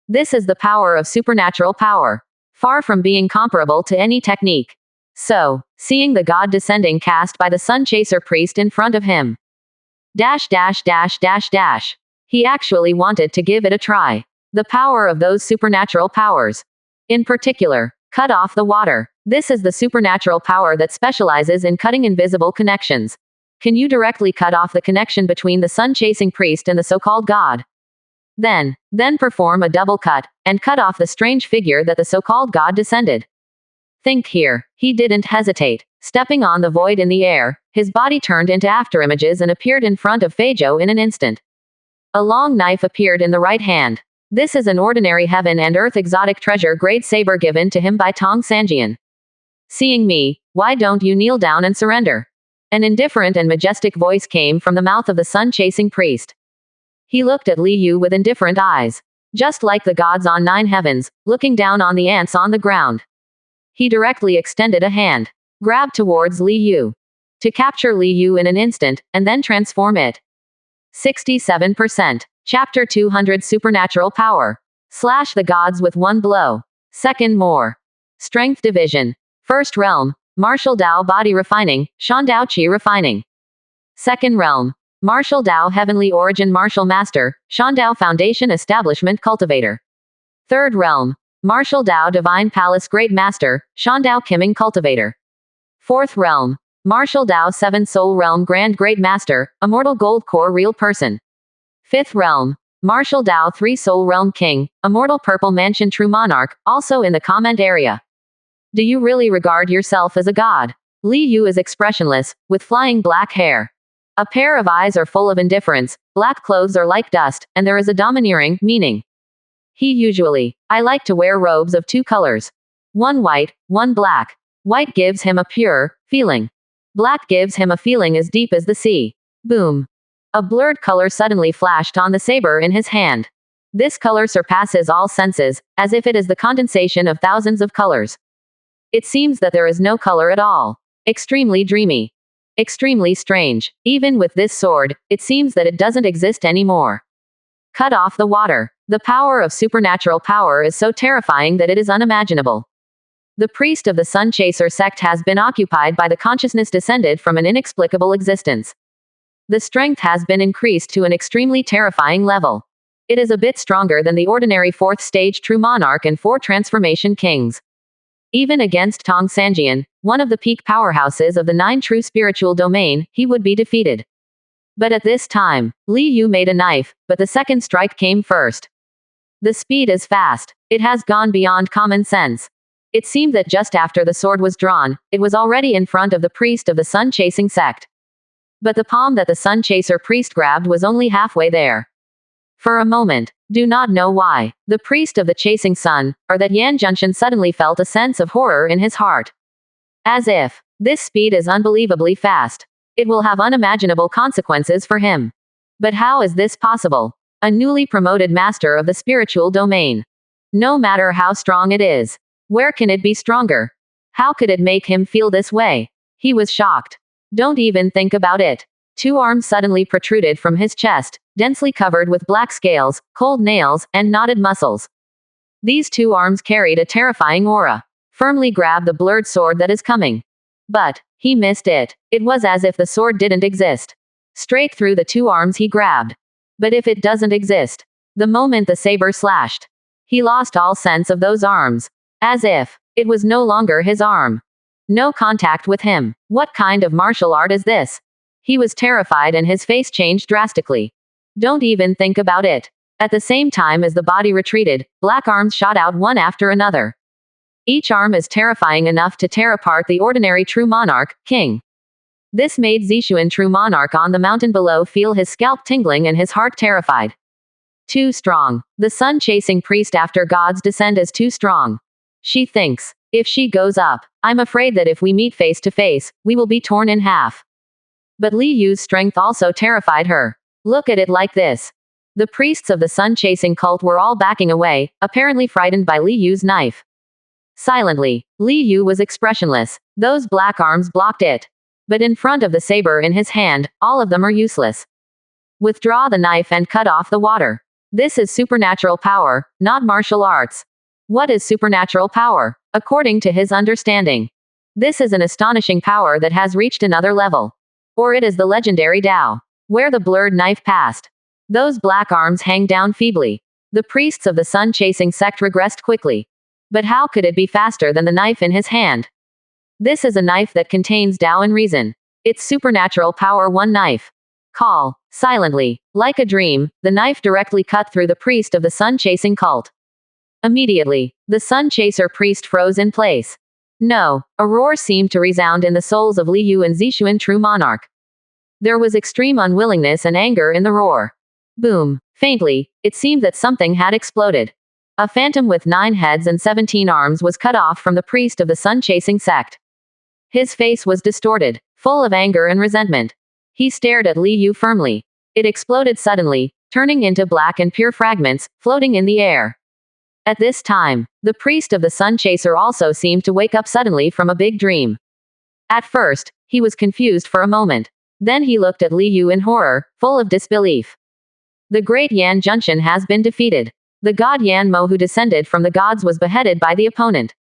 A: This is the power of supernatural power, far from being comparable to any technique. So, seeing the god descending cast by the sun chaser priest in front of him. He actually wanted to give it a try. The power of those supernatural powers. In particular, cut off the water. This is the supernatural power that specializes in cutting invisible connections. Can you directly cut off the connection between the sun-chasing priest and the so-called god? Then perform a double cut, and cut off the strange figure that the so-called god descended. Think here. He didn't hesitate. Stepping on the void in the air, his body turned into afterimages and appeared in front of Feijo in an instant. A long knife appeared in the right hand. This is an ordinary heaven and earth exotic treasure grade saber given to him by Tong Sanjian. Seeing me, why don't you kneel down and surrender? An indifferent and majestic voice came from the mouth of the sun-chasing priest. He looked at Li Yu with indifferent eyes. Just like the gods on 9 heavens, looking down on the ants on the ground. He directly extended a hand. Grabbed towards Li Yu. To capture Li Yu in an instant, and then transform it. 67%. Chapter 200 Supernatural Power. Slash the gods with 1 blow. Second more. Strength Division. First Realm. Martial Dao Body Refining, Shan Dao Qi Refining. Second Realm. Martial Dao Heavenly Origin Martial Master, Shan Dao Foundation Establishment Cultivator. Third Realm. Martial Dao Divine Palace Great Master, Shan Dao Kiming Cultivator. Fourth Realm. Martial Dao 7 Soul Realm Grand Great Master, Immortal Gold Core Real Person. Fifth Realm. Martial Dao 3 Soul Realm King, Immortal Purple Mansion True Monarch, also in the comment area. Do you really regard yourself as a god? Li Yu is expressionless, with flying black hair. A pair of eyes are full of indifference, black clothes are like dust, and there is a domineering meaning. I like to wear robes of 2 colors. One white, one black. White gives him a pure feeling. Black gives him a feeling as deep as the sea. Boom. A blurred color suddenly flashed on the saber in his hand. This color surpasses all senses, as if it is the condensation of thousands of colors. It seems that there is no color at all. Extremely dreamy. Extremely strange. Even with this sword, it seems that it doesn't exist anymore. Cut off the water. The power of supernatural power is so terrifying that it is unimaginable. The priest of the Sun Chaser sect has been occupied by the consciousness descended from an inexplicable existence. The strength has been increased to an extremely terrifying level. It is a bit stronger than the ordinary 4th stage true monarch and 4 transformation kings. Even against Tong Sanjian, one of the peak powerhouses of the 9 true spiritual domain, he would be defeated. But at this time, Li Yu made a knife, but the second strike came first. The speed is fast. It has gone beyond common sense. It seemed that just after the sword was drawn, it was already in front of the priest of the sun chasing sect. But the palm that the sun chaser priest grabbed was only halfway there. For a moment, do not know why, the priest of the chasing sun, or that Yan Junshan suddenly felt a sense of horror in his heart. As if, this speed is unbelievably fast. It will have unimaginable consequences for him. But how is this possible? A newly promoted master of the spiritual domain. No matter how strong it is. Where can it be stronger? How could it make him feel this way? He was shocked. Don't even think about it. 2 arms suddenly protruded from his chest, densely covered with black scales, cold nails, and knotted muscles. These 2 arms carried a terrifying aura. Firmly grab the blurred sword that is coming. But, he missed it. It was as if the sword didn't exist. Straight through the 2 arms he grabbed. But if it doesn't exist, the moment the saber slashed, he lost all sense of those arms. As if, it was no longer his arm. No contact with him. What kind of martial art is this? He was terrified and his face changed drastically. Don't even think about it. At the same time as the body retreated, black arms shot out one after another. Each arm is terrifying enough to tear apart the ordinary true monarch, king. This made Zixuan true monarch on the mountain below feel his scalp tingling and his heart terrified. Too strong. The sun-chasing priest after God's descent is too strong. She thinks, if she goes up, I'm afraid that if we meet face to face, we will be torn in half. But Li Yu's strength also terrified her. Look at it like this. The priests of the sun-chasing cult were all backing away, apparently frightened by Li Yu's knife. Silently, Li Yu was expressionless. Those black arms blocked it. But in front of the saber in his hand, all of them are useless. Withdraw the knife and cut off the water. This is supernatural power, not martial arts. What is supernatural power? According to his understanding, this is an astonishing power that has reached another level. Or it is the legendary Tao, where the blurred knife passed. Those black arms hang down feebly. The priests of the sun-chasing sect regressed quickly. But how could it be faster than the knife in his hand? This is a knife that contains Tao and reason. It's supernatural power. One knife. Call. Silently, like a dream, the knife directly cut through the priest of the sun-chasing cult. Immediately, the sun-chaser priest froze in place. No, a roar seemed to resound in the souls of Li Yu and Zixuan true monarch. There was extreme unwillingness and anger in the roar. Boom. Faintly, it seemed that something had exploded. A phantom with 9 heads and 17 arms was cut off from the priest of the sun-chasing sect. His face was distorted, full of anger and resentment. He stared at Li Yu firmly. It exploded suddenly, turning into black and pure fragments, floating in the air. At this time, the priest of the sun chaser also seemed to wake up suddenly from a big dream. At first, he was confused for a moment. Then he looked at Li Yu in horror, full of disbelief. The great Yan Junshan has been defeated. The god Yan Mo who descended from the gods was beheaded by the opponent.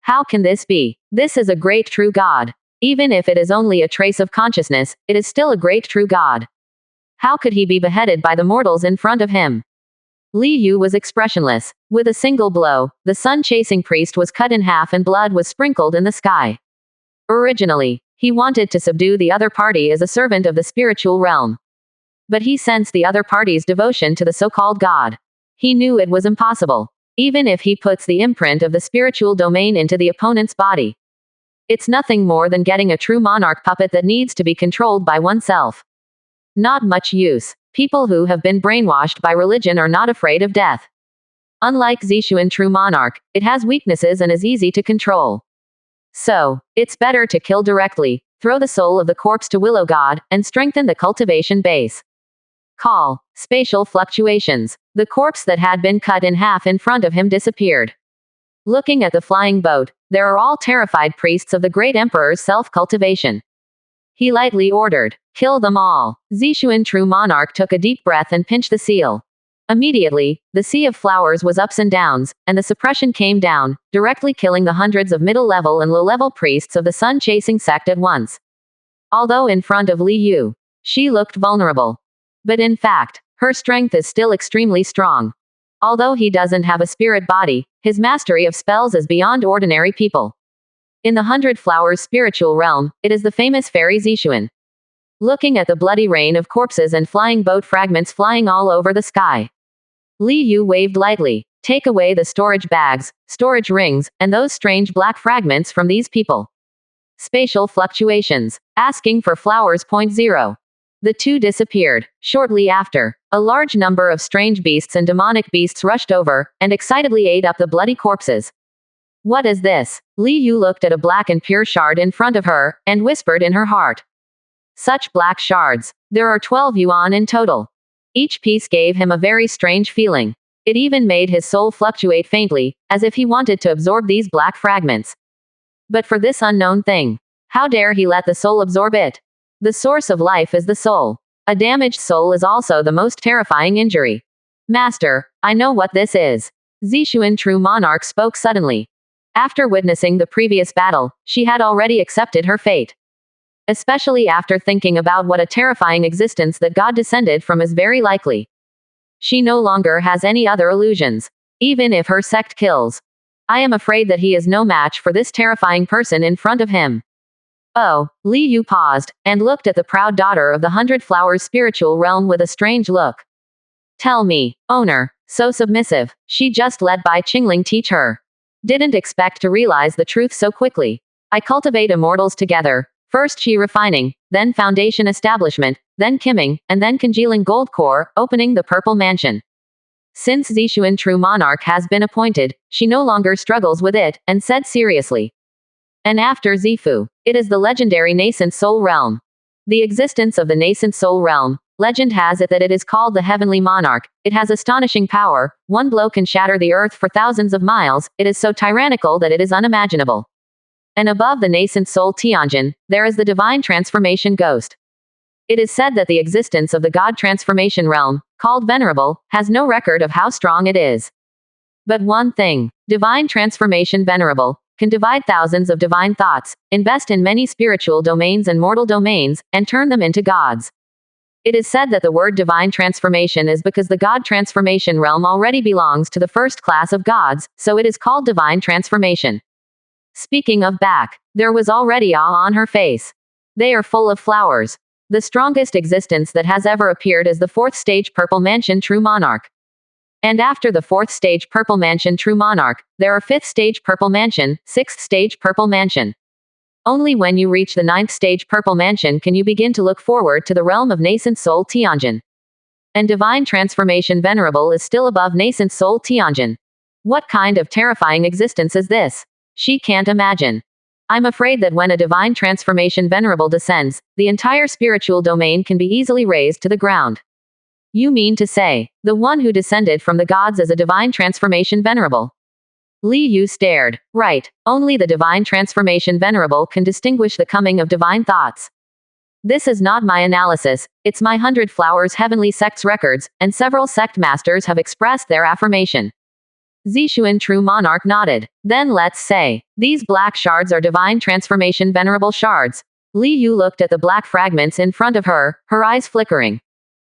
A: How can this be? This is a great true god. Even if it is only a trace of consciousness, it is still a great true god. How could he be beheaded by the mortals in front of him? Li Yu was expressionless. With a single blow, the sun-chasing priest was cut in half and blood was sprinkled in the sky. Originally, he wanted to subdue the other party as a servant of the spiritual realm. But he sensed the other party's devotion to the so-called god. He knew it was impossible. Even if he puts the imprint of the spiritual domain into the opponent's body. It's nothing more than getting a true monarch puppet that needs to be controlled by oneself. Not much use. People who have been brainwashed by religion are not afraid of death. Unlike Zixuan true monarch, it has weaknesses and is easy to control. So, it's better to kill directly, throw the soul of the corpse to Willow God, and strengthen the cultivation base. Call. Spatial fluctuations. The corpse that had been cut in half in front of him disappeared. Looking at the flying boat, there are all terrified priests of the great emperor's self-cultivation. He lightly ordered, kill them all. Zixuan true monarch took a deep breath and pinched the seal. Immediately, the sea of flowers was ups and downs, and the suppression came down, directly killing the hundreds of middle-level and low-level priests of the sun-chasing sect at once. Although in front of Li Yu, she looked vulnerable. But in fact, her strength is still extremely strong. Although he doesn't have a spirit body, his mastery of spells is beyond ordinary people. In the Hundred Flowers spiritual realm, it is the famous fairy Zixuan. Looking at the bloody rain of corpses and flying boat fragments flying all over the sky, Li Yu waved lightly. Take away the storage bags, storage rings, and those strange black fragments from these people. Spatial fluctuations. Asking for flowers. 0. The two disappeared. Shortly after, a large number of strange beasts and demonic beasts rushed over, and excitedly ate up the bloody corpses. What is this? Li Yu looked at a black and pure shard in front of her, and whispered in her heart. Such black shards. There are 12 yuan in total. Each piece gave him a very strange feeling. It even made his soul fluctuate faintly, as if he wanted to absorb these black fragments. But for this unknown thing, how dare he let the soul absorb it? The source of life is the soul. A damaged soul is also the most terrifying injury. Master, I know what this is. Zixuan True Monarch spoke suddenly. After witnessing the previous battle, she had already accepted her fate. Especially after thinking about what a terrifying existence that God descended from is very likely. She no longer has any other illusions. Even if her sect kills, I am afraid that he is no match for this terrifying person in front of him. Oh, Li Yu paused, and looked at the proud daughter of the Hundred Flowers spiritual realm with a strange look. Tell me, owner, so submissive, she just let Bai Qingling teach her. Didn't expect to realize the truth so quickly. I cultivate immortals together. First Qi refining, then foundation establishment, then kimming, and then congealing gold core, opening the purple mansion. Since Zixuan True Monarch has been appointed, she no longer struggles with it, and said seriously. And after Zifu, it is the legendary nascent soul realm. The existence of the nascent soul realm, legend has it that it is called the heavenly monarch. It has astonishing power. One blow can shatter the earth for thousands of miles. It is so tyrannical that it is unimaginable. And above the nascent soul Tianjin, there is the divine transformation ghost. It is said that the existence of the God transformation realm, called Venerable, has no record of how strong it is. But one thing, divine transformation Venerable, can divide thousands of divine thoughts, invest in many spiritual domains and mortal domains, and turn them into gods. It is said that the word divine transformation is because the God transformation realm already belongs to the first class of gods, so it is called divine transformation. Speaking of back, there was already awe on her face. They are full of flowers. The strongest existence that has ever appeared is the 4th stage Purple Mansion True Monarch. And after the 4th stage Purple Mansion True Monarch, there are 5th stage Purple Mansion, 6th stage Purple Mansion. Only when you reach the 9th stage Purple Mansion can you begin to look forward to the realm of nascent soul Tianjin. And divine transformation Venerable is still above nascent soul Tianjin. What kind of terrifying existence is this? She can't imagine. I'm afraid that when a divine transformation Venerable descends, the entire spiritual domain can be easily razed to the ground. You mean to say, the one who descended from the gods is a divine transformation Venerable? Li Yu stared. Right, only the divine transformation Venerable can distinguish the coming of divine thoughts. This is not my analysis, it's my 100 Flowers Heavenly Sect's records, and several sect masters have expressed their affirmation. Zixuan True Monarch nodded. Then let's say, these black shards are divine transformation Venerable shards. Li Yu looked at the black fragments in front of her, her eyes flickering.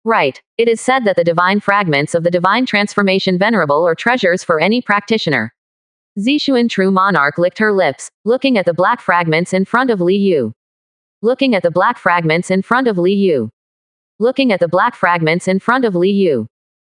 A: Right, it is said that the divine fragments of the divine transformation Venerable are treasures for any practitioner. Zixuan True Monarch licked her lips, looking at the black fragments in front of Li Yu. Looking at the black fragments in front of Li Yu. Looking at the black fragments in front of Li Yu.